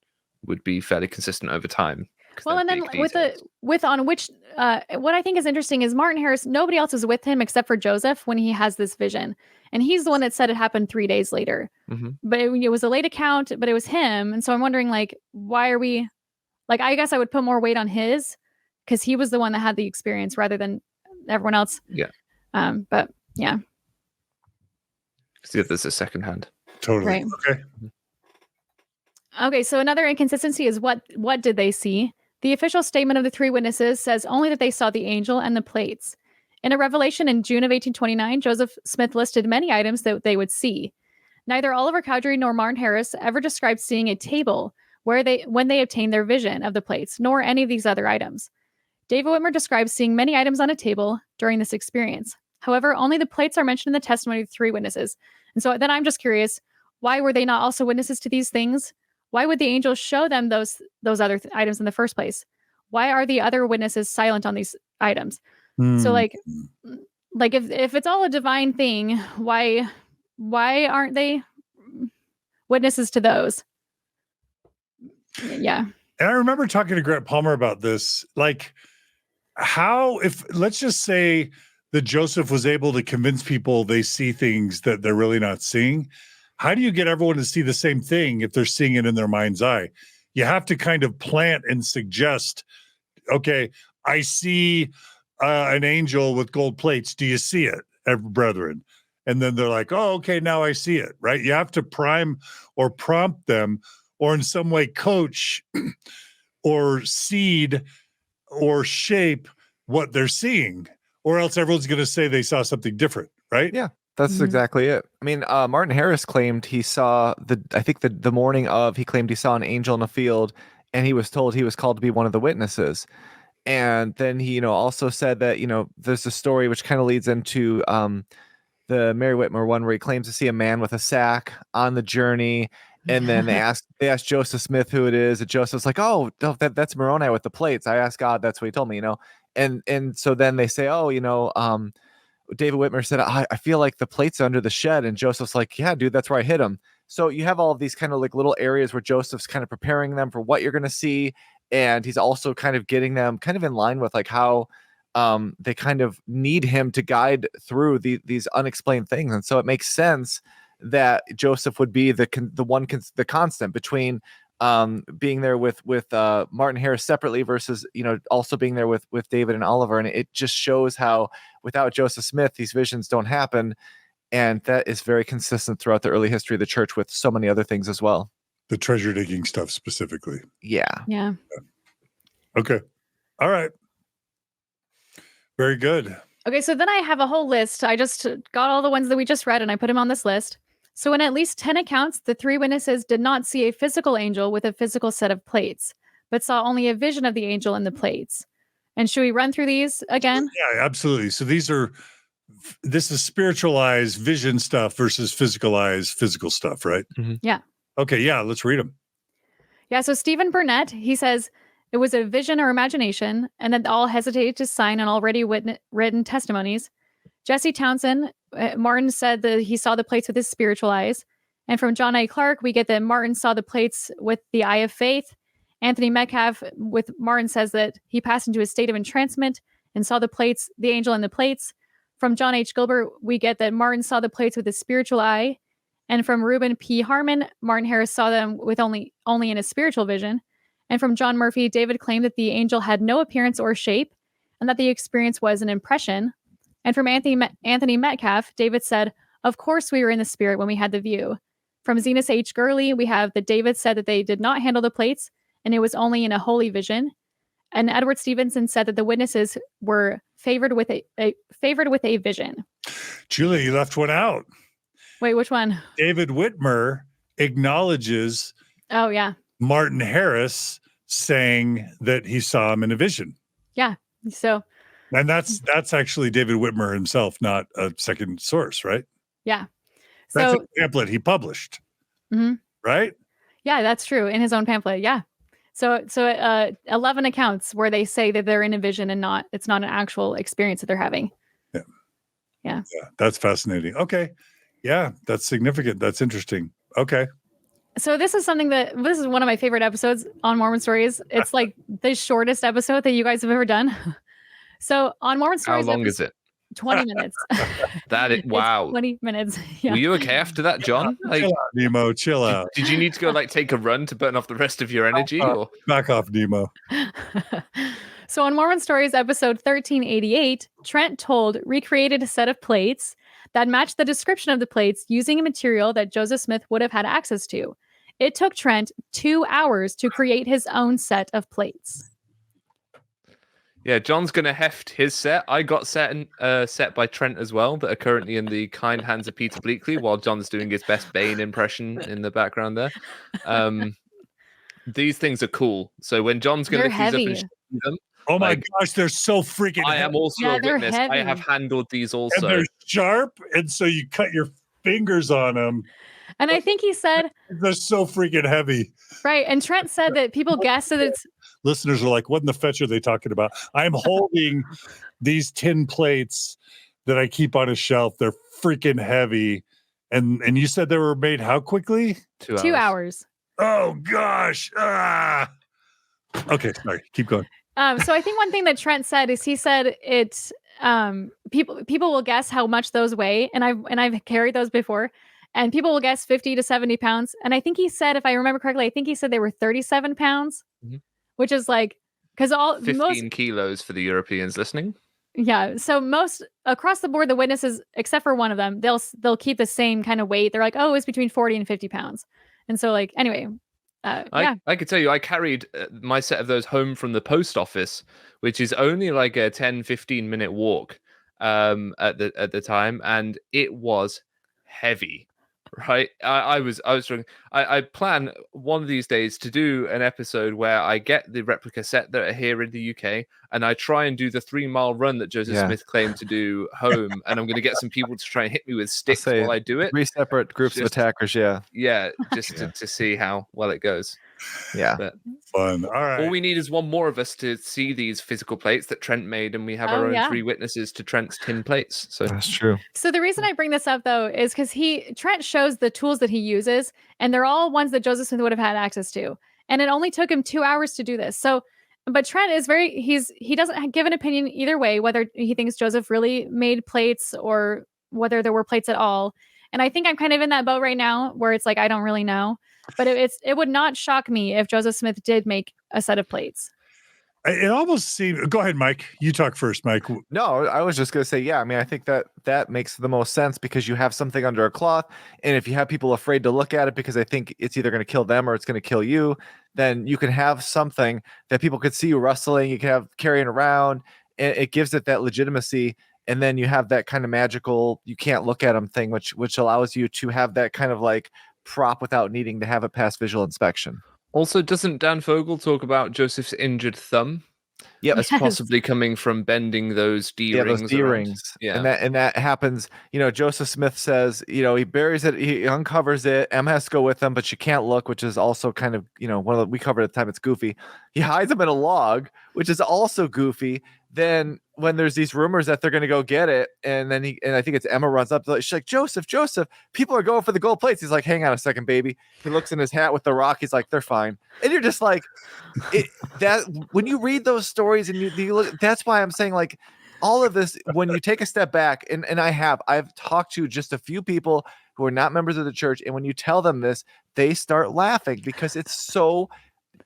[SPEAKER 3] would be fairly consistent over time.
[SPEAKER 2] Well, and then what I think is interesting is Martin Harris, nobody else was with him except for Joseph when he has this vision. And he's the one that said it happened 3 days later. But it was a late account, but it was him. And so I'm wondering, why are we, I guess I would put more weight on his because he was the one that had the experience rather than everyone else.
[SPEAKER 3] Yeah.
[SPEAKER 2] But yeah.
[SPEAKER 3] See if there's a second hand.
[SPEAKER 1] Totally.
[SPEAKER 2] Right.
[SPEAKER 1] Okay.
[SPEAKER 2] Okay, so another inconsistency is what did they see? The official statement of the three witnesses says only that they saw the angel and the plates. In a revelation in June of 1829, Joseph Smith listed many items that they would see. Neither Oliver Cowdery nor Martin Harris ever described seeing a table when they obtained their vision of the plates, nor any of these other items. David Whitmer describes seeing many items on a table during this experience. However, only the plates are mentioned in the testimony of the three witnesses. And so then I'm just curious, why were they not also witnesses to these things? Why would the angels show them those other items in the first place? Why are the other witnesses silent on these items? So if it's all a divine thing, why aren't they witnesses to those? Yeah.
[SPEAKER 1] And I remember talking to Grant Palmer about this. Let's just say that Joseph was able to convince people they see things that they're really not seeing. How do you get everyone to see the same thing if they're seeing it in their mind's eye? You have to kind of plant and suggest, okay, I see an angel with gold plates. Do you see it, brethren? And then they're like, oh, okay, now I see it, right? You have to prime or prompt them or in some way coach or seed or shape what they're seeing, or else everyone's going to say they saw something different, right?
[SPEAKER 4] Yeah. That's
[SPEAKER 2] Mhm.
[SPEAKER 4] exactly it. I mean, Martin Harris claimed he saw the morning of, he claimed he saw an angel in a field, and he was told he was called to be one of the witnesses. And then he, also said that, there's a story which kind of leads into the Mary Whitmer one where he claims to see a man with a sack on the journey. And then they asked Joseph Smith who it is, and Joseph's like, oh, no, that's Moroni with the plates. I asked God, that's what he told me, And so then they say, oh, David Whitmer said, I feel like the plate's under the shed. And Joseph's like, yeah, dude, that's where I hit him. So you have all of these kind of like little areas where Joseph's kind of preparing them for what you're going to see. And he's also kind of getting them kind of in line with like how they kind of need him to guide through these unexplained things. And so it makes sense that Joseph would be the constant between being there with Martin Harris separately versus, also being there with David and Oliver. And it just shows how without Joseph Smith, these visions don't happen. And that is very consistent throughout the early history of the church with so many other things as well.
[SPEAKER 1] The treasure digging stuff specifically.
[SPEAKER 4] Yeah.
[SPEAKER 2] Yeah.
[SPEAKER 1] Okay. All right. Very good.
[SPEAKER 2] Okay, so then I have a whole list. I just got all the ones that we just read and I put them on this list. So in at least 10 accounts, the three witnesses did not see a physical angel with a physical set of plates, but saw only a vision of the angel in the plates. And should we run through these again?
[SPEAKER 1] Yeah, absolutely. So this is spiritualized vision stuff versus physicalized physical stuff, right?
[SPEAKER 3] Mhm.
[SPEAKER 2] Yeah.
[SPEAKER 1] Okay, yeah, let's read them.
[SPEAKER 2] Yeah, so Stephen Burnett, he says it was a vision or imagination, and then all hesitated to sign on already written testimonies. Jesse Townsend, Martin said that he saw the plates with his spiritual eyes. And from John A. Clark, we get that Martin saw the plates with the eye of faith. Anthony Metcalf with Martin says that he passed into a state of entrancement and saw the plates, the angel in the plates. From John H. Gilbert, we get that Martin saw the plates with his spiritual eye. And from Reuben P. Harmon, Martin Harris saw them with only in a spiritual vision. And from John Murphy, David claimed that the angel had no appearance or shape and that the experience was an impression. And from Anthony Metcalf, David said, of course we were in the spirit when we had the view. From Zenas H. Gurley, we have that David said that they did not handle the plates and it was only in a holy vision. And Edward Stevenson said that the witnesses were favored with a vision.
[SPEAKER 1] Julia, you left one out.
[SPEAKER 2] Wait, which one?
[SPEAKER 1] David Whitmer acknowledges
[SPEAKER 2] Oh, yeah.
[SPEAKER 1] Martin Harris saying that he saw him in a vision.
[SPEAKER 2] Yeah. So,
[SPEAKER 1] And that's actually David Whitmer himself, not a second source, right?
[SPEAKER 2] yeah.
[SPEAKER 1] That's
[SPEAKER 2] So,
[SPEAKER 1] a pamphlet he published,
[SPEAKER 2] mhm.
[SPEAKER 1] right?
[SPEAKER 2] Yeah, that's true. In his own pamphlet. Yeah. So 11 accounts where they say that they're in a vision and it's not an actual experience that they're having. Yeah.
[SPEAKER 1] That's fascinating. Okay. Yeah, that's significant. That's interesting. Okay.
[SPEAKER 2] So this is one of my favorite episodes on Mormon Stories. It's like the shortest episode that you guys have ever done. So on Mormon
[SPEAKER 3] How
[SPEAKER 2] Stories,
[SPEAKER 3] long is it?
[SPEAKER 2] 20 minutes. It's
[SPEAKER 3] Wow.
[SPEAKER 2] 20 minutes. Yeah.
[SPEAKER 3] Were you okay after that, John? Like,
[SPEAKER 1] Chill out, Nemo. Chill out.
[SPEAKER 3] did you need to go like take a run to burn off the rest of your energy? Or
[SPEAKER 1] Back off, Nemo.
[SPEAKER 2] So on Mormon Stories episode 1388, Trent Told recreated a set of plates that matched the description of the plates using a material that Joseph Smith would have had access to. It took Trent 2 hours to create his own set of plates.
[SPEAKER 3] yeah, John's gonna heft his set. I got set by Trent as well, that are currently in the kind hands of Peter Bleakley, while John's doing his best Bane impression in the background there. These things are cool. So when John's gonna
[SPEAKER 2] They're
[SPEAKER 3] look these up
[SPEAKER 2] heavy.
[SPEAKER 3] and show them,
[SPEAKER 1] Oh my
[SPEAKER 3] Like,
[SPEAKER 1] gosh, they're so freaking
[SPEAKER 3] I
[SPEAKER 1] heavy.
[SPEAKER 3] am also
[SPEAKER 2] Yeah,
[SPEAKER 3] a
[SPEAKER 2] they're
[SPEAKER 3] witness. I have
[SPEAKER 2] heavy.
[SPEAKER 3] handled these
[SPEAKER 1] And
[SPEAKER 3] also.
[SPEAKER 1] they're sharp, and so you cut your fingers on them.
[SPEAKER 2] And I think he said,
[SPEAKER 1] They're so freaking heavy.
[SPEAKER 2] right. And Trent said that people guessed that it's,
[SPEAKER 1] Listeners are like, what in the fetch are they talking about? I'm holding these tin plates that I keep on a shelf. They're freaking heavy. And you said they were made how quickly?
[SPEAKER 2] 2 hours.
[SPEAKER 1] Oh gosh. Ah. Okay, sorry. Keep going.
[SPEAKER 2] So I think one thing that Trent said is he said it's people will guess how much those weigh, and I've carried those before, and people will guess 50 to 70 pounds. And I think he said, if I remember correctly, I think he said they were 37 pounds, which is like because
[SPEAKER 3] 15 kilos for the Europeans listening.
[SPEAKER 2] Yeah. So most across the board, the witnesses, except for one of them, they'll keep the same kind of weight. They're like, oh, it's between 40 and 50 pounds. And so like, anyway, yeah.
[SPEAKER 3] I could tell you, I carried my set of those home from the post office, which is only like a 10, 15 minute walk. at the time, and it was heavy. Right, I was struggling. I plan one of these days to do an episode where I get the replica set that are here in the UK, and I try and do the 3-mile run that Joseph Smith claimed to do home. And I'm going to get some people to try and hit me with sticks while I do it.
[SPEAKER 4] 3 separate groups of attackers.
[SPEAKER 3] Just to see how well it goes. But
[SPEAKER 1] fun. All right.
[SPEAKER 3] All we need is one more of us to see these physical plates that Trent made, and we have our own 3 witnesses to Trent's tin plates. So
[SPEAKER 4] that's true.
[SPEAKER 2] So the reason I bring this up though is because Trent shows the tools that he uses, and they're all ones that Joseph Smith would have had access to, and it only took him 2 hours to do this. So, but Trent is he doesn't give an opinion either way, whether he thinks Joseph really made plates or whether there were plates at all. And I think I'm kind of in that boat right now, where it's like I don't really know. But it would not shock me if Joseph Smith did make a set of plates.
[SPEAKER 1] It almost seems. Go ahead, Mike. You talk first, Mike.
[SPEAKER 4] No, I was just going to say, I mean, I think that makes the most sense because you have something under a cloth, and if you have people afraid to look at it because they think it's either going to kill them or it's going to kill you, then you can have something that people could see you rustling, you can have carrying around, and it gives it that legitimacy. And then you have that kind of magical, you can't look at them thing, which allows you to have that kind of like prop without needing to have it pass visual inspection.
[SPEAKER 3] Also, doesn't Dan Vogel talk about Joseph's injured thumb?
[SPEAKER 4] Yeah,
[SPEAKER 3] as possibly coming from bending those D-rings.
[SPEAKER 4] Those D-rings.
[SPEAKER 3] Yeah,
[SPEAKER 4] and that happens. Joseph Smith says, he buries it, he uncovers it. Em has to go with him, but she can't look, which is also kind of, we covered at the time. It's goofy. He hides them in a log, which is also goofy. Then when there's these rumors that they're going to go get it, and I think it's Emma runs up, she's like, Joseph, people are going for the gold plates. He's like, hang on a second, baby. He looks in his hat with the rock. He's like, they're fine. And you're just like, that when you read those stories and you look, that's why I'm saying like all of this, when you take a step back, and I've talked to just a few people who are not members of the church, and when you tell them this, they start laughing because it's so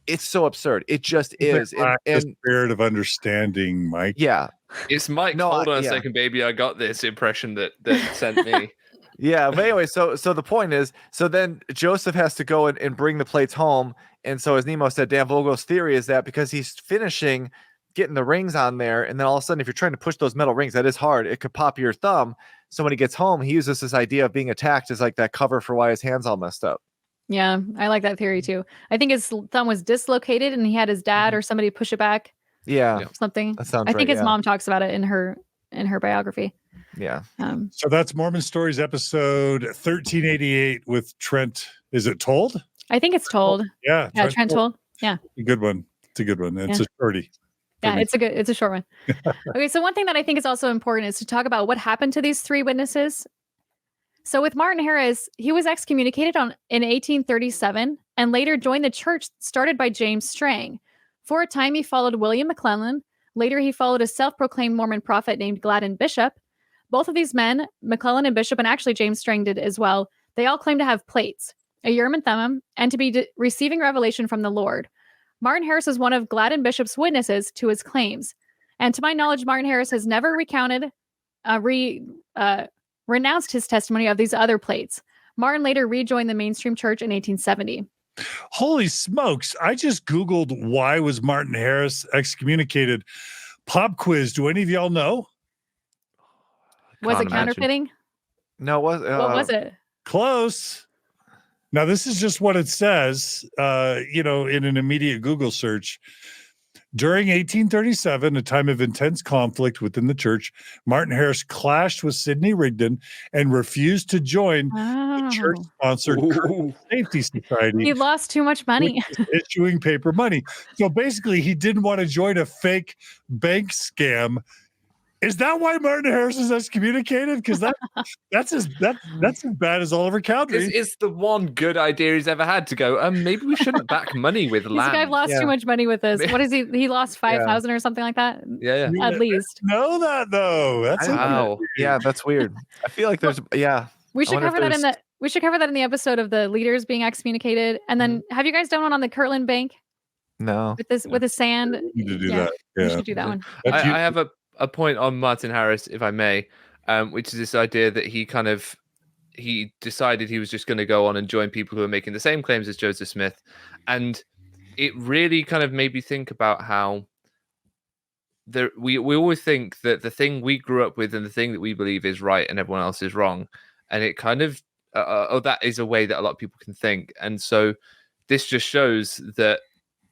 [SPEAKER 4] absurd. It just is.
[SPEAKER 1] And the spirit of understanding, Mike.
[SPEAKER 4] Yeah.
[SPEAKER 3] It's Mike. No, hold on a second, baby. I got this impression that sent me.
[SPEAKER 4] Yeah. But anyway, so the point is, so then Joseph has to go and bring the plates home. And so as Nemo said, Dan Vogel's theory is that because he's finishing getting the rings on there, and then all of a sudden, if you're trying to push those metal rings, that is hard. It could pop your thumb. So when he gets home, he uses this idea of being attacked as like that cover for why his hand's all messed up.
[SPEAKER 2] Yeah, I like that theory too. I think his thumb was dislocated and he had his dad or somebody push it back.
[SPEAKER 4] Yeah.
[SPEAKER 2] Something.
[SPEAKER 4] That sounds
[SPEAKER 2] I think
[SPEAKER 4] right,
[SPEAKER 2] his mom talks about it in her biography.
[SPEAKER 4] Yeah.
[SPEAKER 1] So that's Mormon Stories episode 1388 with Trent. Is it Told?
[SPEAKER 2] I think it's Told.
[SPEAKER 1] Yeah.
[SPEAKER 2] Yeah, Trent Told. Yeah.
[SPEAKER 1] A good one. It's a good one. It's a shorty.
[SPEAKER 2] Yeah, it's a short one. Okay, so one thing that I think is also important is to talk about what happened to these 3 witnesses. So with Martin Harris, he was excommunicated in 1837 and later joined the church started by James Strang. For a time, he followed William McClellan. Later, he followed a self-proclaimed Mormon prophet named Gladden Bishop. Both of these men, McClellan and Bishop, and actually James Strang did as well, they all claim to have plates, a Urim and Thummim, and to be receiving revelation from the Lord. Martin Harris is one of Gladden Bishop's witnesses to his claims. And to my knowledge, Martin Harris has never renounced his testimony of these other plates. Martin later rejoined the mainstream church in 1870.
[SPEAKER 1] Holy smokes. I just Googled why was Martin Harris excommunicated. Pop quiz. Do any of y'all know?
[SPEAKER 2] Was it counterfeiting?
[SPEAKER 4] No, what
[SPEAKER 2] was it?
[SPEAKER 1] Close. Now, this is just what it says, in an immediate Google search. During 1837, a time of intense conflict within the church, Martin Harris clashed with Sidney Rigdon and refused to join the church-sponsored Safety Society.
[SPEAKER 2] He lost too much money.
[SPEAKER 1] Issuing paper money. So basically, he didn't want to join a fake bank scam. Is that why Martin Harris is excommunicated? Because that's as bad as Oliver Cowdery.
[SPEAKER 3] It's the one good idea he's ever had to go. Maybe we shouldn't back money with land.
[SPEAKER 2] This guy lost too much money with this. What is he? He lost 5,000 or something like that.
[SPEAKER 3] Yeah.
[SPEAKER 2] At least.
[SPEAKER 1] Know that though. That's
[SPEAKER 3] wow.
[SPEAKER 4] Yeah, that's weird. I feel like there's
[SPEAKER 2] We should cover that in the. We should cover that in the episode of the leaders being excommunicated. And then have you guys done one on the Kirtland Bank?
[SPEAKER 4] No.
[SPEAKER 2] With the sand.
[SPEAKER 1] We need to do that. Yeah.
[SPEAKER 2] We should do that one.
[SPEAKER 3] I have a point on Martin Harris, if I may, which is this idea that he decided he was just going to go on and join people who are making the same claims as Joseph Smith. And it really kind of made me think about how we always think that the thing we grew up with and the thing that we believe is right and everyone else is wrong, and it kind of that is a way that a lot of people can think. And so this just shows that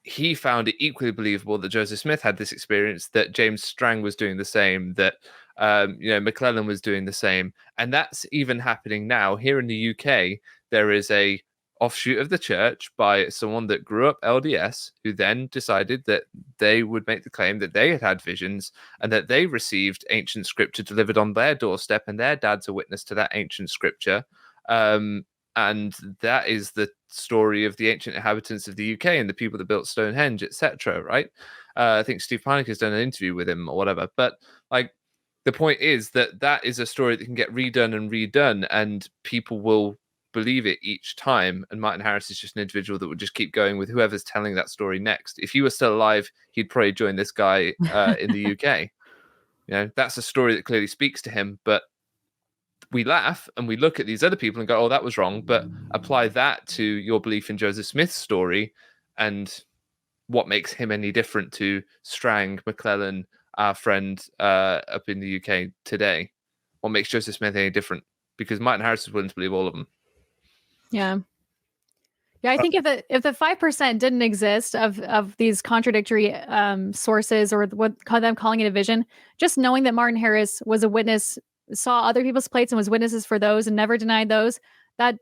[SPEAKER 3] he found it equally believable that Joseph Smith had this experience, that James Strang was doing the same, that McClellan was doing the same, and that's even happening now here in the UK. There is a offshoot of the church by someone that grew up LDS, who then decided that they would make the claim that they had visions and that they received ancient scripture delivered on their doorstep, and their dad's a witness to that ancient scripture. And that is the story of the ancient inhabitants of the UK and the people that built Stonehenge, etc. Right? I think Steve Panic has done an interview with him or whatever. But like, the point is that is a story that can get redone and redone, and people will believe it each time. And Martin Harris is just an individual that would just keep going with whoever's telling that story next. If he was still alive, he'd probably join this guy in the UK. That's a story that clearly speaks to him, but we laugh and we look at these other people and go, oh, that was wrong. But apply that to your belief in Joseph Smith's story, and what makes him any different to Strang, McClellan, our friend up in the UK today? What makes Joseph Smith any different? Because Martin Harris is willing to believe all of them.
[SPEAKER 2] Yeah. I think if the 5% didn't exist of these contradictory sources, or what them calling it a vision, just knowing that Martin Harris was a witness, saw other people's plates and was witnesses for those and never denied those, that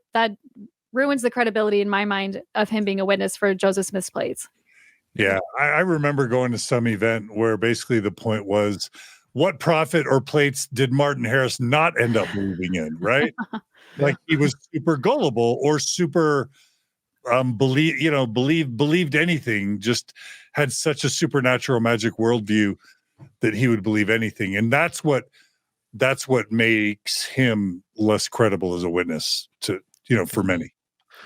[SPEAKER 2] ruins the credibility in my mind of him being a witness for Joseph Smith's plates.
[SPEAKER 1] Yeah, I remember going to some event where basically the point was, what prophet or plates did Martin Harris not end up believing in, right? Like he was super gullible or super believed anything, just had such a supernatural magic worldview that he would believe anything. And that's what makes him less credible as a witness to, for many.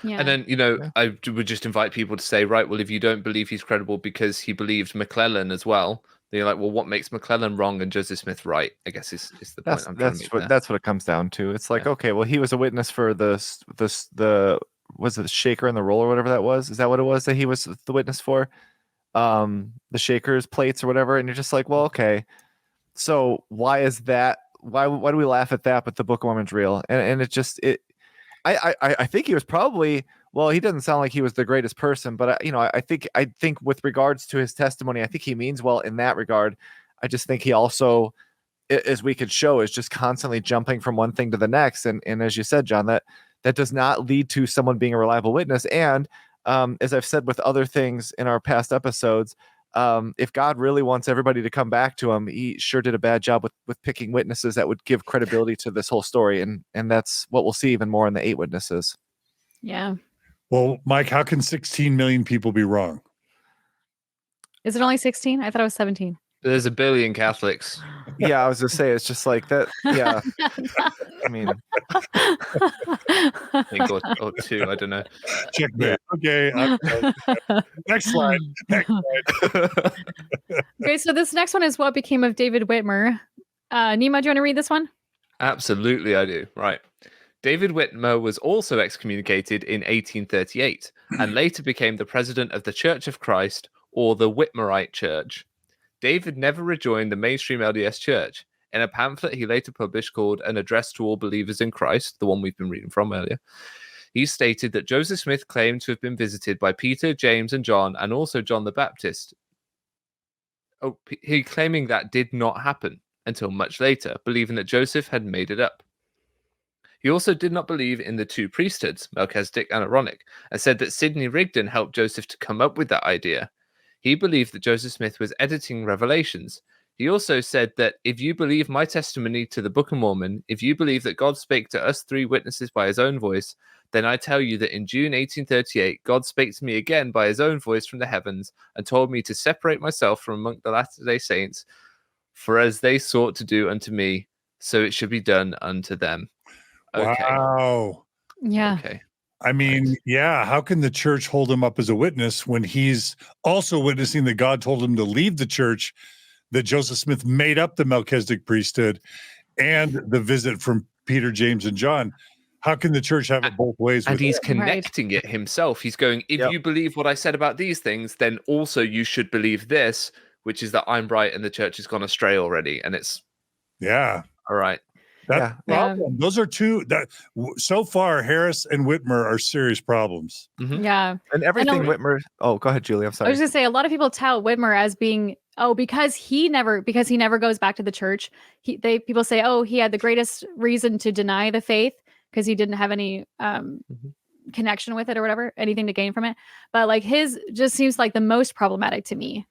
[SPEAKER 2] Yeah.
[SPEAKER 3] And then, I would just invite people to say, right, well, if you don't believe he's credible because he believed McClellan as well, then you're like, well, what makes McClellan wrong and Joseph Smith right? I guess is the point I'm trying to make there.
[SPEAKER 4] That's what it comes down to. It's like, okay, well, he was a witness for the was it the shaker and the roll or whatever that was? Is that what it was that he was the witness for? The shaker's plates or whatever. And you're just like, well, okay, so why is that? Why do we laugh at that? But the Book of Mormon's real, and I think he was probably, well, he doesn't sound like he was the greatest person, but I think with regards to his testimony, I think he means well in that regard. I just think he also, as we could show, is just constantly jumping from one thing to the next, and as you said, John, that does not lead to someone being a reliable witness. And as I've said with other things in our past episodes, if God really wants everybody to come back to him, he sure did a bad job with picking witnesses that would give credibility to this whole story. And that's what we'll see even more in the 8 witnesses.
[SPEAKER 2] Yeah.
[SPEAKER 1] Well, Mike, how can 16 million people be wrong?
[SPEAKER 2] Is it only 16? I thought it was 17.
[SPEAKER 3] There's a billion Catholics.
[SPEAKER 4] Yeah, I was going to say, it's just like that. Yeah. I mean,
[SPEAKER 3] I think, or 2, I don't know.
[SPEAKER 1] Checkmate. Okay. Next slide.
[SPEAKER 2] Okay, so this next one is what became of David Whitmer. Nemo, do you want to read this one?
[SPEAKER 3] Absolutely, I do. Right. David Whitmer was also excommunicated in 1838 and later became the president of the Church of Christ, or the Whitmerite Church. David never rejoined the mainstream LDS Church. In a pamphlet he later published called An Address to All Believers in Christ, the one we've been reading from earlier, he stated that Joseph Smith claimed to have been visited by Peter, James, and John, and also John the Baptist. He claiming that did not happen until much later, believing that Joseph had made it up. He also did not believe in the 2 priesthoods, Melchizedek and Aaronic, and said that Sidney Rigdon helped Joseph to come up with that idea. He believed that Joseph Smith was editing Revelations. He also said that if you believe my testimony to the Book of Mormon, if you believe that God spake to us 3 witnesses by his own voice, then I tell you that in June 1838, God spake to me again by his own voice from the heavens and told me to separate myself from among the Latter-day Saints, for as they sought to do unto me, so it should be done unto them. Okay.
[SPEAKER 1] Wow.
[SPEAKER 2] Yeah.
[SPEAKER 3] Okay.
[SPEAKER 1] I mean, yeah, how can the church hold him up as a witness when he's also witnessing that God told him to leave the church, that Joseph Smith made up the Melchizedek priesthood, and the visit from Peter, James, and John? How can the church have it both ways?
[SPEAKER 3] And he's connecting it himself. He's going, if you believe what I said about these things, then also you should believe this, which is that I'm right and the church has gone astray already, and it's
[SPEAKER 1] Yeah.
[SPEAKER 3] all right.
[SPEAKER 1] That's the
[SPEAKER 2] Yeah.
[SPEAKER 1] problem. Those are two that so far Harris and Whitmer are serious problems.
[SPEAKER 3] Mhm.
[SPEAKER 2] Yeah.
[SPEAKER 4] And everything
[SPEAKER 2] And
[SPEAKER 4] Whitmer. Oh, go ahead, Julie. I'm
[SPEAKER 2] I
[SPEAKER 4] sorry.
[SPEAKER 2] was gonna say a lot of people tout Whitmer as being because he never goes back to the church. People say he had the greatest reason to deny the faith because he didn't have any connection with it or whatever, anything to gain from it. But like his just seems like the most problematic to me.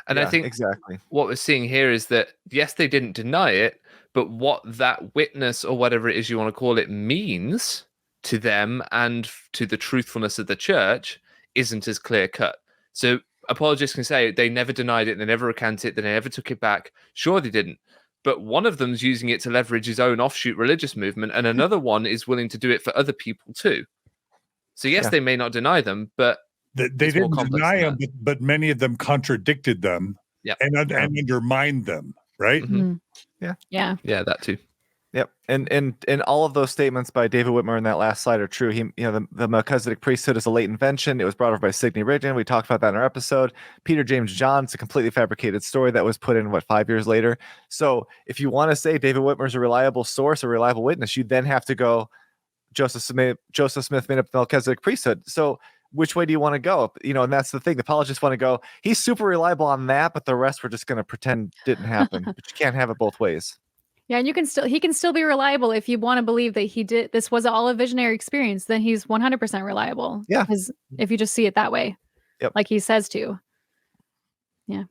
[SPEAKER 3] And I think
[SPEAKER 4] exactly
[SPEAKER 3] what we're seeing here is that, yes, they didn't deny it, but what that witness or whatever it is you want to call it means to them and to the truthfulness of the church isn't as clear cut. So apologists can say they never denied it, they never recanted it, they never took it back. Sure, they didn't. But one of them's using it to leverage his own offshoot religious movement, and another one is willing to do it for other people too. So yes, they may not deny them, but
[SPEAKER 1] they didn't deny them, but many of them contradicted them and undermined them, right?
[SPEAKER 3] Mm-hmm.
[SPEAKER 2] Yeah,
[SPEAKER 3] that too.
[SPEAKER 4] Yep, and all of those statements by David Whitmer in that last slide are true. The Melchizedek priesthood is a late invention. It was brought over by Sidney Rigdon. We talked about that in our episode. Peter James John's a completely fabricated story that was put in 5 years later. So if you want to say David Whitmer's a reliable source, a reliable witness, you then have to go Joseph Smith made up the Melchizedek priesthood. So which way do you want to go? And that's the thing. The apologists want to go, he's super reliable on that, but the rest we're just going to pretend didn't happen. But you can't have it both ways.
[SPEAKER 2] Yeah, and he can still be reliable if you want to believe that this was all a visionary experience. Then he's 100% reliable.
[SPEAKER 4] Yeah,
[SPEAKER 2] because if you just see it that way, like he says to. Yeah.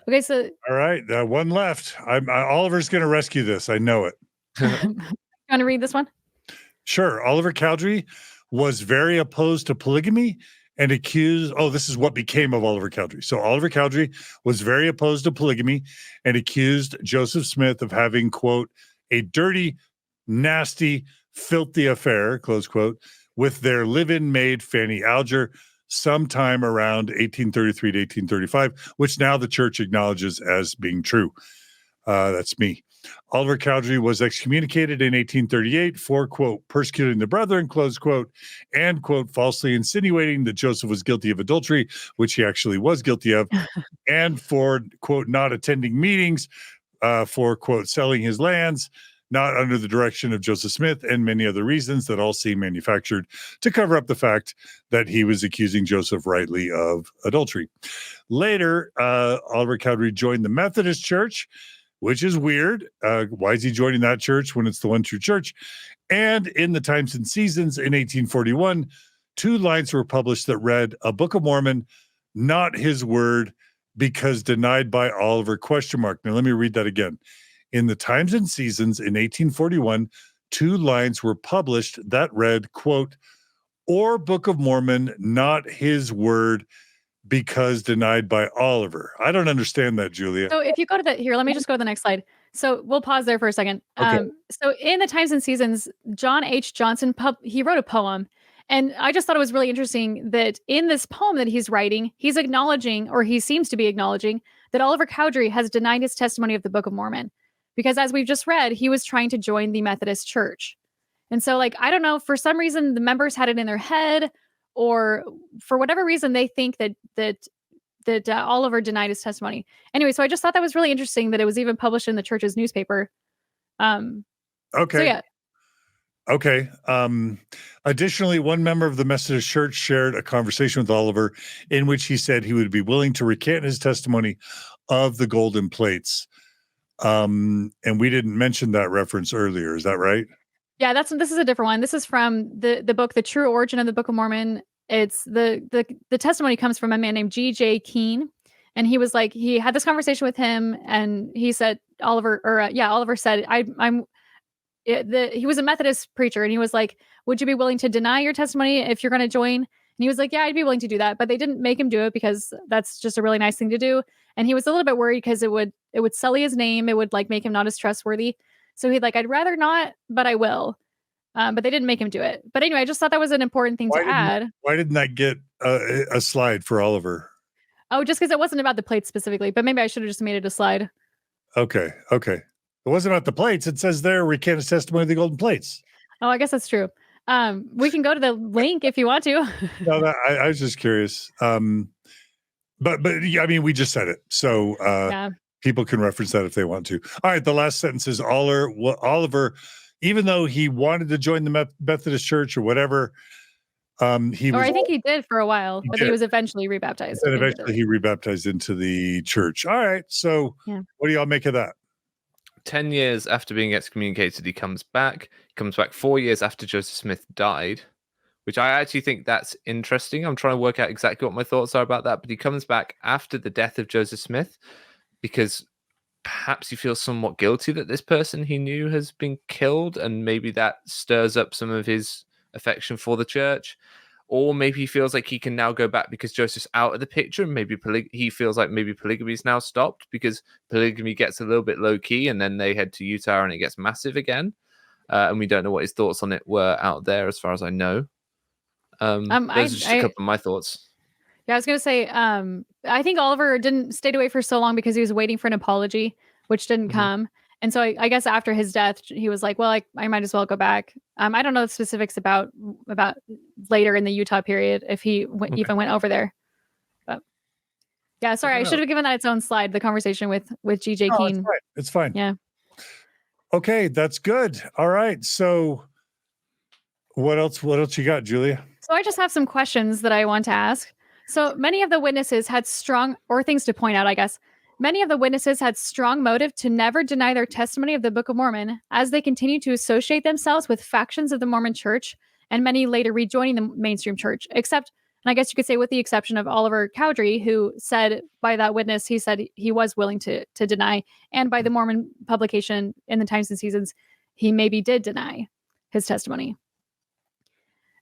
[SPEAKER 2] Okay, so
[SPEAKER 1] all right, one left. Oliver's going to rescue this. I know it.
[SPEAKER 2] You want to read this one?
[SPEAKER 1] Sure. Oliver Cowdery was very opposed to polygamy and accused. Oh, this is what became of Oliver Cowdery. So Oliver Cowdery was very opposed to polygamy and accused Joseph Smith of having, quote, a dirty, nasty, filthy affair, close quote, with their live-in maid Fanny Alger sometime around 1833 to 1835, which now the church acknowledges as being true. That's me. Oliver Cowdery was excommunicated in 1838 for, quote, persecuting the brethren, close quote, and, quote, falsely insinuating that Joseph was guilty of adultery, which he actually was guilty of, and for, quote, not attending meetings, for, quote, selling his lands, not under the direction of Joseph Smith, and many other reasons that all seem manufactured to cover up the fact that he was accusing Joseph rightly of adultery. Later, Oliver Cowdery joined the Methodist Church, which is weird. Why is he joining that church when it's the one true church? And in the Times and Seasons in 1841, 2 lines were published that read, "A Book of Mormon, not his word, because denied by Oliver, question mark." Now, let me read that again. In the Times and Seasons in 1841, 2 lines were published that read, quote, "Or Book of Mormon, not his word, because denied by Oliver." I don't understand that, Julia.
[SPEAKER 2] So if you go to let me just go to the next slide. So we'll pause there for a second.
[SPEAKER 1] Okay.
[SPEAKER 2] So in the Times and Seasons, John H. Johnson, he wrote a poem. And I just thought it was really interesting that in this poem that he's writing, he's acknowledging, or he seems to be acknowledging, that Oliver Cowdery has denied his testimony of the Book of Mormon. Because as we've just read, he was trying to join the Methodist Church. And so, I don't know, for some reason, the members had it in their head, or for whatever reason, they think that Oliver denied his testimony. Anyway, so I just thought that was really interesting that it was even published in the church's newspaper.
[SPEAKER 1] Okay.
[SPEAKER 2] So yeah.
[SPEAKER 1] Okay. Additionally, one member of the Methodist Church shared a conversation with Oliver in which he said he would be willing to recant his testimony of the golden plates. And we didn't mention that reference earlier. Is that right?
[SPEAKER 2] Yeah, this is a different one. This is from the book, The True Origin of the Book of Mormon. It's the testimony comes from a man named G.J. Keene. And he was he had this conversation with him, and he said, Oliver said, he was a Methodist preacher, and he was like, would you be willing to deny your testimony if you're going to join? And he was like, yeah, I'd be willing to do that. But they didn't make him do it because that's just a really nice thing to do. And he was a little bit worried because it would sully his name. It would make him not as trustworthy. So he'd I'd rather not, but I will. But they didn't make him do it. But anyway, I just thought that was an important thing to add.
[SPEAKER 1] Why didn't that get a slide for Oliver?
[SPEAKER 2] Oh, just because it wasn't about the plates specifically, but maybe I should have just made it a slide.
[SPEAKER 1] Okay. It wasn't about the plates. It says there, recant his testimony of the golden plates.
[SPEAKER 2] Oh, I guess that's true. We can go to the link if you want to.
[SPEAKER 1] No, I was just curious. But yeah, I mean, we just said it, so
[SPEAKER 2] Yeah.
[SPEAKER 1] people can reference that if they want to. All right, the last sentence is Oliver, even though he wanted to join the Methodist Church or whatever, he
[SPEAKER 2] Or
[SPEAKER 1] was.
[SPEAKER 2] I think he did for a while, but
[SPEAKER 1] did.
[SPEAKER 2] he was eventually rebaptized.
[SPEAKER 1] Then
[SPEAKER 2] into
[SPEAKER 1] eventually
[SPEAKER 2] the-
[SPEAKER 1] he rebaptized into the church. All right, so
[SPEAKER 2] Yeah.
[SPEAKER 1] what do y'all make of that?
[SPEAKER 3] 10 years after being excommunicated, he comes back. He comes back 4 years after Joseph Smith died, which I actually think that's interesting. I'm trying to work out exactly what my thoughts are about that. But he comes back after the death of Joseph Smith because perhaps he feels somewhat guilty that this person he knew has been killed, and maybe that stirs up some of his affection for the church. Or maybe he feels like he can now go back because Joseph's out of the picture. Maybe he feels like maybe polygamy's now stopped because polygamy gets a little bit low key, and then they head to Utah and it gets massive again. And we don't know what his thoughts on it were out there, as far as I know. Those are just a couple of my thoughts.
[SPEAKER 2] Yeah, I was going to say, I think Oliver stayed away for so long because he was waiting for an apology, which didn't come. And so I guess after his death, he was like, well, I might as well go back. I don't know the specifics about later in the Utah period, if he even went over there. But yeah, sorry, I should have given that its own slide, the conversation with GJ Keene.
[SPEAKER 1] It's fine.
[SPEAKER 2] Yeah.
[SPEAKER 1] Okay, that's good. All right. So what else you got, Julia?
[SPEAKER 2] So I just have some questions that I want to ask. So many of the witnesses had things to point out, I guess. Many of the witnesses had strong motive to never deny their testimony of the Book of Mormon, as they continued to associate themselves with factions of the Mormon Church, and many later rejoining the mainstream church, except, and I guess you could say with the exception of Oliver Cowdery, who said by that witness, he said he was willing to deny, and by the Mormon publication in the Times and Seasons, he maybe did deny his testimony.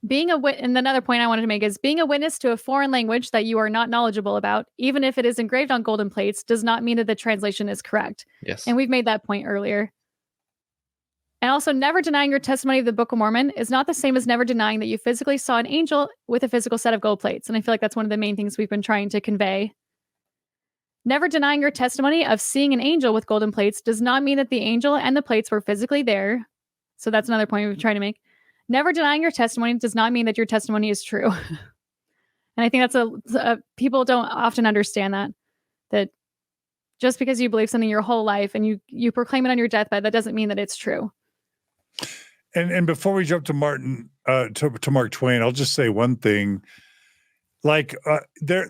[SPEAKER 2] And another point I wanted to make is being a witness to a foreign language that you are not knowledgeable about, even if it is engraved on golden plates, does not mean that the translation is correct.
[SPEAKER 3] Yes.
[SPEAKER 2] And we've made that point earlier. And also, never denying your testimony of the Book of Mormon is not the same as never denying that you physically saw an angel with a physical set of gold plates. And I feel like that's one of the main things we've been trying to convey. Never denying your testimony of seeing an angel with golden plates does not mean that the angel and the plates were physically there. So that's another point we've tried to make. Never denying your testimony does not mean that your testimony is true. And I think that's people don't often understand that just because you believe something your whole life and you proclaim it on your deathbed, that doesn't mean that it's true.
[SPEAKER 1] And before we jump to to Mark Twain, I'll just say one thing. Like you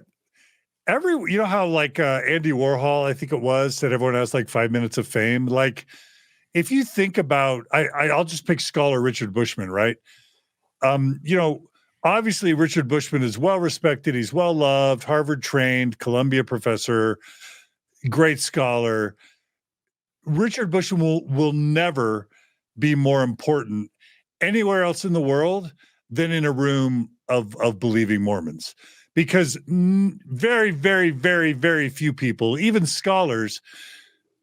[SPEAKER 1] know how like Andy Warhol, I think it was, said everyone has like 5 minutes of fame. Like, if you think about, I'll just pick scholar Richard Bushman, right? You know, obviously Richard Bushman is well respected. He's well loved, Harvard trained, Columbia professor, great scholar. Richard Bushman will never be more important anywhere else in the world than in a room of believing Mormons, because very, very, very, very few people, even scholars,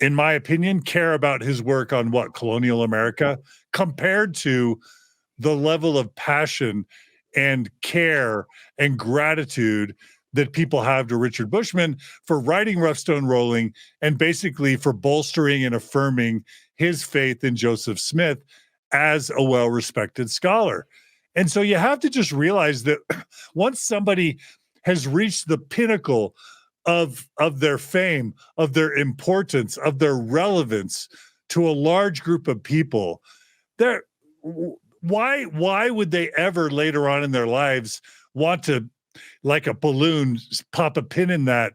[SPEAKER 1] in my opinion, care about his work on colonial America, compared to the level of passion and care and gratitude that people have to Richard Bushman for writing Rough Stone Rolling and basically for bolstering and affirming his faith in Joseph Smith as a well-respected scholar. And so you have to just realize that once somebody has reached the pinnacle of their fame, of their importance, of their relevance to a large group of people, why would they ever later on in their lives want to, like a balloon, pop a pin in that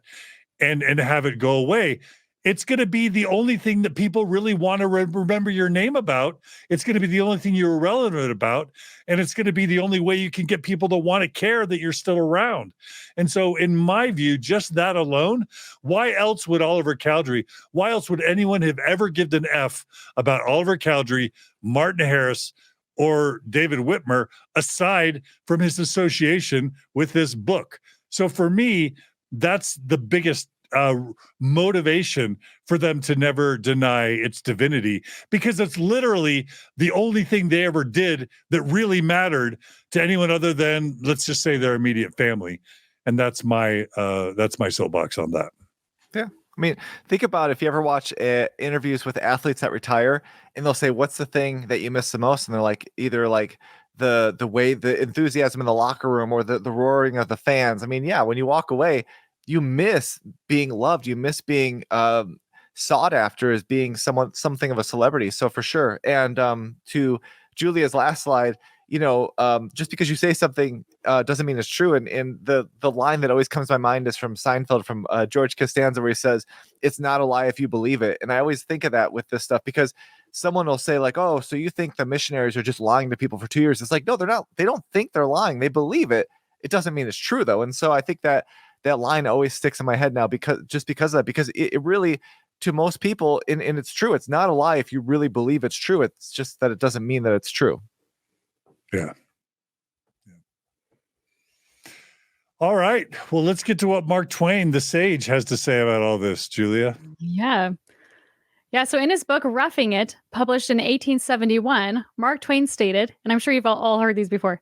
[SPEAKER 1] and have it go away? It's going to be the only thing that people really want to remember your name about. It's going to be the only thing you're relevant about. And it's going to be the only way you can get people to want to care that you're still around. And so in my view, just that alone, why else would Oliver Cowdery, why else would anyone have ever given an F about Oliver Cowdery, Martin Harris, or David Whitmer, aside from his association with this book? So for me, that's the biggest motivation for them to never deny its divinity, because it's literally the only thing they ever did that really mattered to anyone other than, let's just say, their immediate family. And that's my soapbox on that.
[SPEAKER 4] Yeah. I mean, think about if you ever watch interviews with athletes that retire, and they'll say, what's the thing that you miss the most? And they're like, either like the way, the enthusiasm in the locker room, or the roaring of the fans. I mean, yeah, when you walk away, you miss being loved. You miss being sought after as being something of a celebrity. So for sure. And to Julia's last slide, just because you say something doesn't mean it's true. And the line that always comes to my mind is from Seinfeld, from George Costanza, where he says, "It's not a lie if you believe it." And I always think of that with this stuff, because someone will say like, "Oh, so you think the missionaries are just lying to people for 2 years?" It's like, no, they're not. They don't think they're lying. They believe it. It doesn't mean it's true though. And so I think that line always sticks in my head now, because of that, because it really, to most people, and it's true. It's not a lie if you really believe it's true. It's just that it doesn't mean that it's true.
[SPEAKER 1] Yeah. All right. Well, let's get to what Mark Twain, the sage, has to say about all this, Julia.
[SPEAKER 2] Yeah. So in his book, Roughing It, published in 1871, Mark Twain stated, and I'm sure you've all heard these before,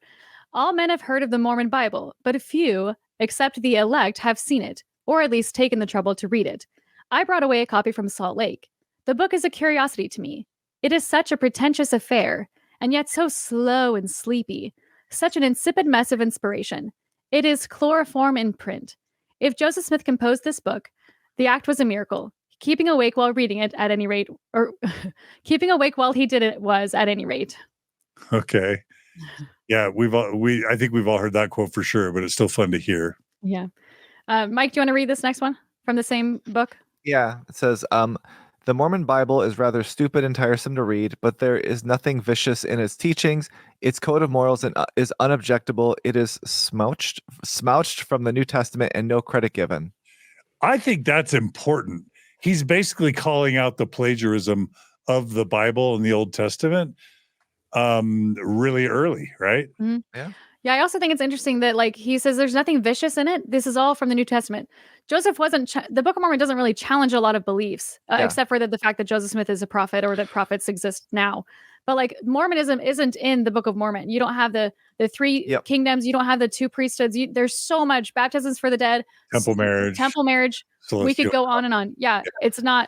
[SPEAKER 2] "All men have heard of the Mormon Bible, but few, except the elect, have seen it, or at least taken the trouble to read it. I brought away a copy from Salt Lake. The book is a curiosity to me. It is such a pretentious affair, and yet so slow and sleepy, such an insipid mess of inspiration. It is chloroform in print. If Joseph Smith composed this book, the act was a miracle. Keeping awake while reading it, at any rate, or keeping awake while he did it was, at any rate."
[SPEAKER 1] Okay. Yeah, I think we've all heard that quote for sure, but it's still fun to hear.
[SPEAKER 2] Yeah. Mike, do you want to read this next one from the same book?
[SPEAKER 4] Yeah, it says, "The Mormon Bible is rather stupid and tiresome to read, but there is nothing vicious in its teachings. Its code of morals is unobjectable. It is smouched from the New Testament and no credit given."
[SPEAKER 1] I think that's important. He's basically calling out the plagiarism of the Bible and the Old Testament really early, right?
[SPEAKER 2] Mm-hmm.
[SPEAKER 4] Yeah.
[SPEAKER 2] Yeah, I also think it's interesting that, like, he says there's nothing vicious in it. This is all from the New Testament. Joseph wasn't, the Book of Mormon doesn't really challenge a lot of beliefs, except for the fact that Joseph Smith is a prophet, or that prophets exist now. But like, Mormonism isn't in the Book of Mormon. You don't have the three kingdoms. You don't have the two priesthoods. There's so much: baptisms for the dead,
[SPEAKER 1] temple marriage.
[SPEAKER 2] Celestial. We could go on and on. Yeah, it's not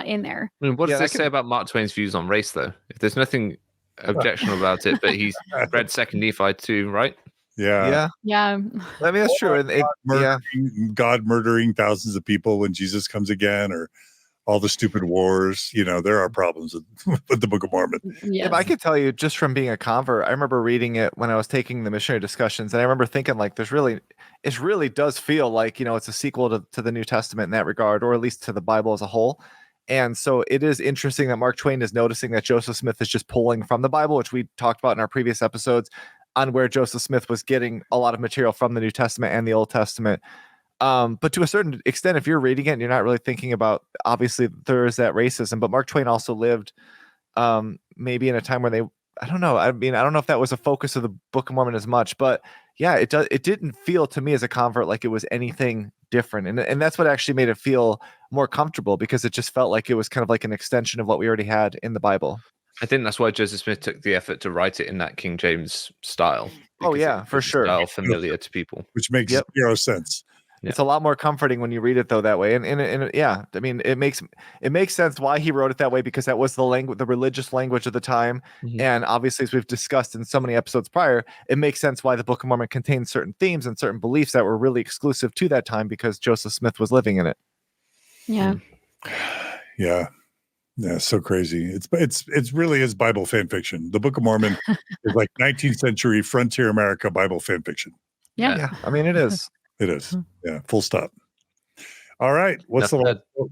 [SPEAKER 2] in there.
[SPEAKER 3] I mean, what does this say about Mark Twain's views on race, though? If there's nothing objectionable about it, but he's read 2 Nephi too, right?
[SPEAKER 1] Yeah.
[SPEAKER 2] I
[SPEAKER 4] mean, that's true. And
[SPEAKER 1] God murdering thousands of people when Jesus comes again, or all the stupid wars. There are problems with the Book of Mormon.
[SPEAKER 2] Yes.
[SPEAKER 4] Yeah, but I can tell you, just from being a convert, I remember reading it when I was taking the missionary discussions, and I remember thinking, like, it really does feel like, it's a sequel to the New Testament in that regard, or at least to the Bible as a whole. And so it is interesting that Mark Twain is noticing that Joseph Smith is just pulling from the Bible, which we talked about in our previous episodes, on where Joseph Smith was getting a lot of material from the New Testament and the Old Testament. But to a certain extent, if you're reading it and you're not really thinking about, obviously there is that racism, but Mark Twain also lived maybe in a time where I don't know. I mean, I don't know if that was a focus of the Book of Mormon as much, but yeah, it didn't feel to me as a convert like it was anything different. And that's what actually made it feel more comfortable, because it just felt like it was kind of like an extension of what we already had in the Bible.
[SPEAKER 3] I think that's why Joseph Smith took the effort to write it in that King James style.
[SPEAKER 4] Oh yeah, for sure.
[SPEAKER 3] Style familiar to people,
[SPEAKER 1] which makes zero sense.
[SPEAKER 4] Yeah. It's a lot more comforting when you read it though that way, and yeah, I mean, it makes sense why he wrote it that way, because that was the religious language of the time, and obviously, as we've discussed in so many episodes prior, it makes sense why the Book of Mormon contains certain themes and certain beliefs that were really exclusive to that time, because Joseph Smith was living in it.
[SPEAKER 2] Yeah.
[SPEAKER 1] Yeah. Yeah, so crazy. It's really is Bible fan fiction. The Book of Mormon is like 19th century frontier America Bible fan fiction.
[SPEAKER 2] Yeah.
[SPEAKER 4] I mean, it is.
[SPEAKER 1] It is. Yeah, full stop. All right. What's the last quote?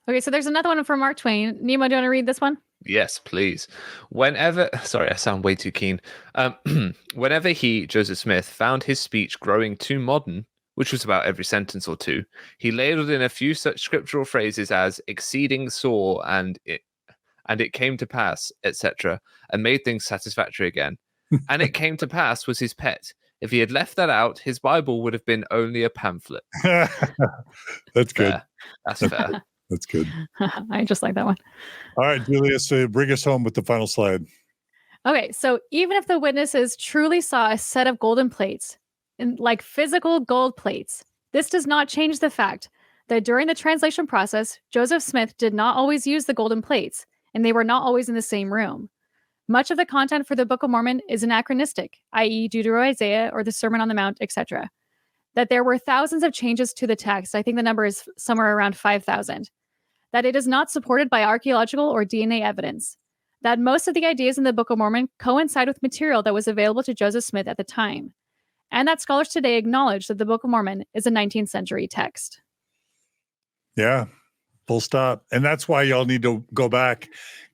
[SPEAKER 2] Okay, so there's another one from Mark Twain. Nemo, do you want to read this one?
[SPEAKER 3] Yes, please. Sorry, I sound way too keen. Whenever he, Joseph Smith, found his speech growing too modern, which was about every sentence or two, he ladled in a few such scriptural phrases as exceeding sore and it came to pass, etc., and made things satisfactory again. And it came to pass was his pet. If he had left that out, his Bible would have been only a pamphlet.
[SPEAKER 1] That's good.
[SPEAKER 3] Fair. That's fair.
[SPEAKER 1] That's good.
[SPEAKER 2] I just like that one.
[SPEAKER 1] All right, Julia, so bring us home with the final slide.
[SPEAKER 2] Okay, so even if the witnesses truly saw a set of golden plates, like physical gold plates, this does not change the fact that during the translation process, Joseph Smith did not always use the golden plates, and they were not always in the same room. Much of the content for the Book of Mormon is anachronistic, i.e. Deutero-Isaiah or the Sermon on the Mount, etc. that there were thousands of changes to the text. I think the number is somewhere around 5,000. That it is not supported by archaeological or DNA evidence. That most of the ideas in the Book of Mormon coincide with material that was available to Joseph Smith at the time. And that scholars today acknowledge that the Book of Mormon is a 19th century text.
[SPEAKER 1] Yeah, full stop. And that's why y'all need to go back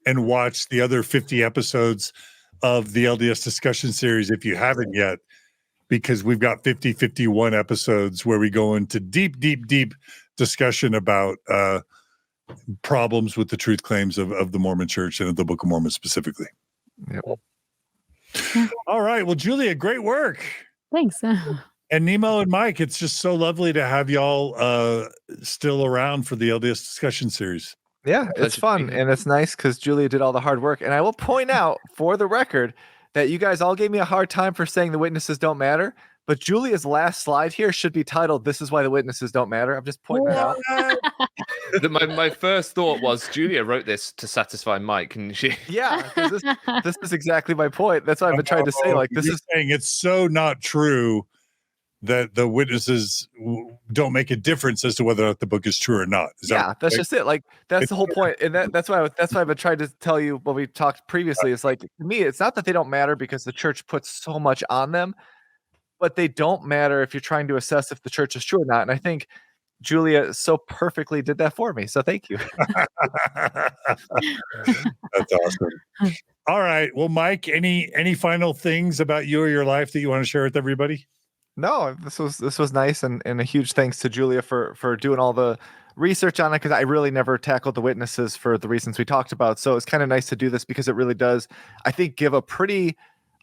[SPEAKER 1] and watch the other 50 episodes of the LDS discussion series if you haven't yet, because we've got 51 episodes where we go into deep discussion about problems with the truth claims of the Mormon Church and of the Book of Mormon specifically.
[SPEAKER 4] Yep.
[SPEAKER 1] All right. Well, Julia, great work.
[SPEAKER 2] Thanks.
[SPEAKER 1] And Nemo and Mike, it's just so lovely to have y'all still around for the LDS discussion series.
[SPEAKER 4] Yeah, it's fun and it's nice because Julia did all the hard work. And I will point out for the record that you guys all gave me a hard time for saying the witnesses don't matter. But Julia's last slide here should be titled, "This is why the witnesses don't matter." I'm just pointing it out.
[SPEAKER 3] My first thought was Julia wrote this to satisfy Mike, and she.
[SPEAKER 4] Yeah, this is exactly my point. That's what I've been trying to say. Like, this is
[SPEAKER 1] saying it's so not true that the witnesses don't make a difference as to whether or not the book is true or not.
[SPEAKER 4] That's just it. Like, that's the whole point. And that's why I've been trying to tell you when we talked previously. It's like, to me, it's not that they don't matter because the church puts so much on them, but they don't matter if you're trying to assess if the church is true or not. And I think Julia so perfectly did that for me. So thank you.
[SPEAKER 1] That's awesome. All right. Well, Mike, any final things about you or your life that you want to share with everybody?
[SPEAKER 4] No, this was nice, and a huge thanks to Julia for doing all the research on it, because I really never tackled the witnesses for the reasons we talked about. So it's kind of nice to do this because it really does, I think, give a pretty,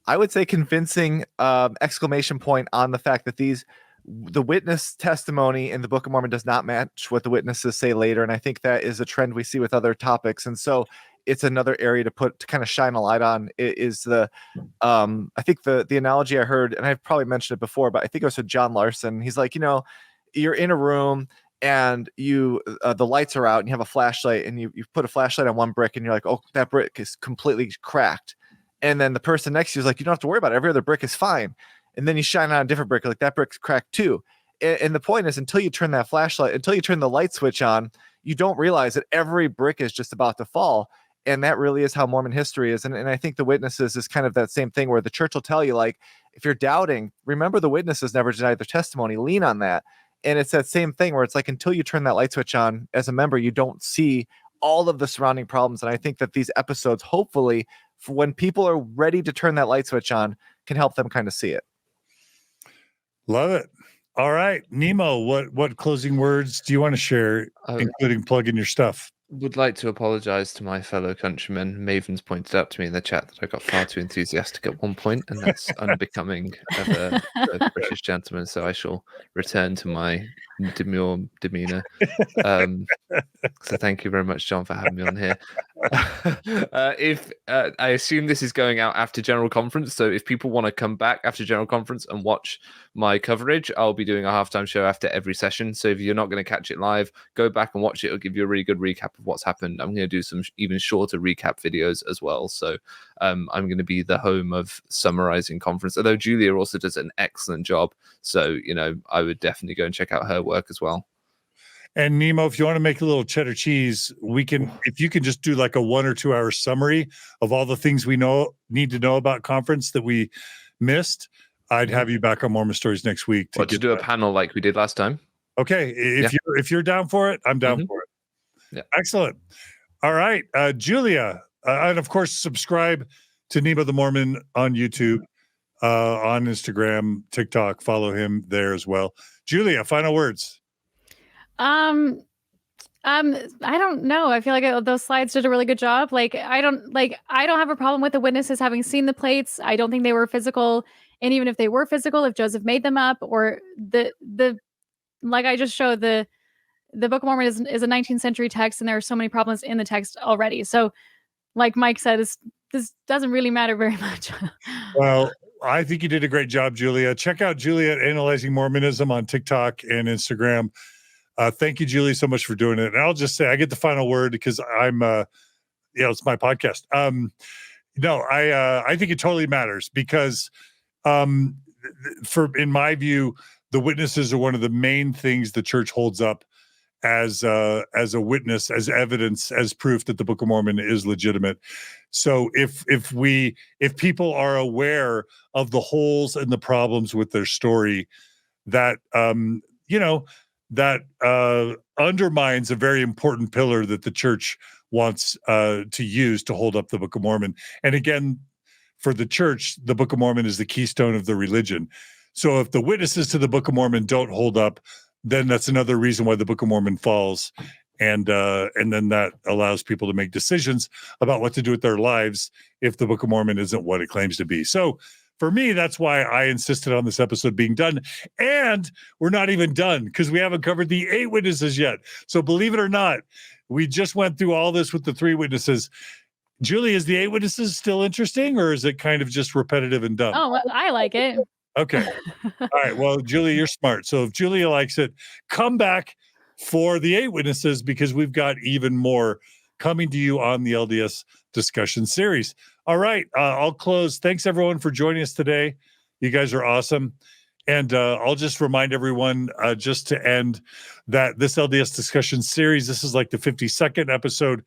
[SPEAKER 4] I would say, convincing exclamation point on the fact that the witness testimony in the Book of Mormon does not match what the witnesses say later. And I think that is a trend we see with other topics. And so it's another area to kind of shine a light on. Is the I think the analogy I heard, and I've probably mentioned it before, but I think it was with John Larson. He's like, you're in a room and you the lights are out and you have a flashlight, and you put a flashlight on one brick and you're like, oh, that brick is completely cracked. And then the person next to you is like, you don't have to worry about it. Every other brick is fine. And then you shine on a different brick, like that brick's cracked too. And the point is, until you turn the light switch on, you don't realize that every brick is just about to fall. And that really is how Mormon history is. And I think the witnesses is kind of that same thing where the church will tell you, like, if you're doubting, remember the witnesses never denied their testimony, lean on that. And it's that same thing where it's like, until you turn that light switch on as a member, you don't see all of the surrounding problems. And I think that these episodes, hopefully, for when people are ready to turn that light switch on, can help them kind of see it.
[SPEAKER 1] Love it. All right, Nemo, what closing words do you want to share, including plugging your stuff?
[SPEAKER 3] Would like to apologize to my fellow countrymen. Maven's pointed out to me in the chat that I got far too enthusiastic at one point, and that's unbecoming of a British gentleman. So I shall return to my demure demeanor. So thank you very much, John, for having me on here. If I assume this is going out after General Conference, so if people want to come back after General Conference and watch my coverage, I'll be doing a halftime show after every session. So if you're not going to catch it live, go back and watch it. It'll give you a really good recap of what's happened. I'm going to do some even shorter recap videos as well. So I'm going to be the home of summarizing conference, although Julia also does an excellent job. So, I would definitely go and check out her work as well.
[SPEAKER 1] And Nemo, if you want to make a little cheddar cheese, if you can just do like a 1 or 2 hour summary of all the things we need to know about conference that we missed, I'd have you back on Mormon Stories next week
[SPEAKER 3] to do a panel like we did last time.
[SPEAKER 1] Okay. If you're down for it, I'm down for it. Yeah. Excellent. All right. Julia, and of course, subscribe to Nemo the Mormon on YouTube, on Instagram, TikTok. Follow him there as well. Julia, final words.
[SPEAKER 2] I don't know. I feel like those slides did a really good job. I don't have a problem with the witnesses having seen the plates. I don't think they were physical. And even if they were physical, if Joseph made them up, or like I just showed, the Book of Mormon is a 19th century text, and there are so many problems in the text already. So like Mike said, this doesn't really matter very much.
[SPEAKER 1] Well, I think you did a great job, Julia. Check out Julia at Analyzing Mormonism on TikTok and Instagram. Thank you, Julie, so much for doing it. And I'll just say I get the final word because I'm, it's my podcast. I think it totally matters because, in my view, the witnesses are one of the main things the church holds up as a witness, as evidence, as proof that the Book of Mormon is legitimate. So if people are aware of the holes and the problems with their story, that undermines a very important pillar that the church wants to use to hold up the Book of Mormon. And again, for the church, the Book of Mormon is the keystone of the religion. So if the witnesses to the Book of Mormon don't hold up, then that's another reason why the Book of Mormon falls. And then that allows people to make decisions about what to do with their lives if the Book of Mormon isn't what it claims to be. So for me, that's why I insisted on this episode being done. And we're not even done because we haven't covered the 8 witnesses yet. So believe it or not, we just went through all this with the 3 witnesses. Julie, is the 8 witnesses still interesting, or is it kind of just repetitive and dumb?
[SPEAKER 2] Oh, well, I like it.
[SPEAKER 1] Okay. All right. Well, Julie, you're smart. So if Julia likes it, come back for the 8 witnesses because we've got even more coming to you on the LDS discussion series. All right. I'll close. Thanks, everyone, for joining us today. You guys are awesome. And I'll just remind everyone, just to end, that this LDS discussion series, this is like the 52nd episode.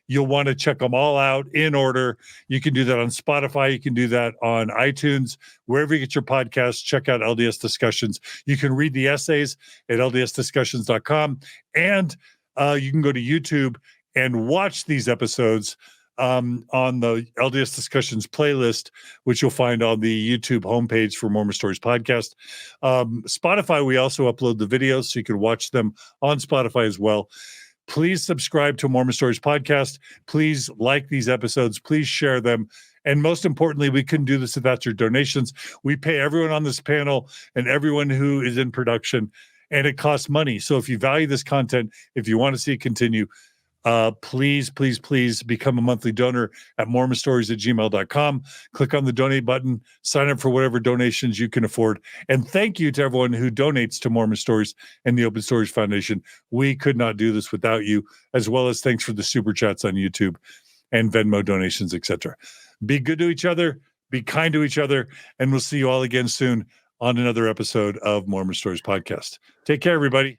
[SPEAKER 1] You'll want to check them all out in order. You can do that on Spotify. You can do that on iTunes. Wherever you get your podcasts, check out LDS Discussions. You can read the essays at ldsdiscussions.com. And you can go to YouTube and watch these episodes on the LDS Discussions playlist, which you'll find on the YouTube homepage for Mormon Stories Podcast. Spotify, we also upload the videos, so you can watch them on Spotify as well. Please subscribe to Mormon Stories Podcast. Please like these episodes. Please share them. And most importantly, we couldn't do this without your donations. We pay everyone on this panel and everyone who is in production, and it costs money. So if you value this content, if you want to see it continue, please become a monthly donor at mormonstories@gmail.com. Click on the donate button, sign up for whatever donations you can afford. And thank you to everyone who donates to Mormon Stories and the Open Stories Foundation. We could not do this without you, as well as thanks for the super chats on YouTube and Venmo donations, etc. Be good to each other, be kind to each other, and we'll see you all again soon on another episode of Mormon Stories Podcast. Take care, everybody.